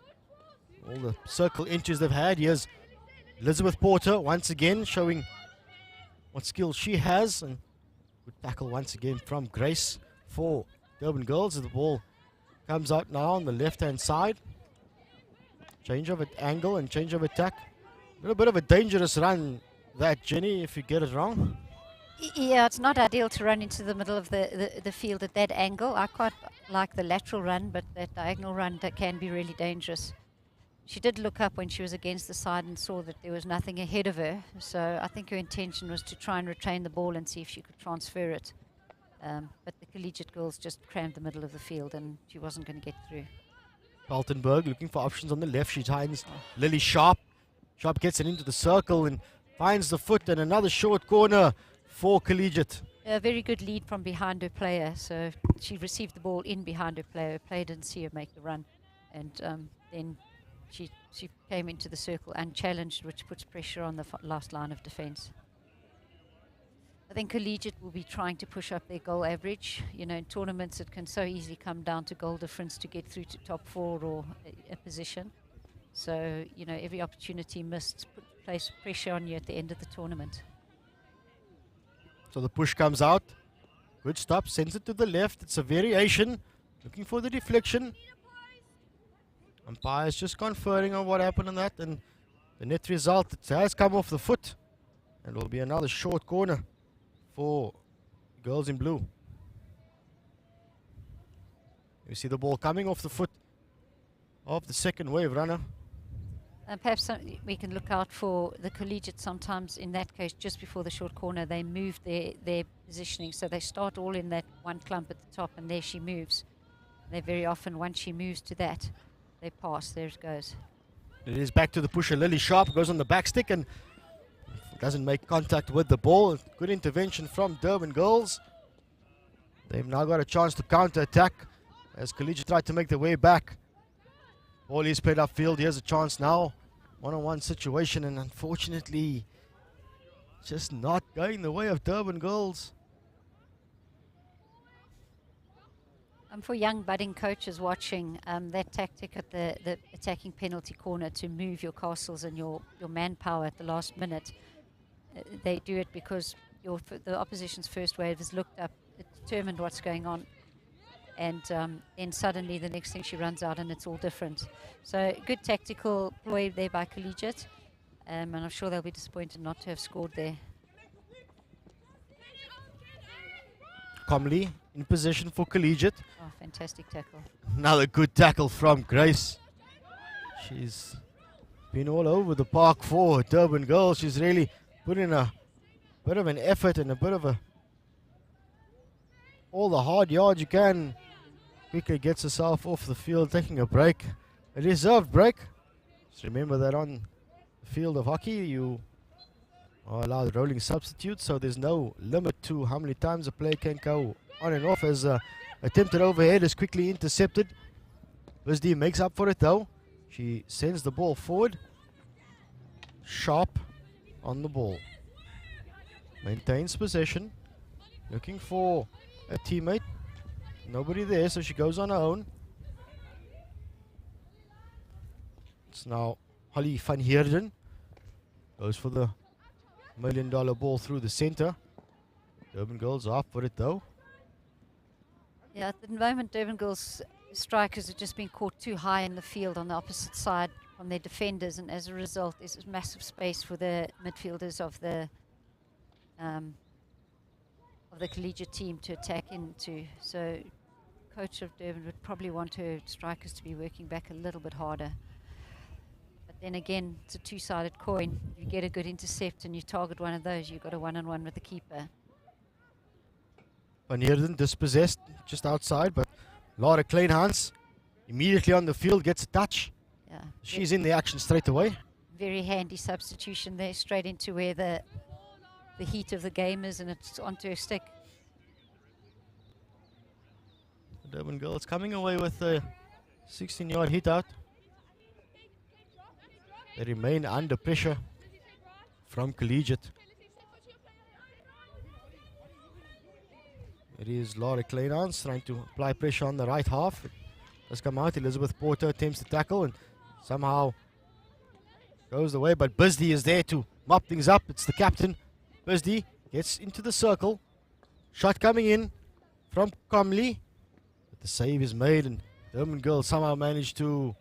All the circle inches they've had. Here's Elizabeth Porter once again showing what skills she has, and good tackle once again from Grace for Durban girls. The ball comes out now on the left-hand side. Change of angle and change of attack. A little bit of a dangerous run that, Jenny, if you get it wrong. Yeah, it's not ideal to run into the middle of the field at that angle. I quite like the lateral run, but that diagonal run that can be really dangerous. She did look up when she was against the side and saw that there was nothing ahead of her. So I think her intention was to try and retain the ball and see if she could transfer it. But the Collegiate girls just crammed the middle of the field, and she wasn't going to get through. Peltenberg looking for options on the left. She finds Lily Sharp. Sharp gets it into the circle and finds the foot, and another short corner for Collegiate. A very good lead from behind her player. So she received the ball in behind her player. Her player didn't see her make the run. And then she came into the circle unchallenged, which puts pressure on the last line of defense. I think Collegiate will be trying to push up their goal average. You know, in tournaments it can so easily come down to goal difference to get through to top 4 or a position. So, you know, every opportunity missed place pressure on you at the end of the tournament. So the push comes out. Good stop, sends it to the left. It's a variation. Looking for the deflection. Umpire's just conferring on what happened on that, and the net result, it has come off the foot, and will be another short corner for girls in blue. You see the ball coming off the foot of the second wave runner. And perhaps we can look out for the Collegiate sometimes. In that case, just before the short corner, they move their positioning. So they start all in that one clump at the top, and there she moves. They very often, once she moves to that, they pass. There it goes. It is back to the pusher. Lily Sharp goes on the back stick and doesn't make contact with the ball. Good intervention from Durban girls. They've now got a chance to counter-attack as Collegiate tried to make their way back. Ball is played upfield. Here's a chance now. One-on-one situation, and unfortunately just not going the way of Durban girls. For young budding coaches watching, that tactic at the attacking penalty corner to move your castles and your manpower at the last minute, they do it because the opposition's first wave has looked up, determined what's going on, and then suddenly the next thing she runs out and it's all different. So good tactical ploy there by Collegiate. And I'm sure they'll be disappointed not to have scored there. Comley in position for Collegiate. Oh, fantastic tackle. Another good tackle from Grace. She's been all over the park for Durban Girls. She's really put in a bit of an effort and a bit of all the hard yards you can. Quickly gets herself off the field, taking a break. A deserved break. Just remember that on the field of hockey, you are allowed rolling substitutes, so there's no limit to how many times a player can go on and off. As attempted overhead is quickly intercepted. Wisdy makes up for it though. She sends the ball forward. Sharp on the ball. Maintains possession. Looking for a teammate. Nobody there, so she goes on her own. It's now Holly van Heerden. Goes for the $1 million ball through the center. Durban Girls are up for it though. Yeah, at the moment, Durban Girls strikers have just been caught too high in the field on the opposite side from their defenders, and as a result, there's massive space for the midfielders of the collegiate team to attack into. So, coach of Durban would probably want her strikers to be working back a little bit harder. But then again, it's a two-sided coin. You get a good intercept and you target one of those, you've got a one-on-one with the keeper. Van Heerden dispossessed just outside, but Laura Kleinhans immediately on the field gets a touch. Yeah, she's in the action straight away. Very handy substitution there, straight into where the heat of the game is, and it's onto her stick. The Durban Girls coming away with a 16-yard hit out. They remain under pressure from Collegiate. It is Laura Kleinhans trying to apply pressure on the right half. It does come out. Elizabeth Porter attempts to tackle and somehow goes away, but Bisdy is there to mop things up. It's the captain. Bisdy gets into the circle. Shot coming in from Comley. But the save is made, and Durban Girls somehow managed to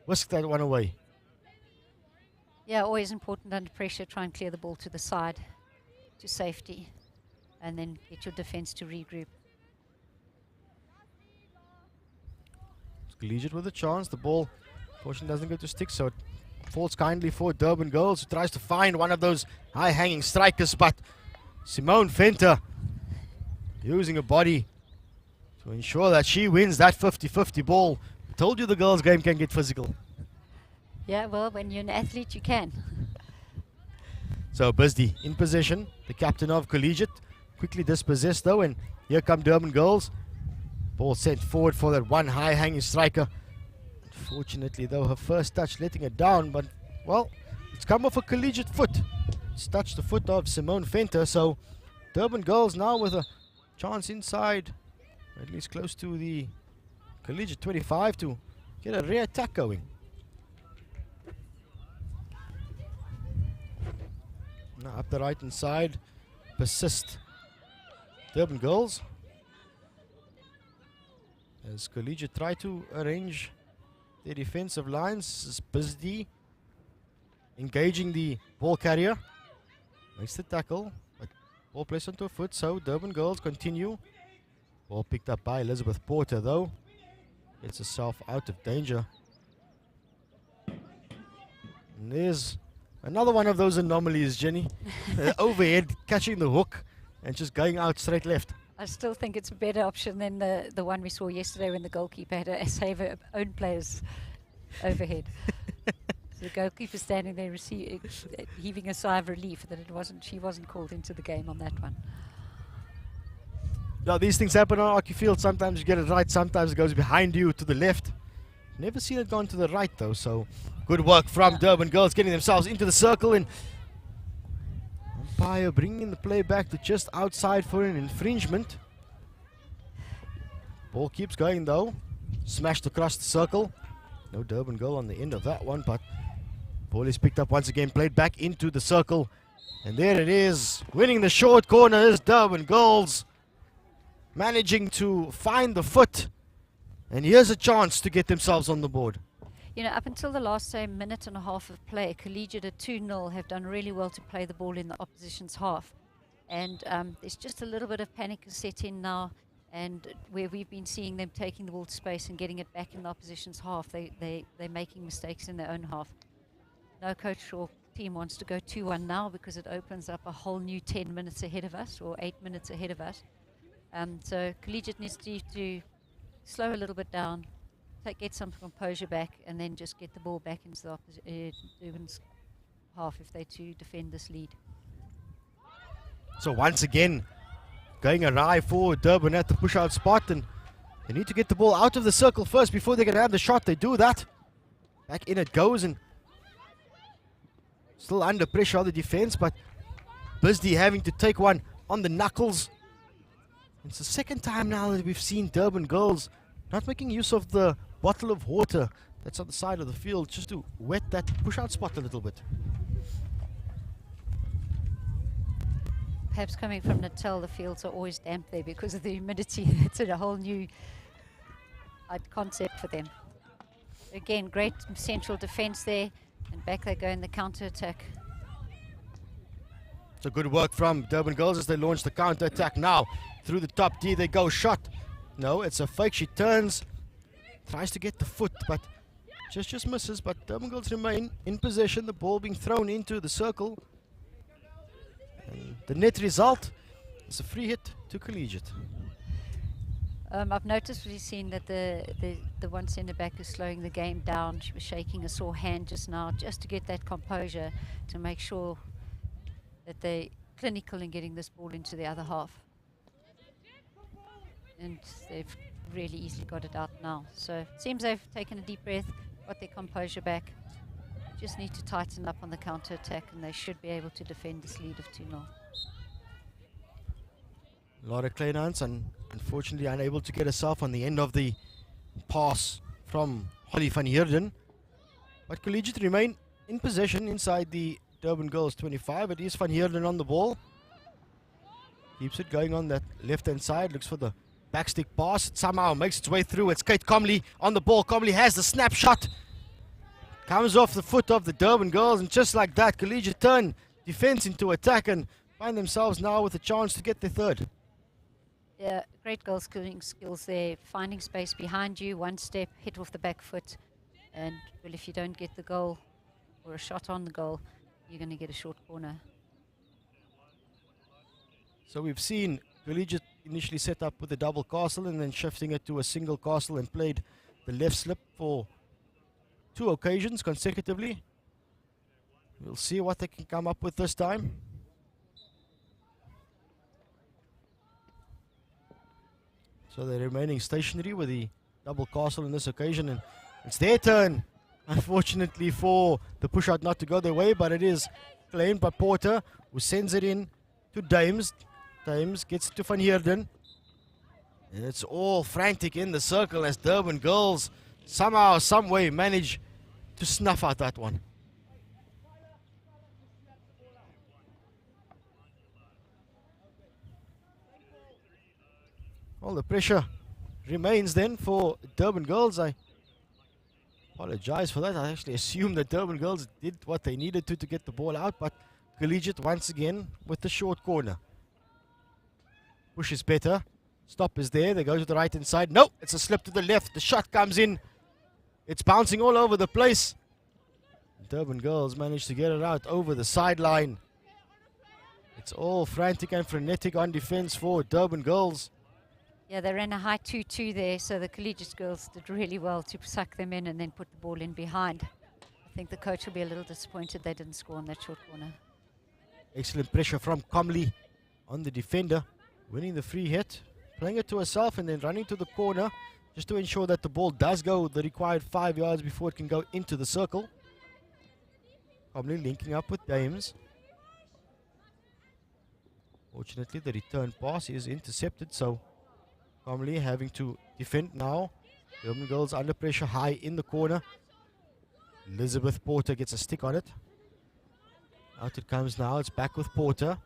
whisk that one away. Yeah, always important under pressure, try and clear the ball to the side, to safety, and then get your defense to regroup. Collegiate with a chance. The ball, fortunately, doesn't go to stick, so it falls kindly for Durban Girls, who tries to find one of those high-hanging strikers, but Simone Venter using her body to ensure that she wins that 50-50 ball. I told you the girls' game can get physical. Yeah, well, when you're an athlete, you can. So Bisdy in possession, the captain of Collegiate, quickly dispossessed though, and here come Durban Girls. Ball sent forward for that one high-hanging striker. Unfortunately though, her first touch letting it down, but well, it's come off a Collegiate foot. It's touched the foot of Simone Venter, so Durban Girls now with a chance inside, at least close to the Collegiate 25 to get a rear attack going. Now up the right hand side, persist Durban Girls. As Collegiate try to arrange their defensive lines, is Bisdy engaging the ball carrier. Makes the tackle, but ball placed onto a foot, so Durban Girls continue. Ball picked up by Elizabeth Porter though. Gets herself out of danger. And there's another one of those anomalies, Jenny. Overhead, catching the hook and just going out straight left. I still think it's a better option than the one we saw yesterday when the goalkeeper had to save her own players overhead. So the goalkeeper standing there heaving a sigh of relief that she wasn't called into the game on that one. Now these things happen on hockey field. Sometimes you get it right, sometimes it goes behind you to the left. Never seen it gone to the right though, so good work from Durban Girls getting themselves into the circle, and umpire bringing the play back to just outside for an infringement. Ball keeps going though, smashed across the circle. No Durban Girl on the end of that one, but ball is picked up once again, played back into the circle, and there it is. Winning the short corner is Durban Girls, managing to find the foot, and here's a chance to get themselves on the board. You know, up until the last, say, minute and a half of play, Collegiate at 2-0 have done really well to play the ball in the opposition's half. And there's just a little bit of panic set in now, and where we've been seeing them taking the ball to space and getting it back in the opposition's half, they're making mistakes in their own half. No coach or team wants to go 2-1 now because it opens up a whole new 10 minutes ahead of us, or 8 minutes ahead of us. So Collegiate needs to slow a little bit down, get some composure back, and then just get the ball back into the Durban's half if they're to defend this lead. So once again, going awry for Durban at the push-out spot, and they need to get the ball out of the circle first before they can have the shot. They do that. Back in it goes, and still under pressure on the defense, but Bisdee having to take one on the knuckles. It's the second time now that we've seen Durban girls not making use of the bottle of water that's on the side of the field just to wet that push-out spot a little bit. Perhaps coming from Natal, the fields are always damp there because of the humidity. It's a whole new concept for them. Again, great central defense there, and back they go in the counter-attack. So good work from Durban girls as they launch the counter-attack now. Through the top D they go, shot. No, it's a fake. She turns, tries to get the foot, but just misses. But Durban girls remain in possession, the ball being thrown into the circle. And the net result is a free hit to Collegiate. I've noticed, we've seen that the one centre back is slowing the game down. She was shaking a sore hand just now, just to get that composure, to make sure that they're clinical in getting this ball into the other half. And they've really easily got it out now. So it seems they've taken a deep breath, got their composure back. Just need to tighten up on the counter-attack, and they should be able to defend this lead of 2-0. Laura Kleinhans unfortunately unable to get herself on the end of the pass from Holly van Heerden. But Collegiate remain in possession inside the Durban girls 25. It is van Heerden on the ball. Keeps it going on that left-hand side. Looks for the backstick pass. It somehow makes its way through. It's Kate Comley on the ball. Comley has the snapshot. Comes off the foot of the Durban girls, and just like that, Collegiate turn defense into attack and find themselves now with a chance to get their third. Yeah, great goal scoring skills there. Finding space behind you, one step, hit off the back foot. And, well, if you don't get the goal or a shot on the goal, you're going to get a short corner. So we've seen Collegiate initially set up with a double castle and then shifting it to a single castle and played the left slip for 2 occasions consecutively. We'll see what they can come up with this time. So they're remaining stationary with the double castle in this occasion, and it's their turn, unfortunately, for the push out not to go their way, but it is claimed by Porter, who sends it in to Dames. Dames gets it to Van Heerden, and it's all frantic in the circle as Durban girls somehow, some way manage to snuff out that one. Well, the pressure remains then for Durban girls. I apologize for that. I actually assumed that Durban girls did what they needed to get the ball out, but Collegiate once again with the short corner. Push is better. Stop is there. They go to the right hand side. No, it's a slip to the left. The shot comes in. It's bouncing all over the place. Durban girls manage to get it out over the sideline. It's all frantic and frenetic on defense for Durban girls. Yeah, they ran a high 2-2 there, so the Collegiate girls did really well to suck them in and then put the ball in behind. I think the coach will be a little disappointed they didn't score on that short corner. Excellent pressure from Comley on the defender. Winning the free hit, playing it to herself and then running to the corner just to ensure that the ball does go the required 5 yards before it can go into the circle. Comley linking up with Dames. Fortunately, the return pass is intercepted, so Comley having to defend now. Durban girls under pressure, high in the corner. Elizabeth Porter gets a stick on it. Out it comes now. It's back with Porter.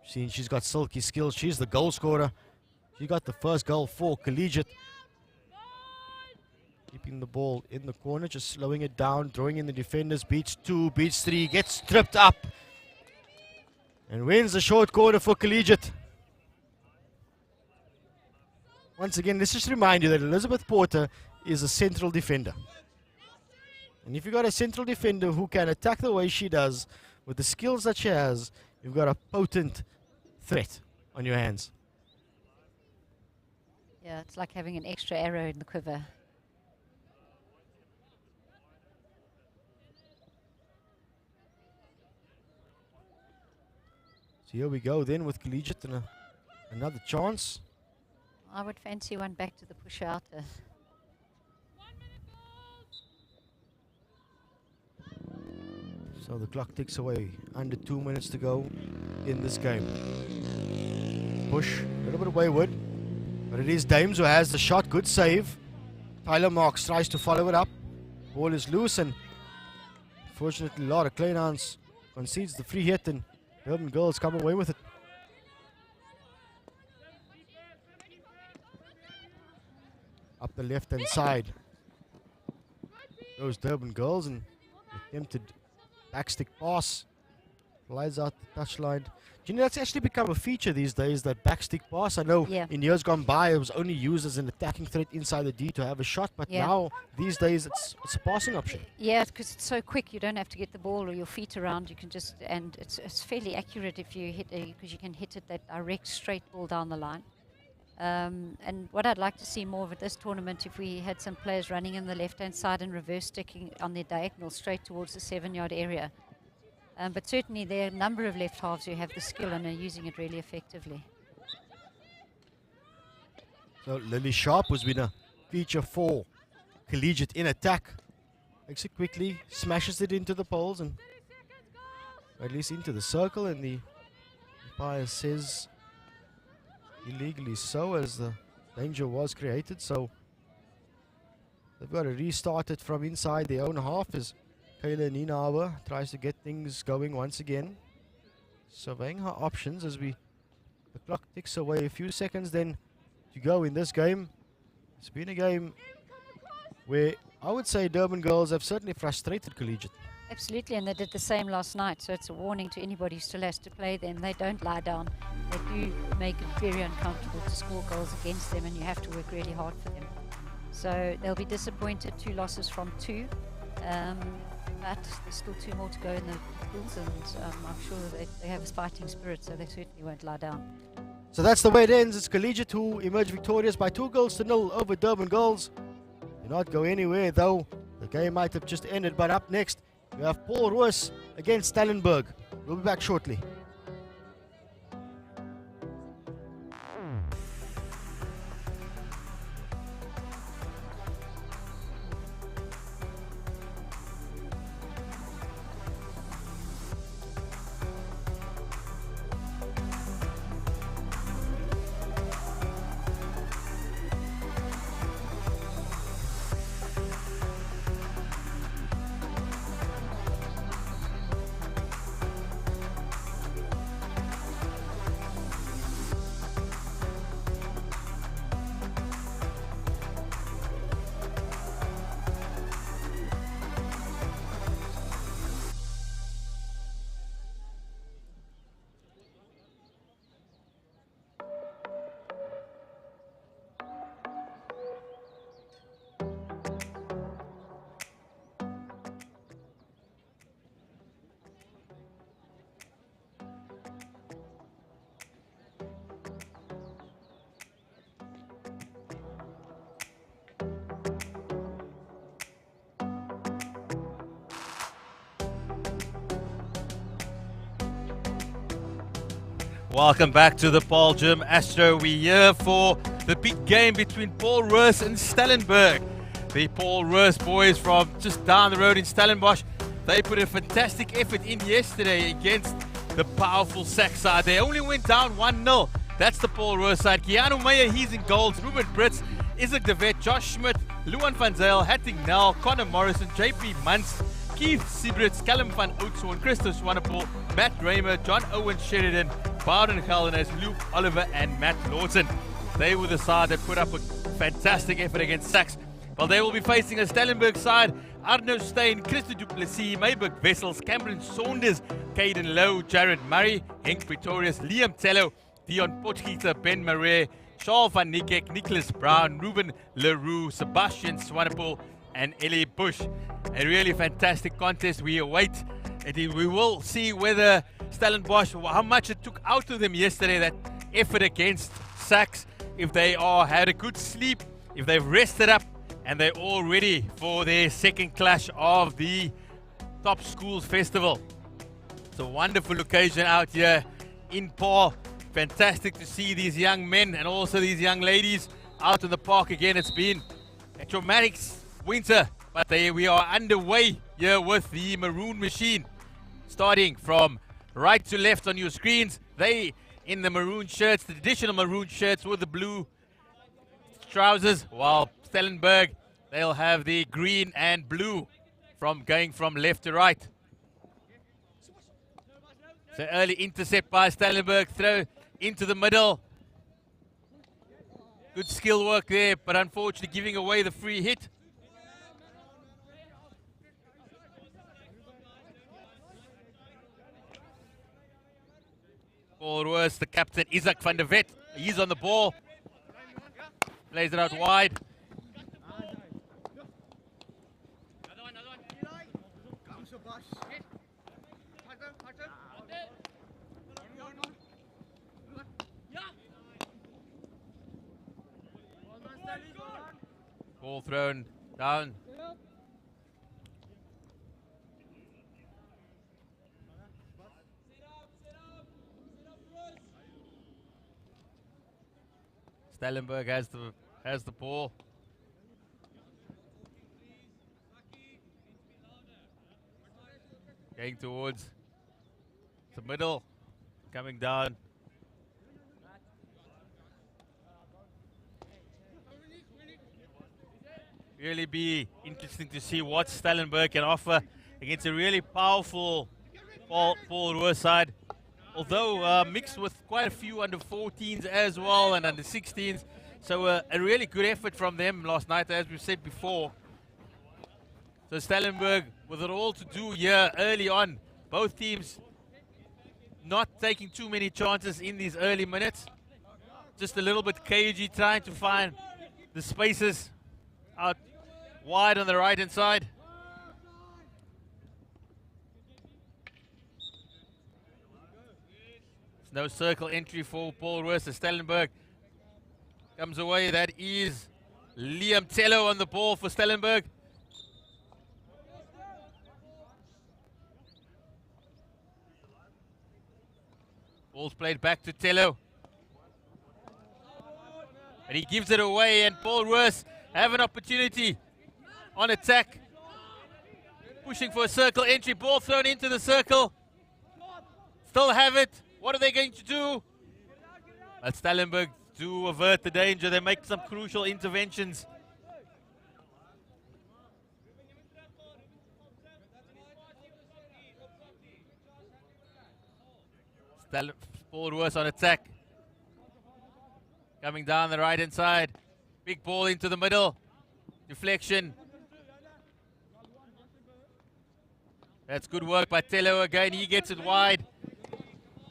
Seeing she's got silky skills. She's the goal scorer. She got the first goal for Collegiate. Keeping the ball in the corner, just slowing it down, drawing in the defenders. Beats 2, beats 3, gets tripped up. And wins the short corner for Collegiate. Once again, let's just remind you that Elizabeth Porter is a central defender. And if you've got a central defender who can attack the way she does, with the skills that she has, you've got a potent threat on your hands. Yeah, it's like having an extra arrow in the quiver. So here we go then with Collegiate and another chance. I would fancy one back to the push-outer. So the clock ticks away. Under 2 minutes to go in this game. Push, a little bit wayward. But it is Dames who has the shot. Good save. Tyler Marks tries to follow it up. Ball is loose and unfortunately Laura Kleinhans concedes the free hit and Durban Girls come away with it. Up the left-hand side goes Durban Girls and attempted backstick pass. Flies out the touchline. Do you know that's actually become a feature these days, that backstick pass? I know in years gone by it was only used as an attacking threat inside the D to have a shot, but now these days it's a passing option. Yeah, because it's so quick, you don't have to get the ball or your feet around. You can just, and it's fairly accurate if you hit because you can hit it that direct straight ball down the line. And what I'd like to see more of at this tournament, if we had some players running in the left-hand side and reverse sticking on their diagonal straight towards the 7-yard area. But certainly there are a number of left halves who have the skill and are using it really effectively. So Lily Sharp, who's been a feature for Collegiate in attack, makes it quickly, smashes it into the poles and at least into the circle, and the umpire says illegally so, as the danger was created. So they've got to restart it from inside their own half as Kayla Nienauer tries to get things going once again. Surveying her options as the clock ticks away. A few seconds then to go in this game. It's been a game where I would say Durban Girls have certainly frustrated Collegiate. Absolutely, and they did the same last night, so it's a warning to anybody who still has to play them. They don't lie down. They do make it very uncomfortable to score goals against them, and you have to work really hard for them. So they'll be disappointed, 2 losses from 2. But there's still 2 more to go in the pools, and I'm sure they have a fighting spirit, so they certainly won't lie down. So that's the way it ends. It's Collegiate who emerge victorious by 2-0 over Durban Girls. Do not go anywhere though. The game might have just ended, but up next we have Paarl Roos against Stellenberg. We'll be back shortly. Welcome back to the Paarl Gym Astro. We're here for the big game between Paarl Roos and Stellenberg. The Paarl Roos boys from just down the road in Stellenbosch, they put a fantastic effort in yesterday against the powerful Sack side. They only went down 1-0. That's the Paarl Roos side. Keanu Meyer, he's in goals. Ruben Brits, Isaac De Wet, Josh Schmidt, Luan van Zyl, Hatting Nel, Connor Morrison, JP Muntz, Keith Siebrits, Callum van Oudtshoorn, Christos Swanepoel, Matt Raymer, John Owen Sheridan, Bowden Geldenes, Luke Oliver and Matt Lawson. They were the side that put up a fantastic effort against Sachs. Well, they will be facing a Stellenberg side. Arno Steyn, Christo Duplessis, Mayburg Wessels, Cameron Saunders, Caden Lowe, Jared Murray, Henk Pretorius, Liam Tello, Dion Potgieter, Ben Marais, Charles van Niekerk, Nicholas Brown, Ruben Leroux, Sebastian Swanepoel, and Ellie Bush. A really fantastic contest. We await. We will see whether Stellenbosch, how much it took out of them yesterday, that effort against Sachs, if they had a good sleep, if they've rested up, and they're all ready for their second clash of the Top Schools Festival. It's a wonderful occasion out here in Paarl. Fantastic to see these young men and also these young ladies out in the park again. It's been a traumatic winter, but we are underway here with the Maroon Machine. Starting from right to left on your screens, they in the maroon shirts, the traditional maroon shirts with the blue trousers, while Stellenberg, they'll have the green and blue going from left to right. So early intercept by Stellenberg, throw into the middle. Good skill work there, but unfortunately giving away the free hit. Paul Roos, the captain, Isaac van der Vet, he's on the ball. Plays it out wide. Ball thrown down. Stellenberg has the ball. Going towards the middle, coming down. Really be interesting to see what Stellenberg can offer against a really powerful Paarl Roos side. Although mixed with quite a few under 14s as well and under 16s. So a really good effort from them last night, as we said before. So Stellenberg with it all to do here early on. Both teams not taking too many chances in these early minutes. Just a little bit cagey, trying to find the spaces out wide on the right hand side. There's no circle entry for Paarl Roos. Stellenberg comes away. That is Liam Tello on the ball for Stellenberg. Ball's played back to Tello. And he gives it away, and Paarl Roos have an opportunity on attack. Pushing for a circle entry. Ball thrown into the circle. Still have it. What are they going to do? But Stellenberg do avert the danger. They make some crucial interventions. Paarl Roos on attack. Coming down the right hand side. Big ball into the middle. Deflection. That's good work by Tello again. He gets it wide.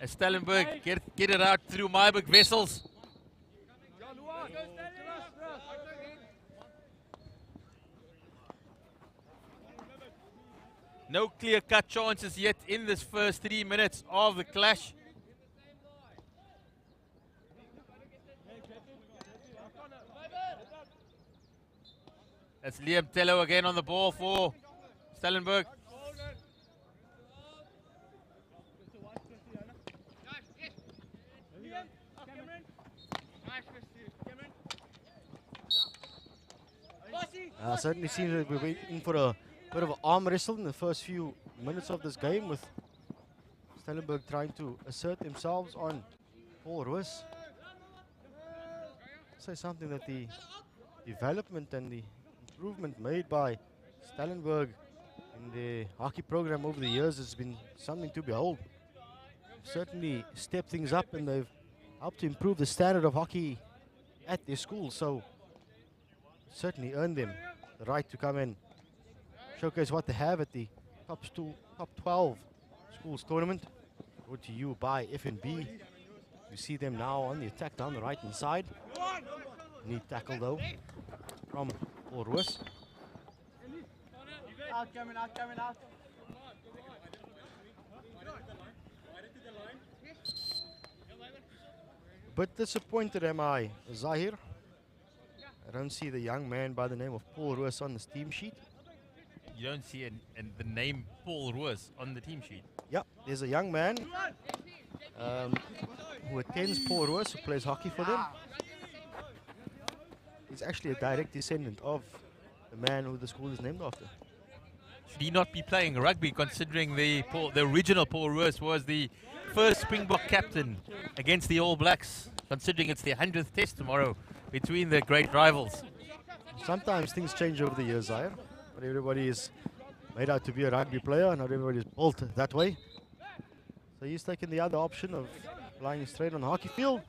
As Stellenberg get it out through Mayburg Wessels. No clear-cut chances yet in this first 3 minutes of the clash. That's Liam Tello again on the ball for Stellenberg. Certainly seems that we're waiting for a bit of an arm wrestle in the first few minutes of this game, with Stellenberg trying to assert themselves on Paarl Roos. Say something that the development and the improvement made by Stellenberg in the hockey program over the years has been something to behold. Certainly stepped things up, and they've helped to improve the standard of hockey at their school, so certainly earned them the right to come in, showcase what they have at the top 12 schools tournament. Brought to you by F&B. You see them now on the attack down the right hand side. Neat tackle though from Paarl Roos. Out. Bit disappointed am I, Zahir. I don't see the young man by the name of Paarl Roos on this team sheet. You don't see the name Paarl Roos on the team sheet. Yep, there's a young man who attends Paarl Roos, who plays hockey for them. He's actually a direct descendant of the man who the school is named after. Should he not be playing rugby, considering the original Paarl Roos was the first Springbok captain against the All Blacks, considering it's the 100th test tomorrow between the great rivals? Sometimes things change over the years, Zahir. Not everybody is made out to be a rugby player. Not everybody is built that way. So he's taken the other option of flying straight on the hockey field.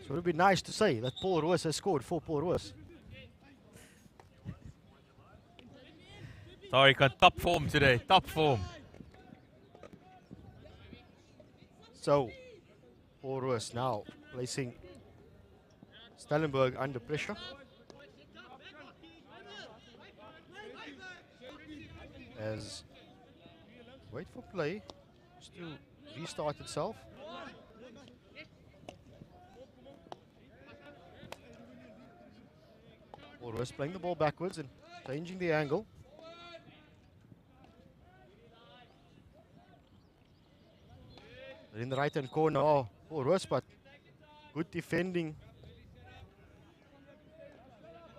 So it would be nice to say that Paarl Roos has scored for Paarl Roos. Tariq on top form today, top form. So Paarl Roos now placing Stellenberg under pressure. As wait for play just to restart itself. Paarl Roos playing the ball backwards and changing the angle. In the right hand corner, Paarl Roos, but good defending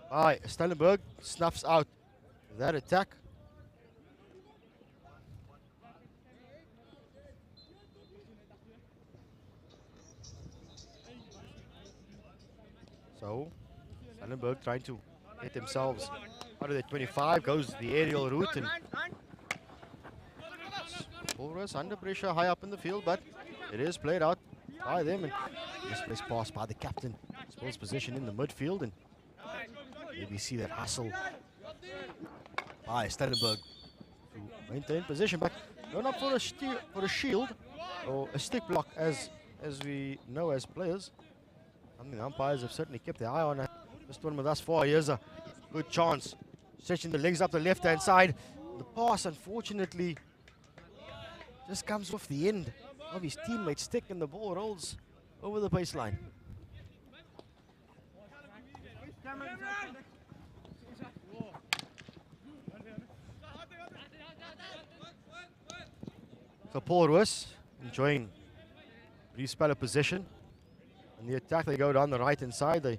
by Stellenberg. Snuffs out that attack. So Stellenberg trying to get themselves out of the 25, goes the aerial route, and Paarl Roos under pressure high up in the field, but it is played out by them, and misplaced pass by the captain. Spills position in the midfield, and maybe see that hustle by Stellenberg to maintain position, but going up for a shield or a stick block, as we know as players. Something the umpires have certainly kept their eye on this tournament thus far. Here's a good chance, stretching the legs up the left hand side. The pass, unfortunately, just comes off the end of his teammate's stick, and the ball rolls over the baseline. So Paarl Roos enjoying respell of possession. In the attack, they go down the right hand side. They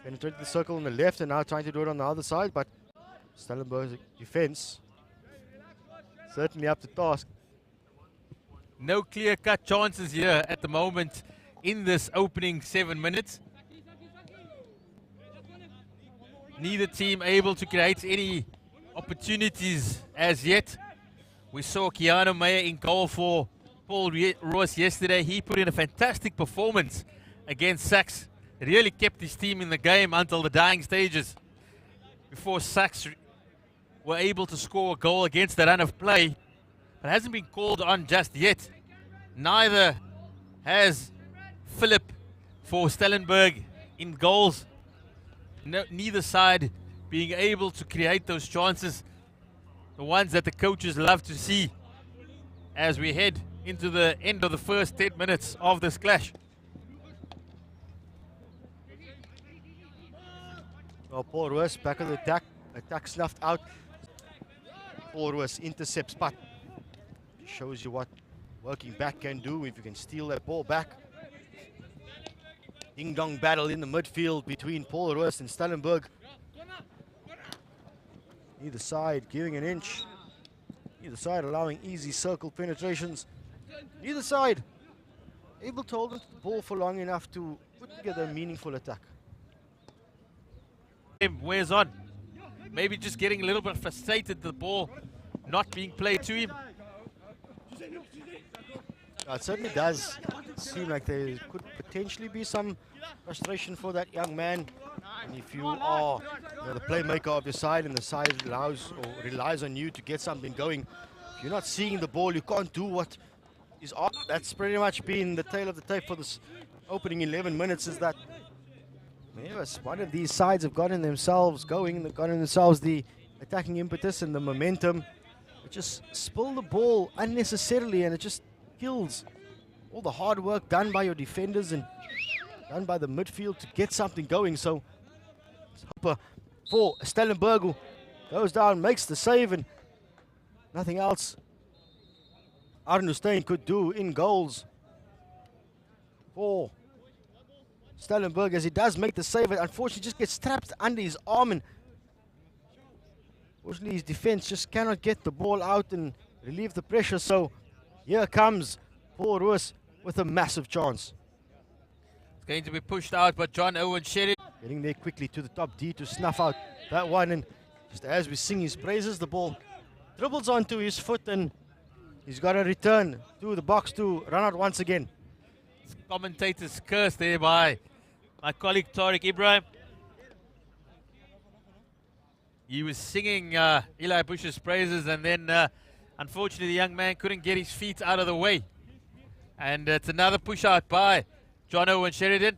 penetrate the circle on the left and now trying to do it on the other side, but Stellenberg's defense certainly up to task. No clear-cut chances here at the moment in this opening 7 minutes. Neither team able to create any opportunities as yet. We saw Keanu Meyer in goal for Paarl Roos yesterday. He put in a fantastic performance against Sachs. Really kept his team in the game until the dying stages, before Sachs were able to score a goal against the run of play. But hasn't been called on just yet. Neither has Philip for Stellenberg in goals. Neither side being able to create those chances, the ones that the coaches love to see as we head into the end of the first 10 minutes of this clash. Well, Paarl Roos back on the attack. Attack snuffed out. Paarl Roos intercepts, but shows you what working back can do if you can steal that ball back. Ding-dong battle in the midfield between Paarl Roos and Stellenberg. Either side giving an inch. Either side allowing easy circle penetrations. Either side able to hold onto the ball for long enough to put together a meaningful attack. Wears on. Maybe just getting a little bit frustrated, the ball not being played to him. It certainly does seem like there could potentially be some frustration for that young man. And if you are the playmaker of your side and the side relies on you to get something going, if you're not seeing the ball, you can't do what is on. That's pretty much been the tail of the tape for this opening 11 minutes, is that yes, one of these sides have gotten themselves going, they've gotten themselves the attacking impetus and the momentum. They just spill the ball unnecessarily, and it just kills all the hard work done by your defenders and done by the midfield to get something going. So Hopper for Stellenberg, who goes down, makes the save, and nothing else Arno Steyn could do in goals for Stellenberg, as he does make the save. Unfortunately, just gets trapped under his arm, and unfortunately his defense just cannot get the ball out and relieve the pressure. So here comes Paul Roos with a massive chance. It's going to be pushed out, but John Owen Sheridan getting there quickly to the top D to snuff out that one, and just as we sing his praises, the ball dribbles onto his foot, and he's got to return to the box to run out once again. Commentator's curse there by my colleague Tariq Ibrahim. He was singing Eli Bush's praises, and then unfortunately the young man couldn't get his feet out of the way. And it's another push out by John Owen Sheridan.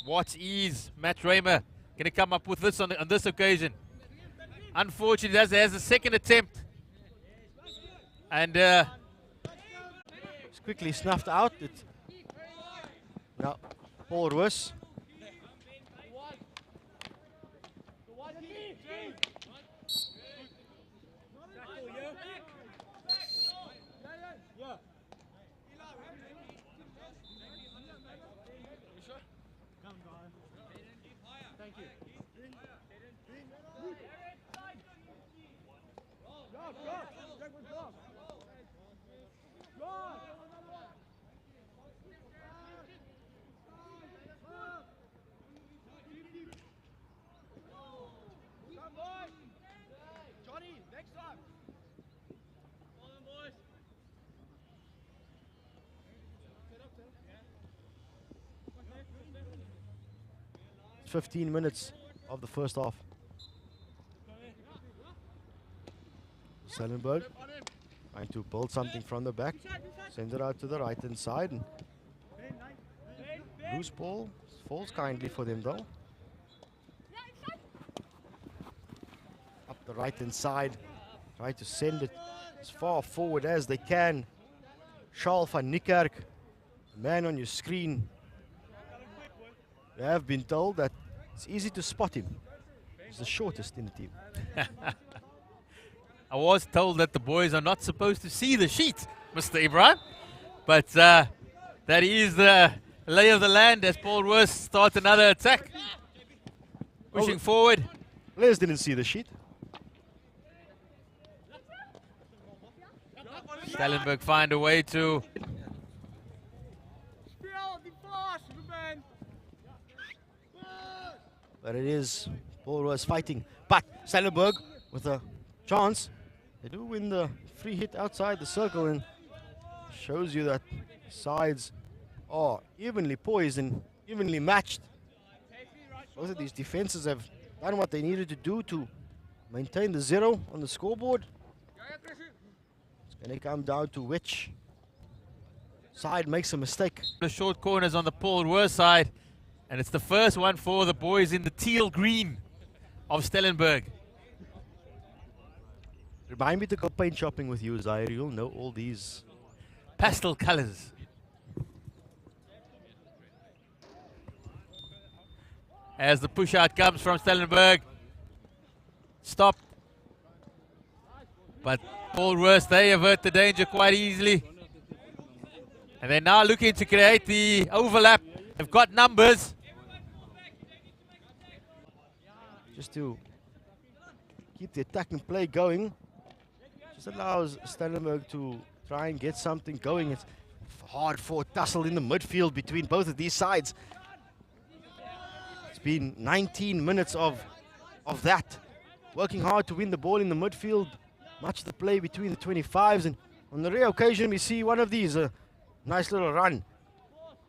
What is Matt Raymer going to come up with this on this occasion? Unfortunately, as has a second attempt. And it's quickly snuffed out. Now, Paul Roos. Next time. 15 minutes of the first half. Stellenberg trying to build something from the back. Send it out to the right hand side. And loose ball. Falls kindly for them though. Up the right hand side. Try to send it as far forward as they can. Charles van Niekerk, the man on your screen. You have been told that it's easy to spot him. He's the shortest in the team. I was told that the boys are not supposed to see the sheet, Mr. Ibrahim. But that is the lay of the land as Paul Roos starts another attack. Pushing forward. Les didn't see the sheet. Stellenberg find a way to but it is Paul Roos fighting. But Stellenberg with a chance. They do win the free hit outside the circle, and shows you that sides are evenly poised and evenly matched. Both of these defenses have done what they needed to do to maintain the 0 on the scoreboard. It's going to come down to which side makes a mistake. The short corners on the Paul Roos side, and it's the first one for the boys in the teal green of Stellenberg. Remind me to go paint shopping with you, Zaire. You'll know all these pastel colors. As the push out comes from Stellenberg. Stopped. But Paul Roos, they avert the danger quite easily. And they're now looking to create the overlap. They've got numbers. Just to keep the attacking play going. Just allows Stellenberg to try and get something going. It's hard for tussle in the midfield between both of these sides. It's been 19 minutes of that. Working hard to win the ball in the midfield. Much the play between the 25s. And on the rare occasion we see one of these. A nice little run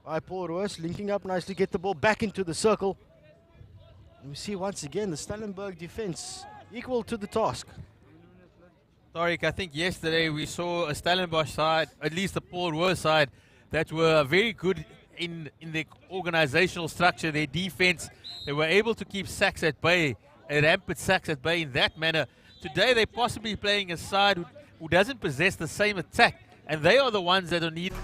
by Paul Roos, linking up nicely, get the ball back into the circle. We see once again the Stellenberg defense equal to the task. Tariq, I think yesterday we saw a Stellenbosch side, at least the Paarl Gimnasium side, that were very good in their organizational structure, their defense. They were able to keep sacks at bay, rampant sacks at bay in that manner. Today they're possibly playing a side who doesn't possess the same attack, and they are the ones that are needed.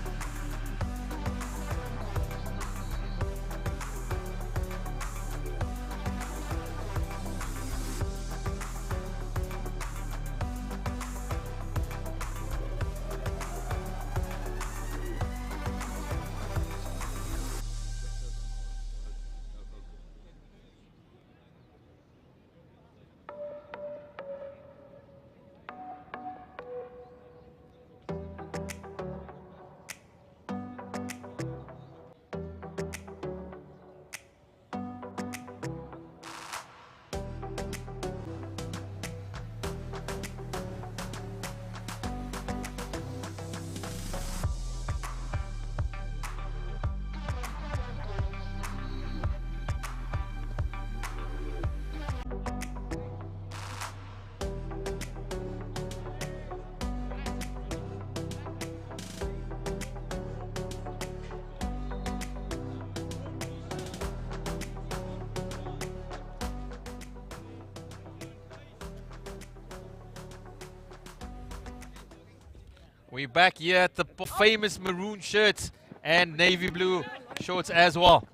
We're back here at the famous maroon shirts and navy blue shorts as well.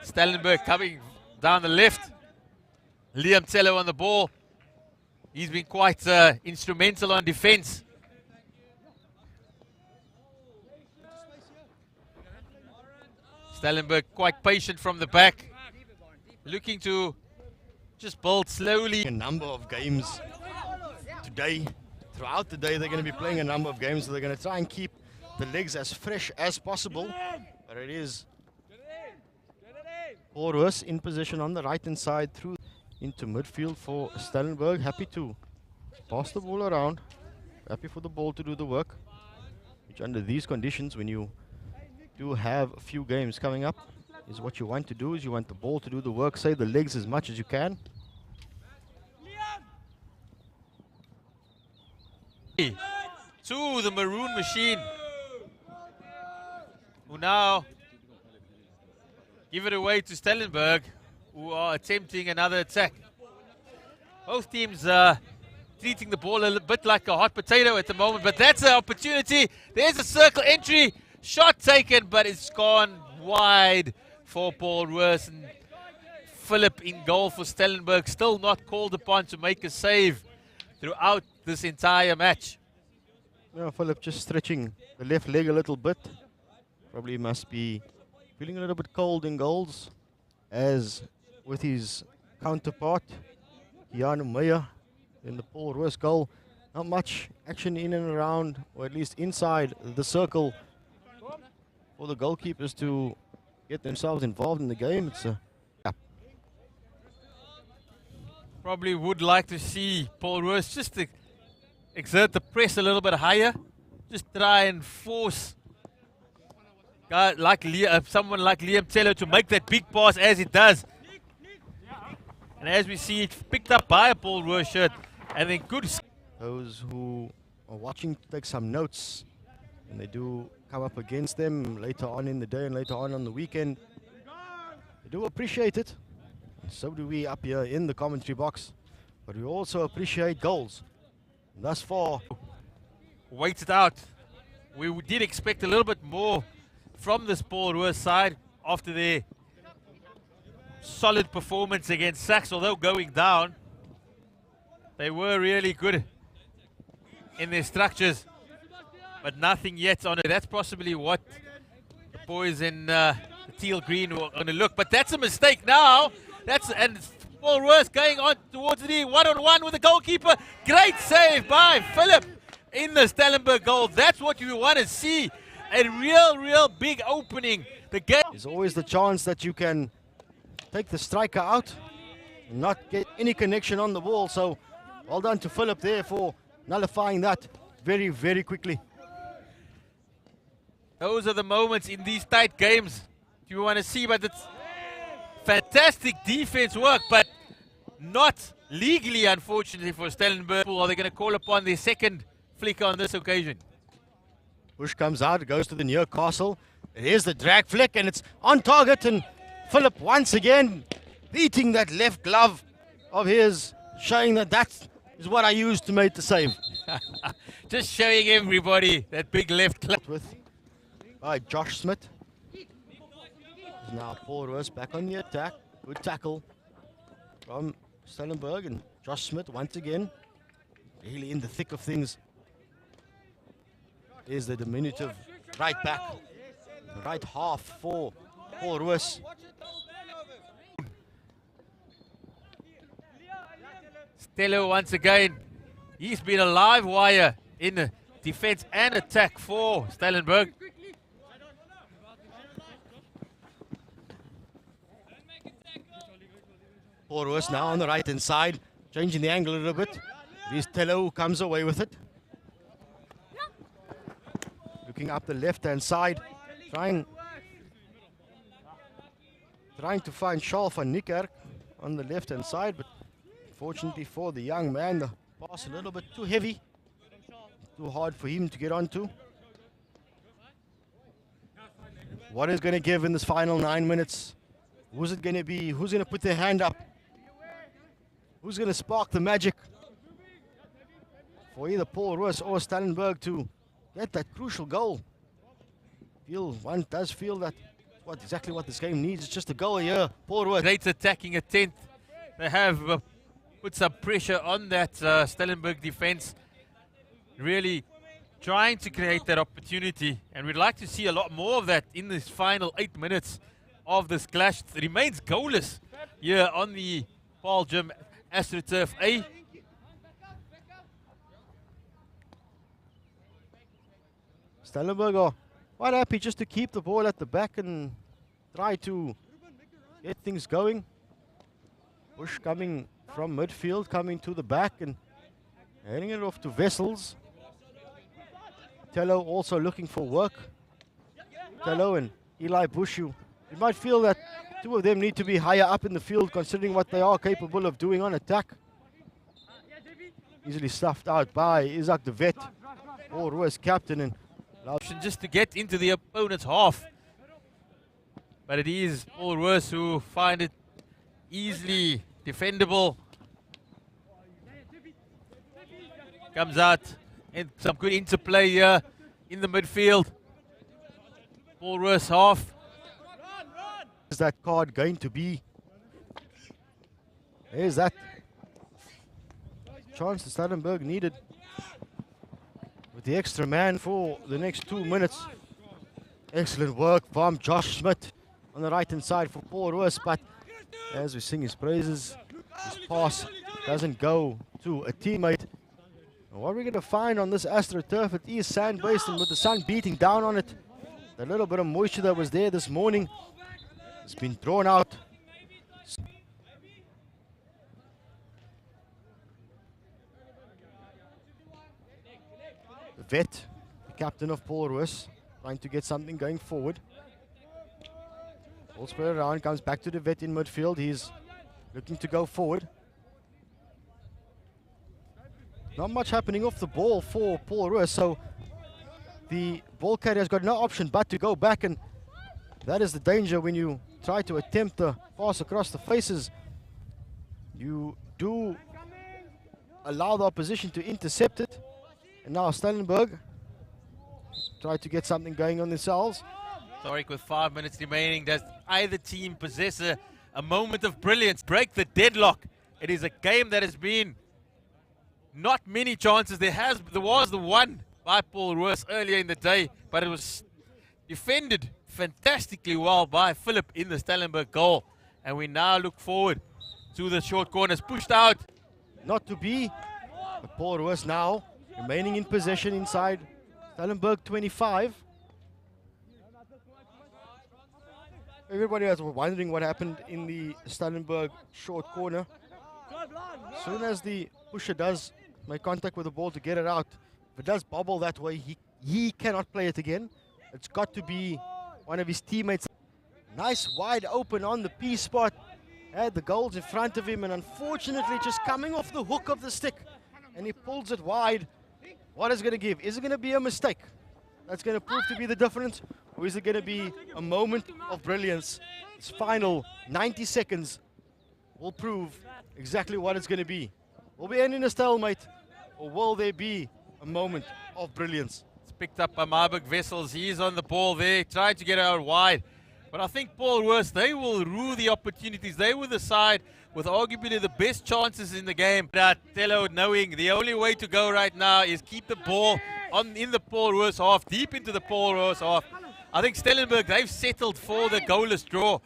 Stellenberg coming down the left. Liam Tello on the ball. He's been quite instrumental on defense. Stellenberg quite patient from the back. Looking to just build slowly. A number of games today. Throughout the day, they're going to be playing a number of games, so they're going to try and keep the legs as fresh as possible. But it is Paarl Gimnasium in position on the right-hand side through into midfield for Stellenberg. Happy to pass the ball around. Happy for the ball to do the work. Which under these conditions, when you do have a few games coming up, is what you want to do, is you want the ball to do the work, save the legs as much as you can. To the maroon machine, who now give it away to Stellenberg, who are attempting another attack. Both teams treating the ball a little bit like a hot potato at the moment, but that's an opportunity. There's a circle entry, shot taken, but it's gone wide for Paarl Gimnasium. Philip in goal for Stellenberg, still not called upon to make a save throughout this entire match. Yeah, Philip just stretching the left leg a little bit. Probably must be feeling a little bit cold in goals, as with his counterpart, Jan Meyer, in the Paarl Gimnasium goal. Not much action in and around, or at least inside the circle, for the goalkeepers to get themselves involved in the game. It's Probably would like to see Paarl Gimnasium just to exert the press a little bit higher. Just try and force someone like Liam Tello to make that big pass as it does. And as we see it picked up by a Paarl Gimnasium shirt. And then good. Those who are watching take some notes, and they do come up against them later on in the day and later on the weekend. They do appreciate it. And so do we up here in the commentary box. But we also appreciate goals. Thus far, waited out. We did expect a little bit more from this Paarl Gimnasium side after their solid performance against Sachs. Although going down, they were really good in their structures, but nothing yet on it. That's possibly what the boys in the teal green were going to look, but that's a mistake now. And Paarl Gimnasium going on towards the one-on-one with the goalkeeper. Great save by Philip in the Stellenberg goal. That's what you want to see. A real big opening. The game. There's always the chance that you can take the striker out and not get any connection on the ball. So well done to Philip there for nullifying that very quickly. Those are the moments in these tight games you want to see, but it's Fantastic defense work, but not legally, unfortunately, for Stellenberg. Are they going to call upon their second flicker on this occasion? Bush comes out, goes to the near castle. Here's the drag flick, and it's on target. And Philip once again beating that left glove of his, showing that that is what I used to make the save. Just showing everybody that big left glove. With by Josh Smith. Now Paul Roos back on the attack. Good tackle from Stellenberg, and Josh Smith once again really in the thick of things. Is the diminutive right back, right half for Paul Roos. Stello once again, he's been a live wire in defense and attack for Stellenberg. Paul Roos now on the right hand side, changing the angle a little bit. It is Tello who comes away with it. Looking up the left hand side, trying to find Charles van Niekerk on the left hand side, but fortunately for the young man, the pass a little bit too heavy, too hard for him to get onto. What is going to give in this final 9 minutes? Who's it going to be? Who's going to put their hand up? Who's going to spark the magic for either Paul Roos or Stellenberg to get that crucial goal? One does feel that exactly what this game needs. It's just a goal here. Paul Roos. Great attacking attempt. They have put some pressure on that Stellenberg defense. Really trying to create that opportunity. And we'd like to see a lot more of that in this final 8 minutes of this clash. It remains goalless here on the Paarl Gym AstroTurf A. Stellenberg are quite happy just to keep the ball at the back and try to get things going. Bush coming from midfield, coming to the back and handing it off to Wessels. Tello also looking for work. Tello and Eli Bush, you might feel that two of them need to be higher up in the field considering what they are capable of doing on attack. Easily stuffed out by Isaac de Vet, Paul Roos captain, and just to get into the opponent's half. But it is Paul Roos who find it easily defendable. Comes out and some good interplay here in the midfield. Paul Roos half. Is that card going to be? There's that chance that Stellenberg needed with the extra man for the next 2 minutes. Excellent work from Josh Smith on the right hand side for Paul Roos, but as we sing his praises, his pass doesn't go to a teammate. And what we're going to find on this AstroTurf, it is sand-based, and with the sun beating down on it, the little bit of moisture that was there this morning has been drawn out. The vet, the captain of Paul Roos, trying to get something going forward. Ball spread around, comes back to the vet in midfield. He's looking to go forward. Not much happening off the ball for Paul Roos, so the ball carrier has got no option but to go back, and that is the danger when you try to attempt the pass across the faces. You do allow the opposition to intercept it, and now Stellenberg try to get something going on themselves. Tariq with 5 minutes remaining. Does either team possess a moment of brilliance, break the deadlock? It is a game that has been not many chances. There was the one by Paul Roos earlier in the day, but it was defended fantastically well by Philip in the Stellenberg goal. And we now look forward to the short corners. Pushed out. Not to be, but Paul Roos now remaining in possession inside Stellenberg 25. Everybody was wondering what happened in the Stellenberg short corner. As soon as the pusher does make contact with the ball to get it out, if it does bobble that way, he cannot play it again. It's got to be one of his teammates. Nice wide open on the P spot. Had the goals in front of him, and unfortunately just coming off the hook of the stick. And he pulls it wide. What is it going to give? Is it going to be a mistake that's going to prove to be the difference? Or is it going to be a moment of brilliance? This final 90 seconds will prove exactly what it's going to be. Will we end in a stalemate, or will there be a moment of brilliance? It's picked up by Marburg Wessels. He's on the ball there, trying to get out wide. But I think Paarl Worth, they will rue the opportunities. They were the side with arguably the best chances in the game. Tello knowing the only way to go right now is keep the ball in the Paarl Worth half, deep into the Paarl Worth half. I think Stellenberg, they've settled for the goalless draw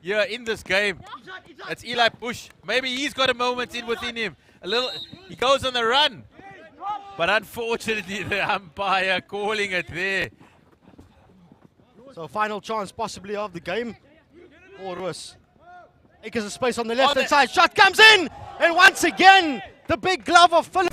here in this game. It's Eli Bush. Maybe he's got a moment within him. He goes on the run. But unfortunately, the umpire calling it there. So final chance possibly of the game. Paarl Worth. Acres of space on the left-hand side. Shot comes in! And once again, the big glove of Philip.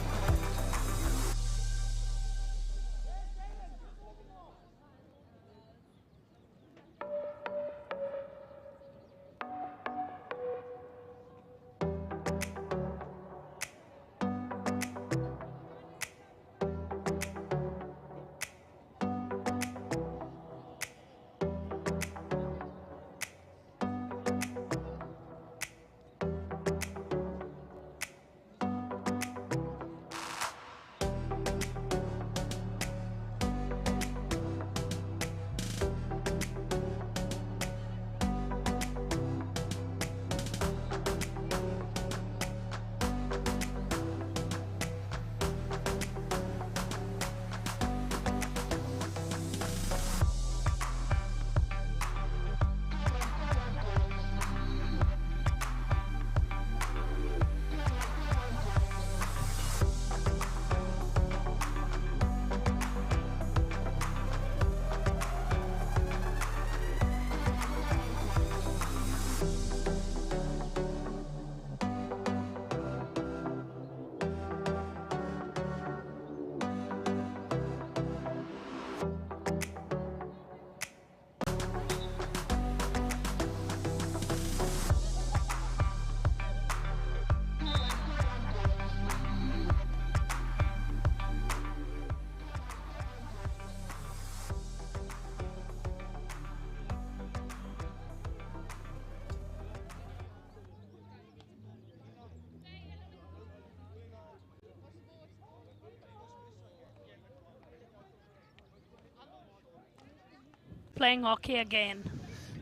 Playing hockey again.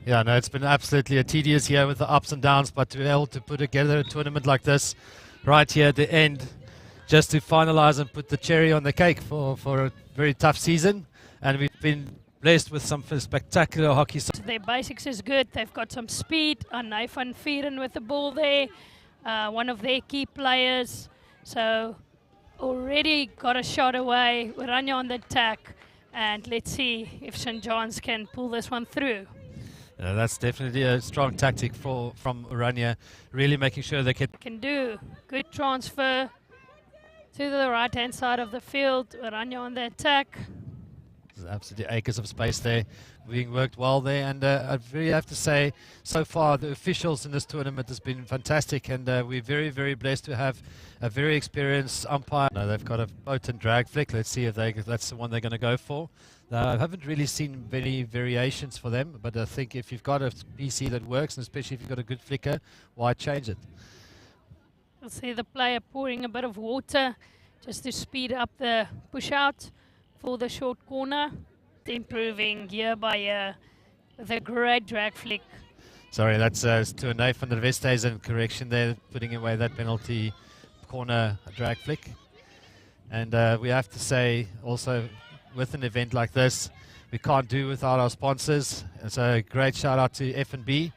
Yeah, no, it's been absolutely a tedious year with the ups and downs, but to be able to put together a tournament like this right here at the end, just to finalize and put the cherry on the cake for a very tough season. And we've been blessed with some spectacular hockey. Their basics is good. They've got some speed. Anay van Vieren with the ball there, one of their key players. So already got a shot away. Oranje on the attack. And let's see if St. John's can pull this one through. That's definitely a strong tactic from Oranje, really making sure they can do. Good transfer to the right-hand side of the field. Oranje on the attack. There's absolutely acres of space there, being worked well there. And I really have to say, so far, the officials in this tournament has been fantastic. And we're very, very blessed to have a very experienced umpire. No, they've got a potent drag flick. Let's see if that's the one they're going to go for. I haven't really seen many variations for them, but I think if you've got a PC that works, and especially if you've got a good flicker, why change it? We'll see the player pouring a bit of water just to speed up the push out for the short corner. Improving year by year with a great drag flick. Sorry, that's to a Nate van der Westhuizen correction there, putting away that penalty corner drag flick. And we have to say also, with an event like this, we can't do without our sponsors. And so a great shout out to F&B.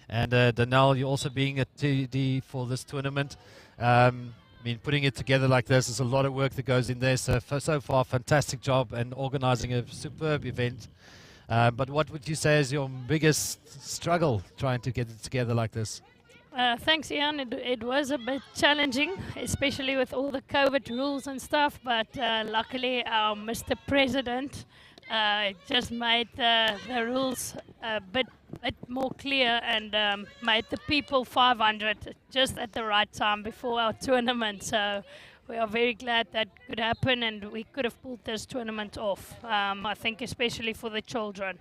And Danelle, you're also being a TD for this tournament. I mean, putting it together like this is a lot of work that goes in there. So far, fantastic job and organizing a superb event. But what would you say is your biggest struggle trying to get it together like this? Thanks, Ian. It was a bit challenging, especially with all the COVID rules and stuff. But luckily, our Mr. President just made the rules a bit bit more clear and made the people 500 just at the right time before our tournament. So we are very glad that could happen, and we could have pulled this tournament off. I think especially for the children.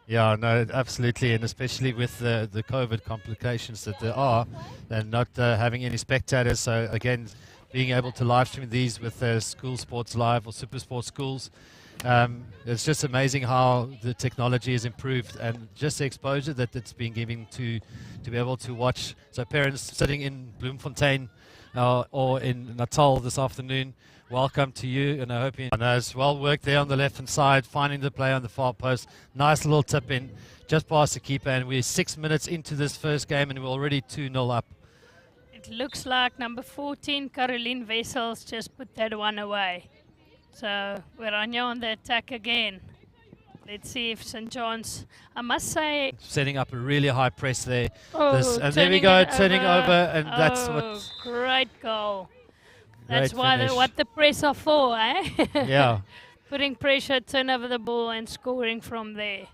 Yeah, no, absolutely, and especially with the COVID complications that there are, and not having any spectators. So again, being able to live stream these with School Sports Live or Super Sports Schools, it's just amazing how the technology has improved, and just the exposure that it's been giving to be able to watch. So parents sitting in Bloemfontein or in Natal this afternoon, welcome to you, and I hope you know it's well worked there on the left hand side, finding the play on the far post. Nice little tip in, just past the keeper, and we're 6 minutes into this first game and we're already 2-0 up. It looks like number 14, Caroline Wessels, just put that one away. So Oranje on the attack again. Let's see if St. John's, I must say... Setting up a really high press there. Oh, and there we go, turning over, and that's what... Great goal. That's Great why finish. what the press are for, eh? Yeah. Putting pressure, turn over the ball and scoring from there.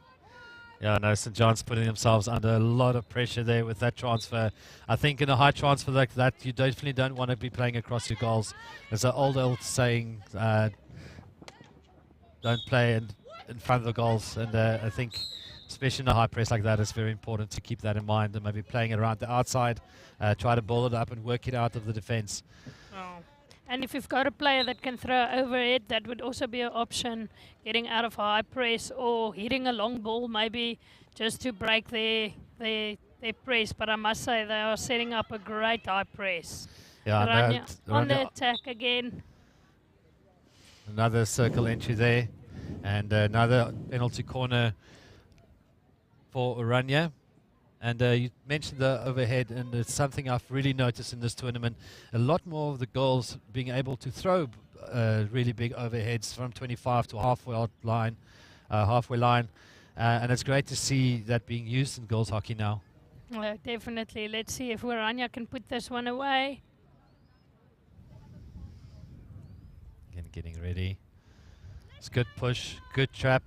Yeah, no, St. John's putting themselves under a lot of pressure there with that transfer. I think in a high transfer like that, you definitely don't want to be playing across your goals. There's an old saying, don't play in front of the goals. And I think, especially in a high press like that, it's very important to keep that in mind, and maybe playing it around the outside, try to ball it up and work it out of the defense. Oh. And if you've got a player that can throw overhead, that would also be an option, getting out of high press or hitting a long ball maybe just to break their press. But I must say they are setting up a great high press. Yeah, on the attack again. Another circle entry there, and another penalty corner for Oranje. And you mentioned the overhead, and it's something I've really noticed in this tournament. A lot more of the girls being able to throw really big overheads from 25 to halfway line. And it's great to see that being used in girls hockey now. Definitely. Let's see if Oranje can put this one away. Again, getting ready. It's good push, good trap.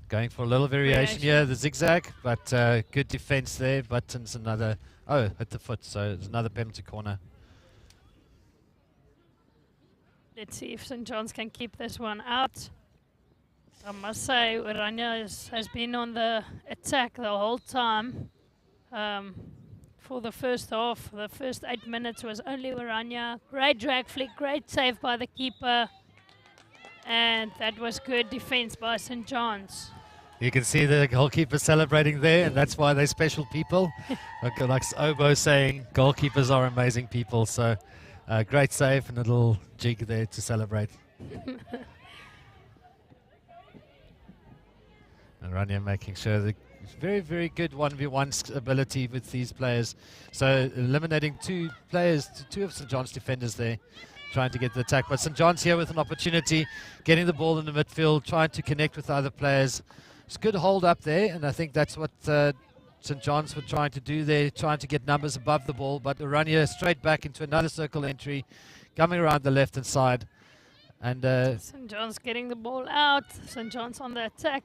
Going for a little variation here, the zigzag, but good defense there. Buttons another, hit the foot, so it's another penalty corner. Let's see if St. John's can keep this one out. I must say, Oranje has been on the attack the whole time. For the first half, the first 8 minutes was only Oranje. Great drag flick, great save by the keeper. And that was good defense by St. John's. You can see the goalkeeper celebrating there, and that's why they're special people. Like Obo saying, goalkeepers are amazing people. So great save and a little jig there to celebrate. And Rania making sure the very, very good 1v1 ability with these players. So eliminating two of St. John's defenders there, trying to get the attack. But St. John's here with an opportunity, getting the ball in the midfield, trying to connect with other players. It's good hold up there, and I think that's what St. John's were trying to do there, trying to get numbers above the ball. But Oranje straight back into another circle entry, coming around the left-hand side. And St. John's getting the ball out. St. John's on the attack.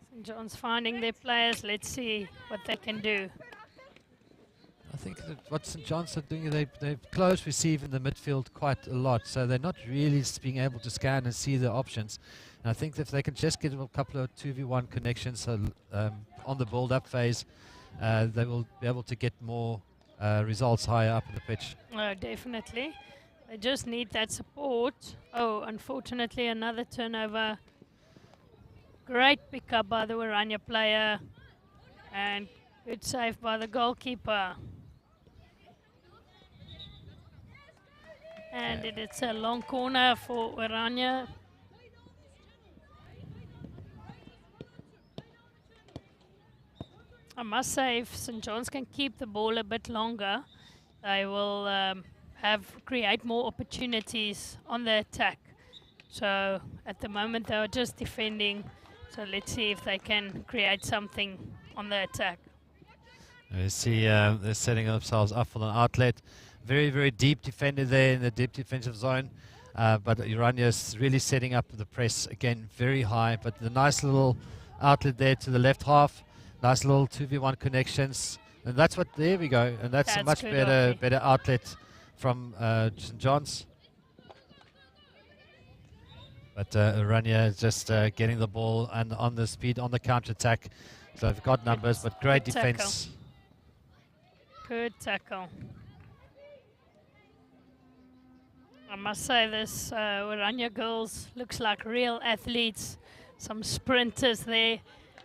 St. John's finding their players. Let's see what they can do. I think that what St. John's are doing, they close receive in the midfield quite a lot, so they're not really being able to scan and see the options. And I think if they can just get a couple of 2v1 connections on the build-up phase, they will be able to get more results higher up in the pitch. Oh, definitely. They just need that support. Oh, unfortunately, another turnover. Great pickup by the Oranje player, and good save by the goalkeeper. And it's a long corner for Oranje. I must say, if St. John's can keep the ball a bit longer, they will create more opportunities on the attack. So at the moment they are just defending. So let's see if they can create something on the attack. You see they're setting themselves up for an outlet. Very, very deep defender there in the deep defensive zone. But Oranje is really setting up the press again very high. But the nice little outlet there to the left half. Nice little 2v1 connections. And that's what, there we go. And that's a much better outlet from St. John's. But Orania is just getting the ball and on the speed, on the counter-attack. So they've got numbers, but great defense. Good tackle. I must say this, Orania girls looks like real athletes. Some sprinters there.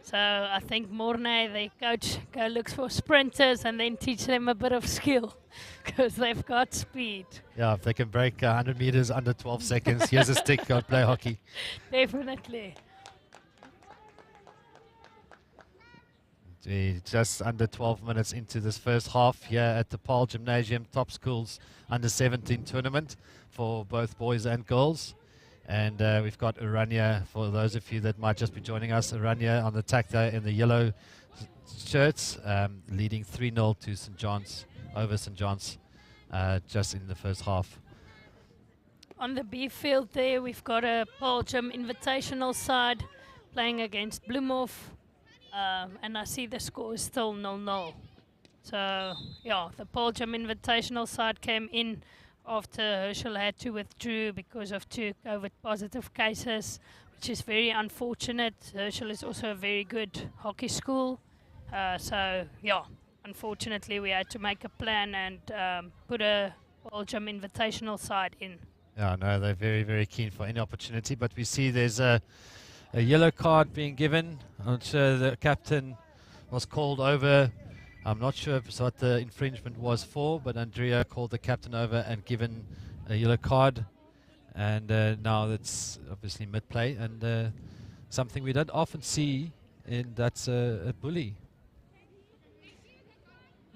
So I think Mornay, the coach, go looks for sprinters and then teach them a bit of skill because they've got speed. Yeah, if they can break 100 meters under 12 seconds, here's a stick, go play hockey. Definitely. Just under 12 minutes into this first half here at the Paarl Gymnasium Top Schools Under 17 tournament for both boys and girls. And we've got Orania, for those of you that might just be joining us, Orania on the attack there in the yellow shirts, leading 3-0 to St. John's, over St. John's, just in the first half. On the B field there, we've got a Paarl Gym Invitational side playing against Bloemhof, and I see the score is still 0-0. So, yeah, the Paarl Gym Invitational side came in after Herschel had to withdraw because of 2 COVID positive cases, which is very unfortunate. Herschel is also a very good hockey school. So, yeah, unfortunately we had to make a plan and put a Paarl Gym Invitational side in. Yeah, no, they're very, very keen for any opportunity, but we see there's a yellow card being given. I'm not sure the captain was called over. I'm not sure what the infringement was for, but Andrea called the captain over and given a yellow card. And now that's obviously mid-play, and something we don't often see, and that's a bully.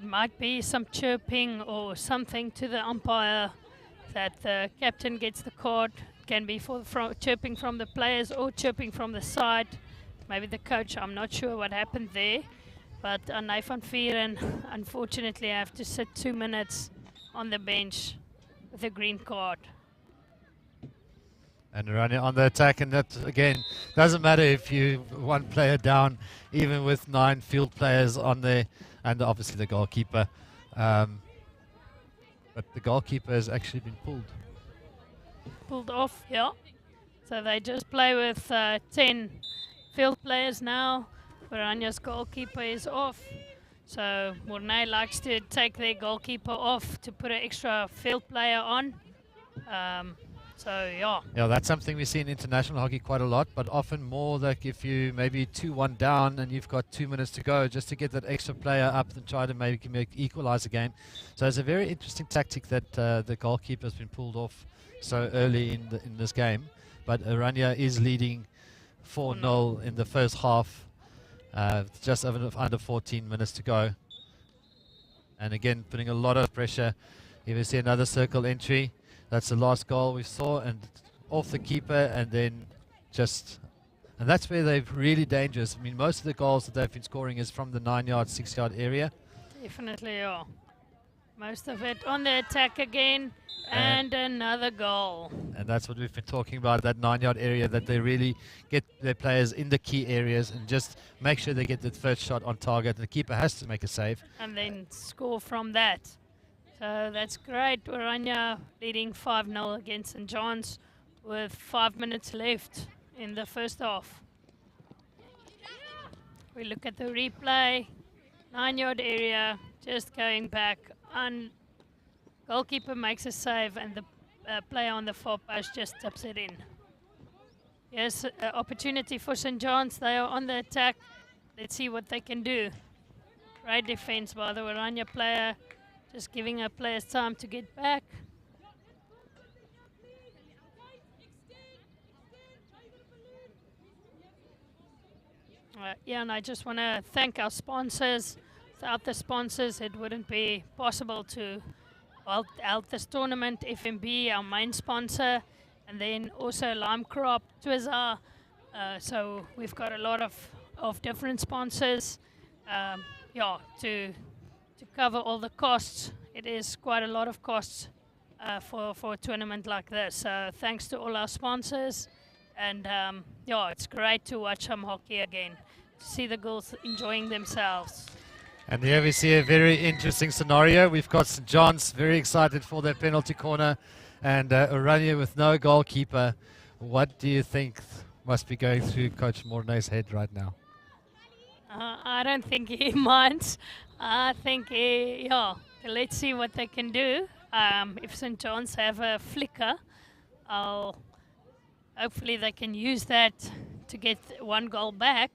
Might be some chirping or something to the umpire that the captain gets the card. Can be for chirping from the players or chirping from the side. Maybe the coach, I'm not sure what happened there. But Anay van Vieren, unfortunately, I have to sit 2 minutes on the bench with a green card. And running on the attack, and that, again, doesn't matter if you one player down, even with 9 field players on there, and obviously the goalkeeper. But the goalkeeper has actually been pulled. Pulled off, yeah. So they just play with 10 field players now. Orania's goalkeeper is off, so Mornay likes to take their goalkeeper off to put an extra field player on. So yeah. Yeah, that's something we see in international hockey quite a lot, but often more like if you maybe 2-1 down and you've got 2 minutes to go, just to get that extra player up and try to maybe equalize the game. So it's a very interesting tactic that the goalkeeper has been pulled off so early in this game. But Orania is leading 4-0 in the first half. Just under 14 minutes to go. And again, putting a lot of pressure. Here we see another circle entry. That's the last goal we saw, and off the keeper, and then and that's where they're really dangerous. I mean, most of the goals that they've been scoring is from the 9-yard, 6-yard area. Definitely, yeah. Most of it on the attack again, and another goal. And that's what we've been talking about, that 9-yard area, that they really get their players in the key areas and just make sure they get the first shot on target. The keeper has to make a save. And then score from that. So that's great. Orania leading 5-0 against St. John's with 5 minutes left in the first half. We look at the replay. 9-yard area, just going back. Goalkeeper makes a save and the player on the far post just taps it in. Yes, opportunity for St. John's. They are on the attack. Let's see what they can do. Great defense by the Orania player. Just giving our players time to get back. Yeah, and I just want to thank our sponsors. Without the sponsors, it wouldn't be possible to out this tournament. FMB, our main sponsor, and then also Lime Crop, Twizzler. So we've got a lot of different sponsors. Yeah, to cover all the costs. It is quite a lot of costs for a tournament like this. So thanks to all our sponsors, And yeah, it's great to watch some hockey again, to see the girls enjoying themselves. And here we see a very interesting scenario. We've got St. John's very excited for their penalty corner, and Oranje with no goalkeeper. What do you think must be going through Coach Mornay's head right now? I don't think he minds. I think, yeah, let's see what they can do. If St. John's have a flicker, hopefully they can use that to get 1 goal back.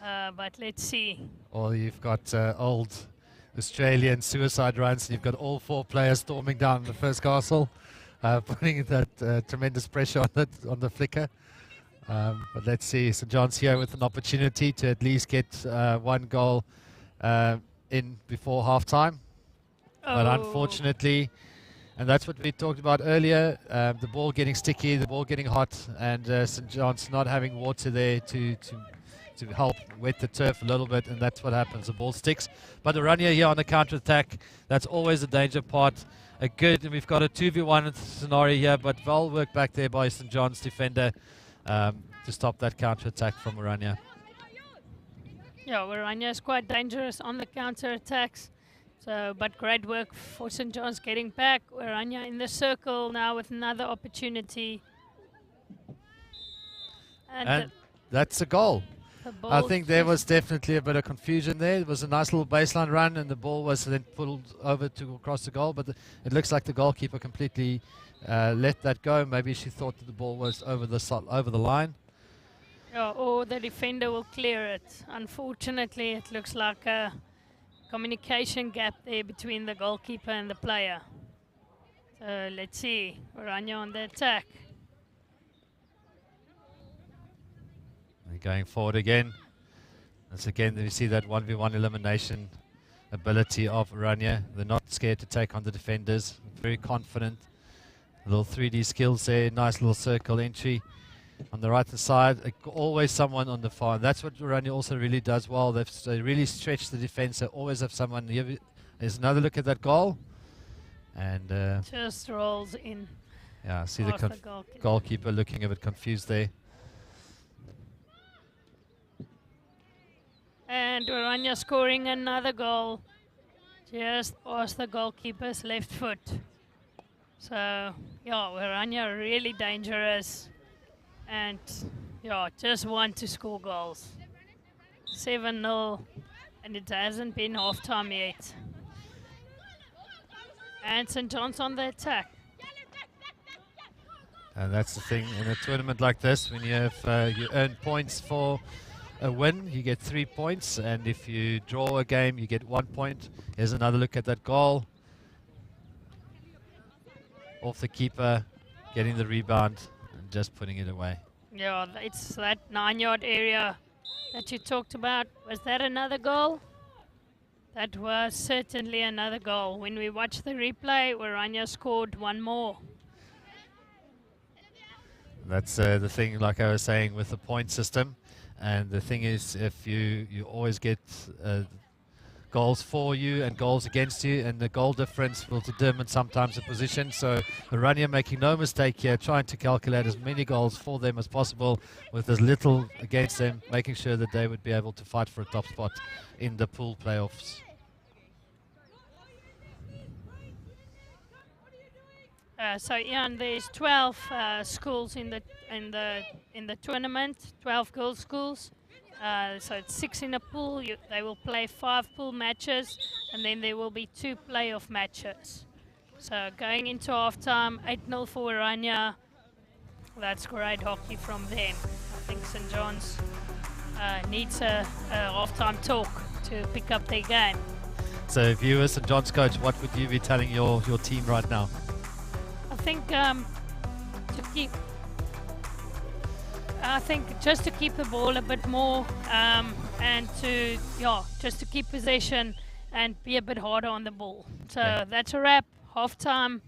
But let's see. Or you've got old Australian suicide runs, and you've got all 4 players storming down the first castle, putting that tremendous pressure on the flicker. But let's see, St. John's here with an opportunity to at least get 1 goal in before half-time. But unfortunately, and that's what we talked about earlier, the ball getting sticky, the ball getting hot, and St. John's not having water there to help wet the turf a little bit, and that's what happens. The ball sticks. But Oranje here on the counter-attack, that's always the danger part. And we've got a 2v1 scenario here, but well work back there by St. John's defender to stop that counter-attack from Oranje. Yeah, Oranje is quite dangerous on the counter-attacks. So, but great work for St. John's getting back. Oranje in the circle now with another opportunity. And that's a goal. I think there was definitely a bit of confusion there. It was a nice little baseline run, and the ball was then pulled over to across the goal. But it looks like the goalkeeper completely let that go. Maybe she thought that the ball was over the line. Yeah, or the defender will clear it. Unfortunately, it looks like a communication gap there between the goalkeeper and the player. So let's see, Oranje on the attack. And going forward again. Once again, we see that 1v1 elimination ability of Oranje. They're not scared to take on the defenders. Very confident. Little 3D skills there. Nice little circle entry. On the right hand side, always someone on the far. And that's what Oranje also really does well. They really stretch the defense. They always have someone. Here, there's another look at that goal. And just rolls in. Yeah, see the goalkeeper looking a bit confused there. And Oranje scoring another goal just past the goalkeeper's left foot. So, yeah, Oranje are really dangerous. And, yeah, just want to score goals. 7-0, and it hasn't been half-time yet. And St. John's on the attack. And that's the thing in a tournament like this, when you have you earn points for a win, you get 3 points, and if you draw a game, you get 1 point. Here's another look at that goal. Off the keeper, getting the rebound, and just putting it away. Yeah, it's that 9-yard area that you talked about. Was that another goal? That was certainly another goal. When we watched the replay, Oranje scored 1 more. That's the thing, like I was saying, with the point system. And the thing is, if you always get goals for you and goals against you, and the goal difference will determine sometimes the position. So Oranje making no mistake here, trying to calculate as many goals for them as possible with as little against them, making sure that they would be able to fight for a top spot in the pool playoffs. So Ian, there's 12 schools in the tournament, 12 girls schools. So it's 6 in a pool. They will play 5 pool matches, and then there will be 2 playoff matches. So going into halftime, 8-0 for Oranje. That's great hockey from them. I think St. John's needs a halftime talk to pick up their game. So if you were St. John's coach, what would you be telling your team right now? I think just to keep the ball a bit more and to just to keep possession and be a bit harder on the ball. So that's a wrap. Half time.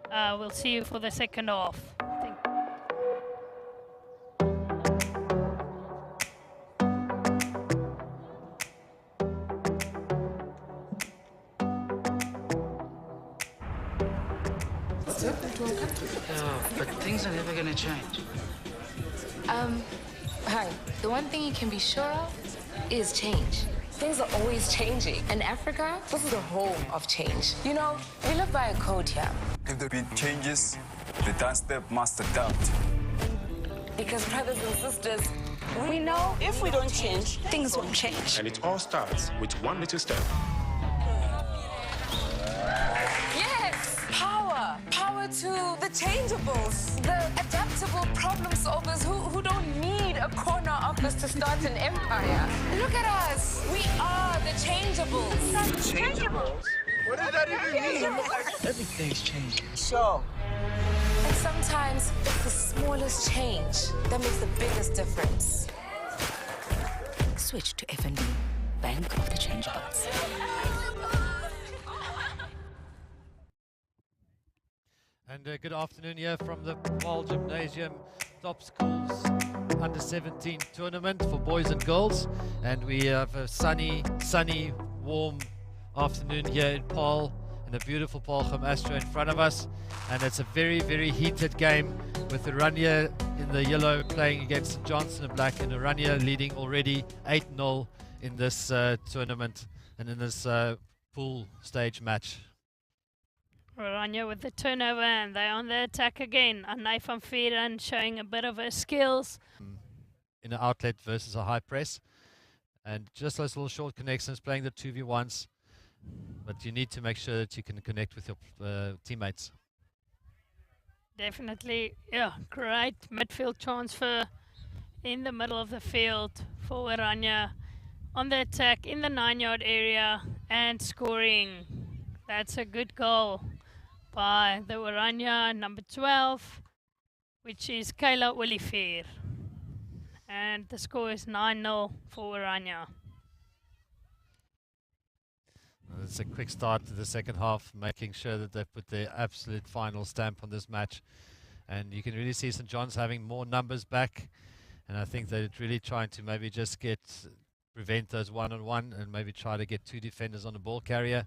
We'll see you for the second half. What's happened to our country? Yeah, but things are never going to change. Hi. The one thing you can be sure of is change. Things are always changing. In Africa, this is the home of change. You know, we live by a code here. If the beat changes, the dance step must adapt. Because brothers and sisters, We know if we don't change, things won't change. And it all starts with one little step. yes, power. Power to the changeables, the adaptable problem solvers who don't need a corner office to start an empire. Look at us. We are the changeables. Changeables? What does that even mean? Everything's changing. So, And sometimes it's the smallest change that makes the biggest difference. Switch to FNB, Bank of the Changeables. And good afternoon here from the Paarl Gymnasium Top Schools Under 17 tournament for boys and girls. And we have a sunny, warm afternoon here in Paarl, and a beautiful Paarl Gimnasium in front of us. And it's a very, very heated game with Oranje in the yellow playing against St. John's in the black, and Oranje leading already 8-0 in this tournament and in this pool stage match. Oranje with the turnover, and they're on the attack again. Anay van Vieren showing a bit of her skills. In an outlet versus a high press. And just those little short connections, playing the 2v1s. But you need to make sure that you can connect with your teammates. Definitely, yeah, great midfield transfer in the middle of the field for Oranje. On the attack in the 9-yard area and scoring. That's a good goal by the Oranje number 12, which is Kayla Olivier. And the score is 9-0 for Oranje. It's a quick start to the second half, making sure that they've put their absolute final stamp on this match. And you can really see St. John's having more numbers back. And I think they're really trying to maybe just prevent those one-on-one and maybe try to get two defenders on the ball carrier.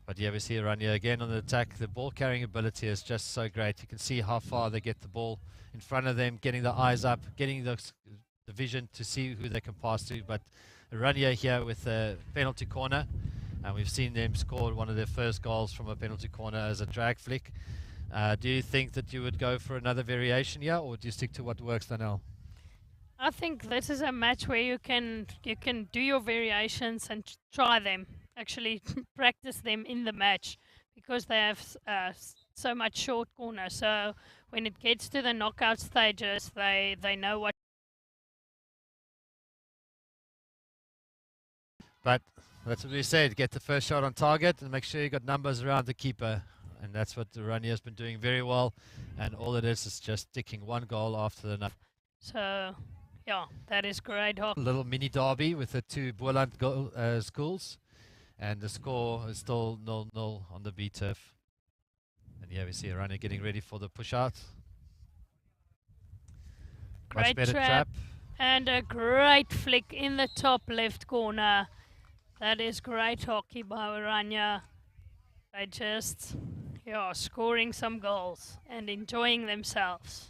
But yeah, we see Oranje again on the attack. The ball carrying ability is just so great. You can see how far they get the ball in front of them, getting the eyes up, getting the vision to see who they can pass to. But Oranje here with a penalty corner. And we've seen them score one of their first goals from a penalty corner as a drag flick. Do you think that you would go for another variation here, or do you stick to what works, Danielle? I think this is a match where you can do your variations and try them. Actually, practice them in the match, because they have so much short corner. So when it gets to the knockout stages, they know what. But that's what we said, get the first shot on target and make sure you got numbers around the keeper. And that's what Oranje has been doing very well. And all it is just sticking one goal after the another. So, yeah, that is great. A little mini derby with the two Boland schools. And the score is still 0-0 on the B turf. And yeah, we see Oranje getting ready for the push out. Great Much better trap. And a great flick in the top left corner. That is great hockey by Oranje. They just, scoring some goals and enjoying themselves.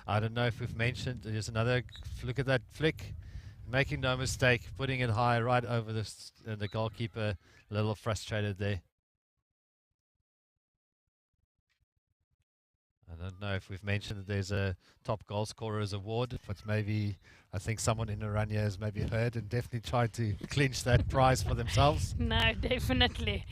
I don't know if we've mentioned, there's another look at that flick. Making no mistake, putting it high right over the goalkeeper, a little frustrated there. I don't know if we've mentioned that there's a top goal scorers award, but maybe I think someone in Oranje has maybe heard and definitely tried to clinch that prize for themselves. No, definitely.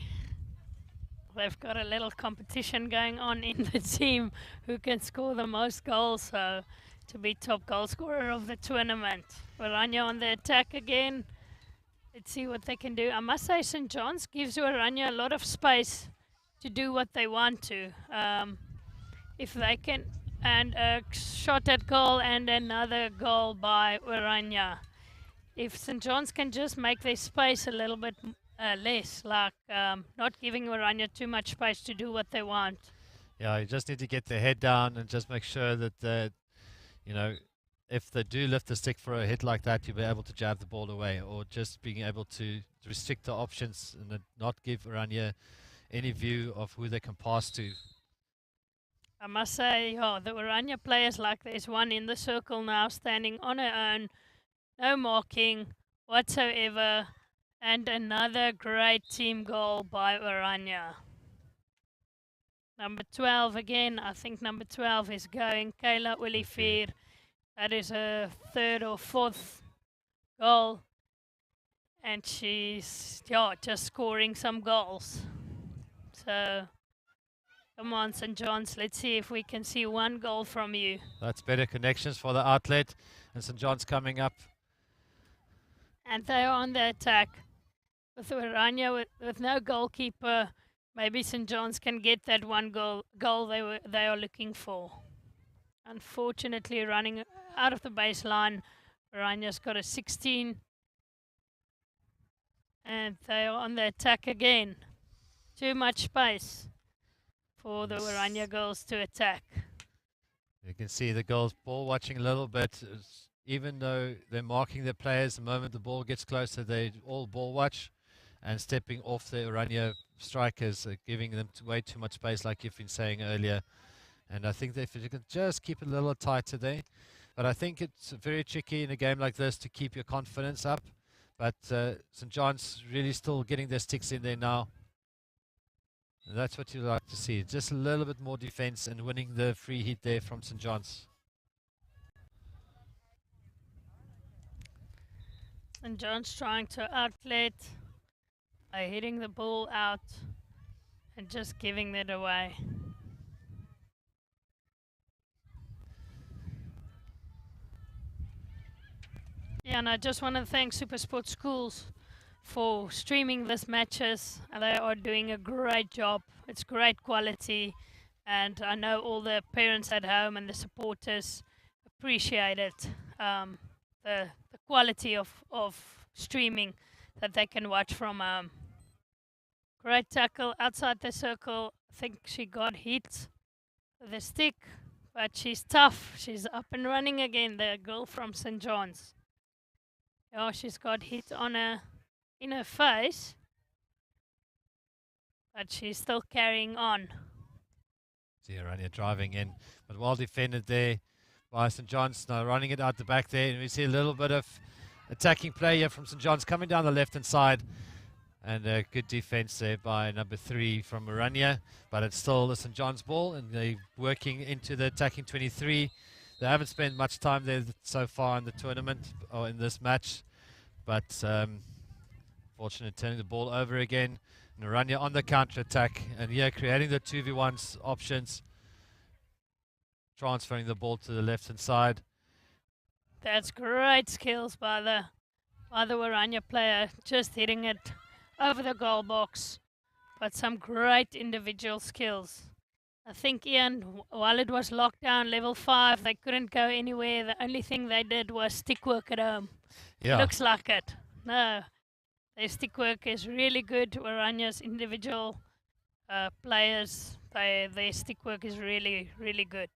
They've got a little competition going on in the team who can score the most goals, so to be top goal scorer of the tournament. Oranje on the attack again. Let's see what they can do. I must say St. John's gives Oranje a lot of space to do what they want to. If they can, and a shot at goal and another goal by Oranje. If St. John's can just make their space a little bit less, like not giving Oranje too much space to do what they want. Yeah, you just need to get their head down and just make sure that, if they do lift the stick for a hit like that, you'll be able to jab the ball away, or just being able to restrict the options and not give Oranje any view of who they can pass to. I must say, the Oranje players, like there's one in the circle now standing on her own, no marking whatsoever, and another great team goal by Oranje. Number 12 again, I think number 12 is going, Kayla Olivier. That is her third or fourth goal. And she's just scoring some goals. So, come on, St. John's, let's see if we can see one goal from you. That's better connections for the outlet. And St. John's coming up. And they are on the attack. With Oranje with no goalkeeper, maybe St. John's can get that one goal they are looking for. Unfortunately, running out of the baseline, Oranje's got a 16. And they are on the attack again. Too much space for the Oranje girls to attack. You can see the girls ball watching a little bit. Even though they're marking their players, the moment the ball gets closer, they all ball watch and stepping off the Oranje strikers, giving them way too much space, like you've been saying earlier. And I think that if you can just keep it a little tighter there. But I think it's very tricky in a game like this to keep your confidence up. But St. John's really still getting their sticks in there now. And that's what you like to see. Just a little bit more defense and winning the free hit there from St. John's. St. John's trying to outlet by hitting the ball out and just giving it away. Yeah, and I just want to thank SuperSport Schools for streaming these matches. They are doing a great job. It's great quality, and I know all the parents at home and the supporters appreciate it. The quality of streaming that they can watch from home. Great tackle outside the circle. I think she got hit with a stick, but she's tough. She's up and running again, the girl from St. John's. Yeah, she's got hit in her face, but she's still carrying on. See Oranje driving in, but well defended there by St. John's. Now running it out the back there, and we see a little bit of attacking play here from St. John's coming down the left-hand side. And a good defense there by number 3 from Oranje, but it's still the St. John's ball, and they're working into the attacking 23. They haven't spent much time there so far in the tournament or in this match, but fortunate turning the ball over again. And Oranje on the counter-attack, and yeah, creating the 2v1 options, transferring the ball to the left-hand side. That's great skills by the Oranje player, just hitting it over the goal box, but some great individual skills. I think, Ian, while it was lockdown level 5, they couldn't go anywhere. The only thing they did was stick work at home. Yeah. Looks like it. No, their stick work is really good. Oranje's individual players, their stick work is really, really good.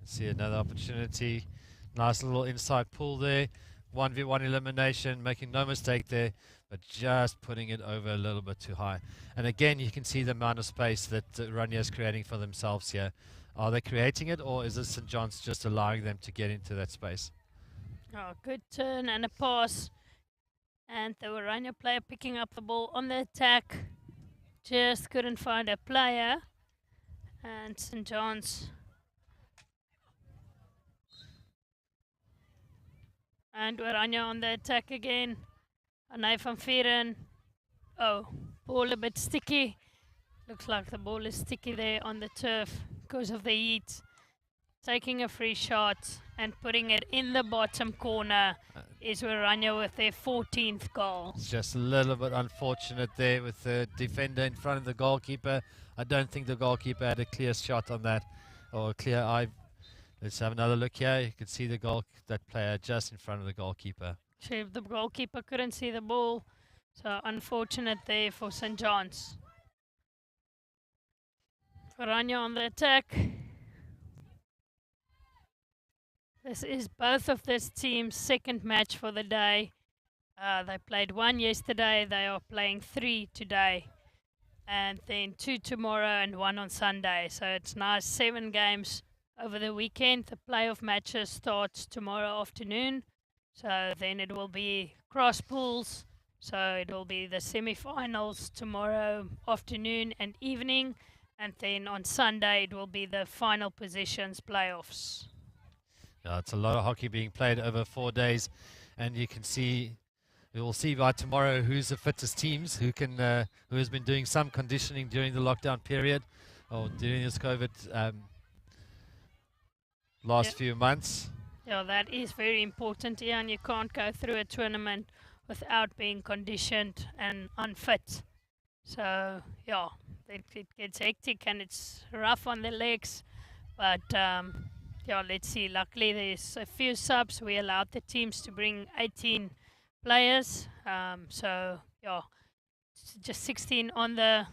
See another opportunity. Nice little inside pull there. 1v1 elimination, making no mistake there, but just putting it over a little bit too high. And again, you can see the amount of space that Oranje is creating for themselves here. Are they creating it, or is this St. John's just allowing them to get into that space? Oh, good turn and a pass. And the Oranje player picking up the ball on the attack. Just couldn't find a player. And St. John's. And Oranje on the attack again. Anay van Vieren. Oh, ball a bit sticky. Looks like the ball is sticky there on the turf because of the heat. Taking a free shot and putting it in the bottom corner is Oranje with their 14th goal. It's just a little bit unfortunate there with the defender in front of the goalkeeper. I don't think the goalkeeper had a clear shot on that, or a clear eye. Let's have another look here. You can see that player just in front of the goalkeeper. The goalkeeper couldn't see the ball, so unfortunate there for St. John's. Oranje on the attack. This is both of this team's second match for the day. They played one yesterday. They are playing 3 today. and then 2 tomorrow and 1 on Sunday. So it's nice, 7 games over the weekend. The playoff matches starts tomorrow afternoon. So then it will be cross pools. So it will be the semi-finals tomorrow afternoon and evening. And then on Sunday it will be the final positions playoffs. Yeah, it's a lot of hockey being played over 4 days, and you can see, we will see by tomorrow who's the fittest teams, who has been doing some conditioning during the lockdown period or during this COVID last few months. Yeah, that is very important, Ian. You can't go through a tournament without being conditioned and unfit. So, yeah, it gets hectic and it's rough on the legs. But, yeah, let's see. Luckily, there's a few subs. We allowed the teams to bring 18 players. So, yeah, just 16 on the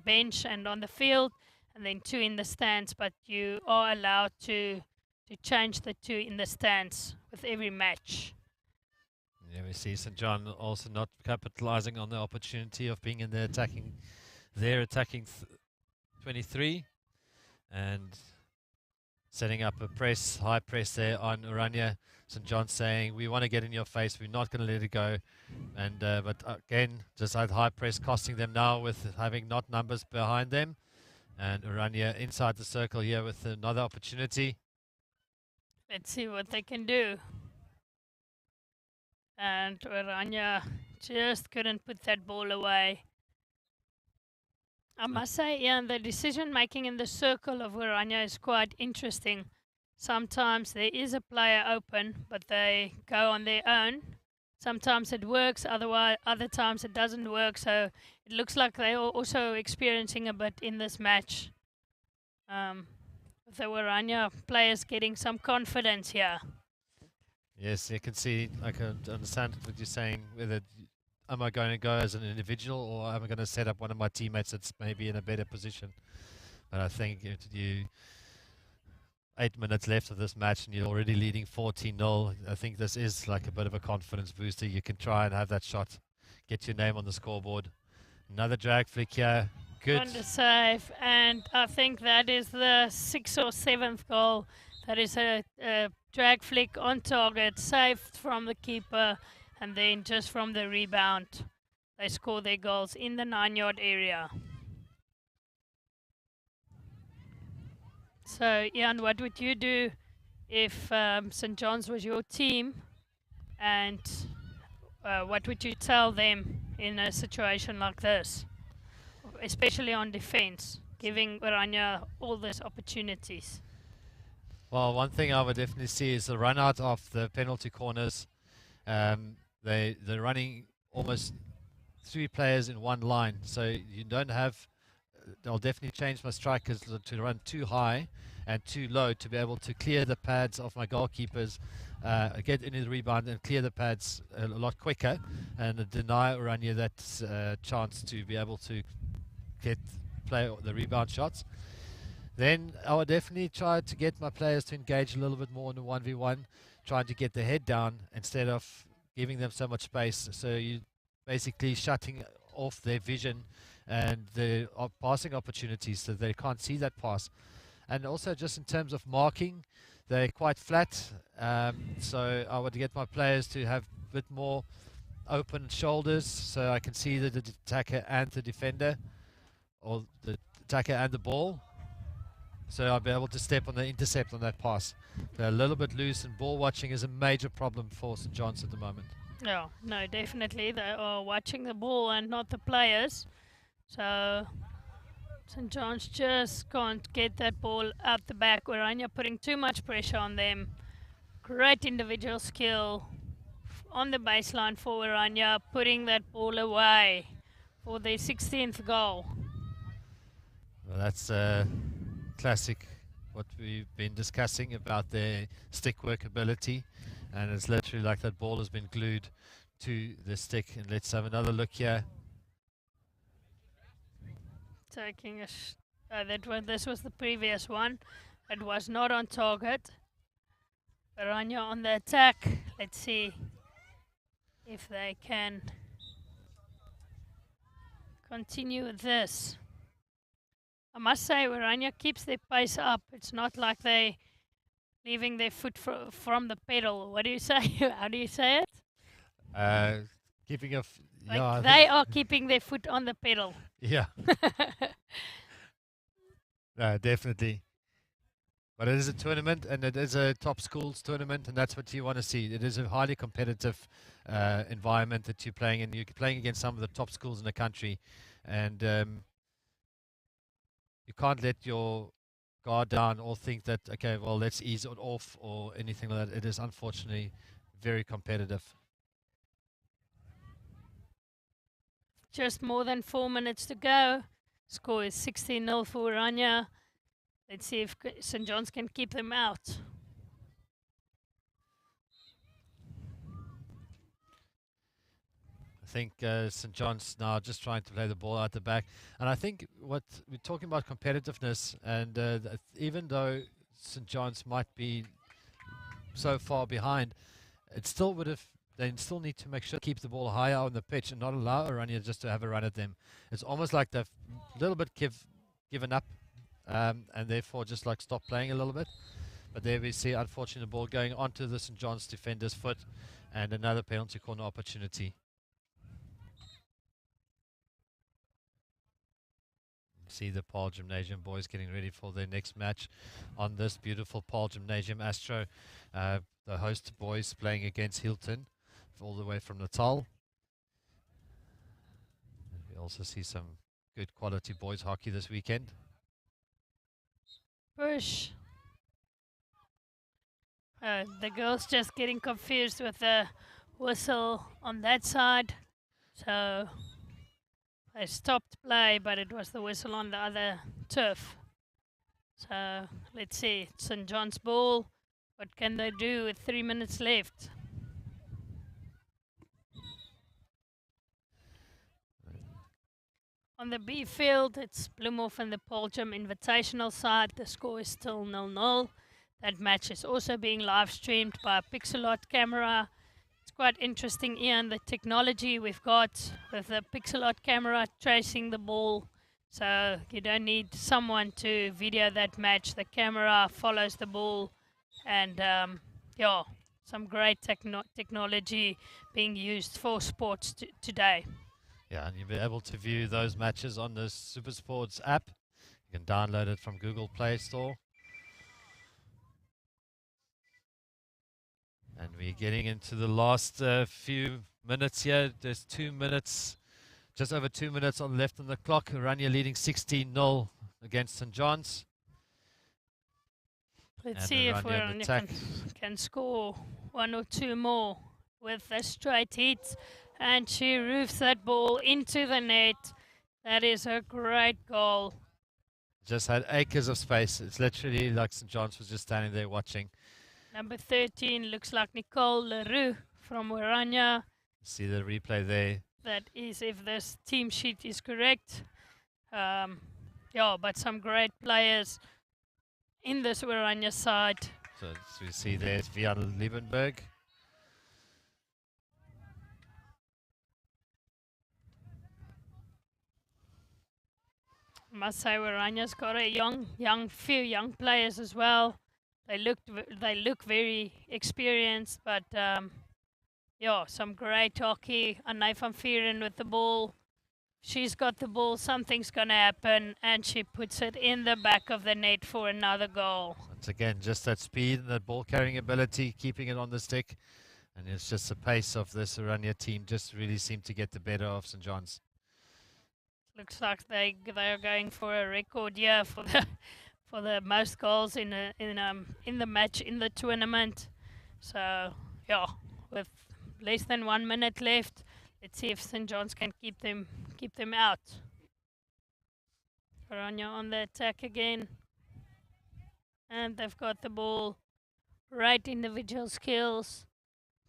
bench and on the field, and then 2 in the stands. But you are allowed to change the 2 in the stands with every match. Yeah, we see St. John also not capitalizing on the opportunity of being in the attacking 23 and setting up a high press there on Oranje. St. John saying, we want to get in your face, we're not going to let it go. And but again, just that high press costing them now with having not numbers behind them. And Oranje inside the circle here with another opportunity. Let's see what they can do. And Oranje just couldn't put that ball away. I must say, Ian, the decision making in the circle of Oranje is quite interesting. Sometimes there is a player open, but they go on their own. Sometimes it works, other times it doesn't work. So it looks like they are also experiencing a bit in this match. The Oranje players getting some confidence here. Yes, you can see, I can understand what you're saying, whether am I going to go as an individual or am I going to set up one of my teammates that's maybe in a better position. But I think if you 8 minutes left of this match and you're already leading 14-0, I think this is like a bit of a confidence booster. You can try and have that shot, get your name on the scoreboard. Another drag flick here. Good. On the save, and I think that is the 6th or 7th goal. That is a drag flick on target, saved from the keeper, and then just from the rebound, they score their goals in the 9-yard area. So, Ian, what would you do if St. John's was your team, and what would you tell them in a situation like this? Especially on defense, giving Oranje all these opportunities. Well, one thing I would definitely see is the run out of the penalty corners. They're running almost 3 players in one line, so you don't have. I'll definitely change my strikers to run too high and too low to be able to clear the pads of my goalkeepers, get into the rebound and clear the pads a lot quicker, and deny Oranje that chance to be able to play the rebound shots. Then I would definitely try to get my players to engage a little bit more in the 1v1, trying to get the head down instead of giving them so much space. So you basically shutting off their vision and the passing opportunities so they can't see that pass. And also just in terms of marking, they're quite flat. So I would get my players to have a bit more open shoulders so I can see the attacker and the defender, or the attacker and the ball. So I'll be able to step on the intercept on that pass. They're a little bit loose, and ball watching is a major problem for St. John's at the moment. Yeah, no, definitely. They are watching the ball and not the players. So St. John's just can't get that ball out the back. Oranje putting too much pressure on them. Great individual skill on the baseline for Oranje, putting that ball away for their 16th goal. Well, that's classic, what we've been discussing about their stick work ability, and it's literally like that ball has been glued to the stick. And let's have another look here. Taking this was the previous one. It was not on target. Oranje on the attack. Let's see if they can continue with this. I must say, Oranje keeps their pace up. It's not like they leaving their foot from the pedal. What do you say? How do you say it? Keeping a like they are keeping their foot on the pedal. Yeah. Definitely. But it is a tournament, and it is a top schools tournament, and that's what you want to see. It is a highly competitive environment that you're playing in. You're playing against some of the top schools in the country, and you can't let your guard down or think that, okay, well, let's ease it off or anything like that. It is unfortunately very competitive. Just more than 4 minutes to go. Score is 16-0 for Oranje. Let's see if St. John's can keep them out. I think St. John's now just trying to play the ball out the back. And I think what we're talking about competitiveness, and even though St. John's might be so far behind, it still would have, they still need to make sure to keep the ball higher on the pitch and not allow Oranje just to have a run at them. It's almost like they've a little bit given up and therefore just like stop playing a little bit. But there we see, unfortunately, the ball going onto the St. John's defender's foot, and another penalty corner opportunity. See the Paarl Gymnasium boys getting ready for their next match on this beautiful Paarl Gymnasium Astro. The host boys playing against Hilton all the way from Natal. We also see some good quality boys hockey this weekend. Push. The girls just getting confused with the whistle on that side. So they stopped play, but it was the whistle on the other turf. So let's see, St. John's ball. What can they do with 3 minutes left? On the B field, it's Bloemhof and the Paarl Gym Invitational side. The score is still 0-0. That match is also being live streamed by a Pixelot camera. It's quite interesting, Ian, the technology we've got with the Pixelot camera tracing the ball. So you don't need someone to video that match. The camera follows the ball, and yeah, some great technology being used for sports today. Yeah, and you'll be able to view those matches on the SuperSports app. You can download it from Google Play Store. And we're getting into the last few minutes here. There's 2 minutes, just over 2 minutes left on the clock. Oranje leading 16-0 against St. John's. Let's see if Oranje can score 1 or 2 more with a straight hit. And she roofs that ball into the net. That is a great goal. Just had acres of space. It's literally like St. John's was just standing there watching. Number 13 looks like Nicole Leroux from Oranje. See the replay there. That is, if this team sheet is correct. Yeah, but some great players in this Oranje side. So we see there's Vian Liebenberg. I must say Oranje's got a few young players as well. They look very experienced, but yeah, some great hockey. Anay van Vieren with the ball. She's got the ball, something's going to happen, and she puts it in the back of the net for another goal. Once again, just that speed and that ball carrying ability, keeping it on the stick. And it's just the pace of this Oranje team just really seemed to get the better of St. John's. Looks like they are going for a record year for the most goals in the match in the tournament. So yeah, with less than 1 minute left, let's see if St. John's can keep them out. Oranje on the attack again, and they've got the ball. Right individual skills.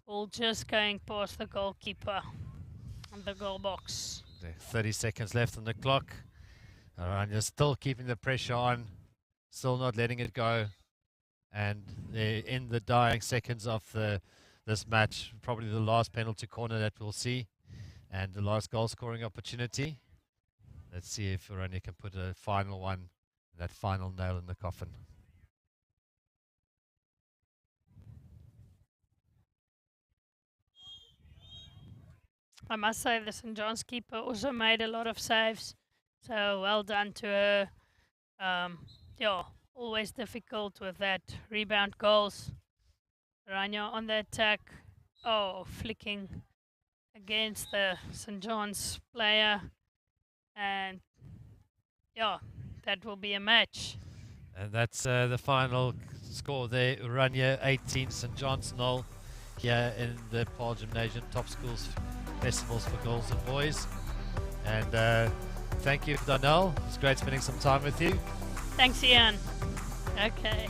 Ball just going past the goalkeeper on the goal box. 30 seconds left on the clock. Oranje still keeping the pressure on, still not letting it go. And they're in the dying seconds of this match, probably the last penalty corner that we'll see, and the last goal scoring opportunity. Let's see if Oranje can put a final one, that final nail in the coffin. I must say the St. John's keeper also made a lot of saves. So well done to her. Yeah, always difficult with that rebound goals. Rania on the attack. Oh, flicking against the St. John's player. And yeah, that will be a match. And that's the final score there. Oranje 18, St. John's 0 here in the Paarl Gymnasium Top Schools Festivals for Girls and Boys. And thank you, Donnell. It's great spending some time with you. Thanks, Ian. Okay.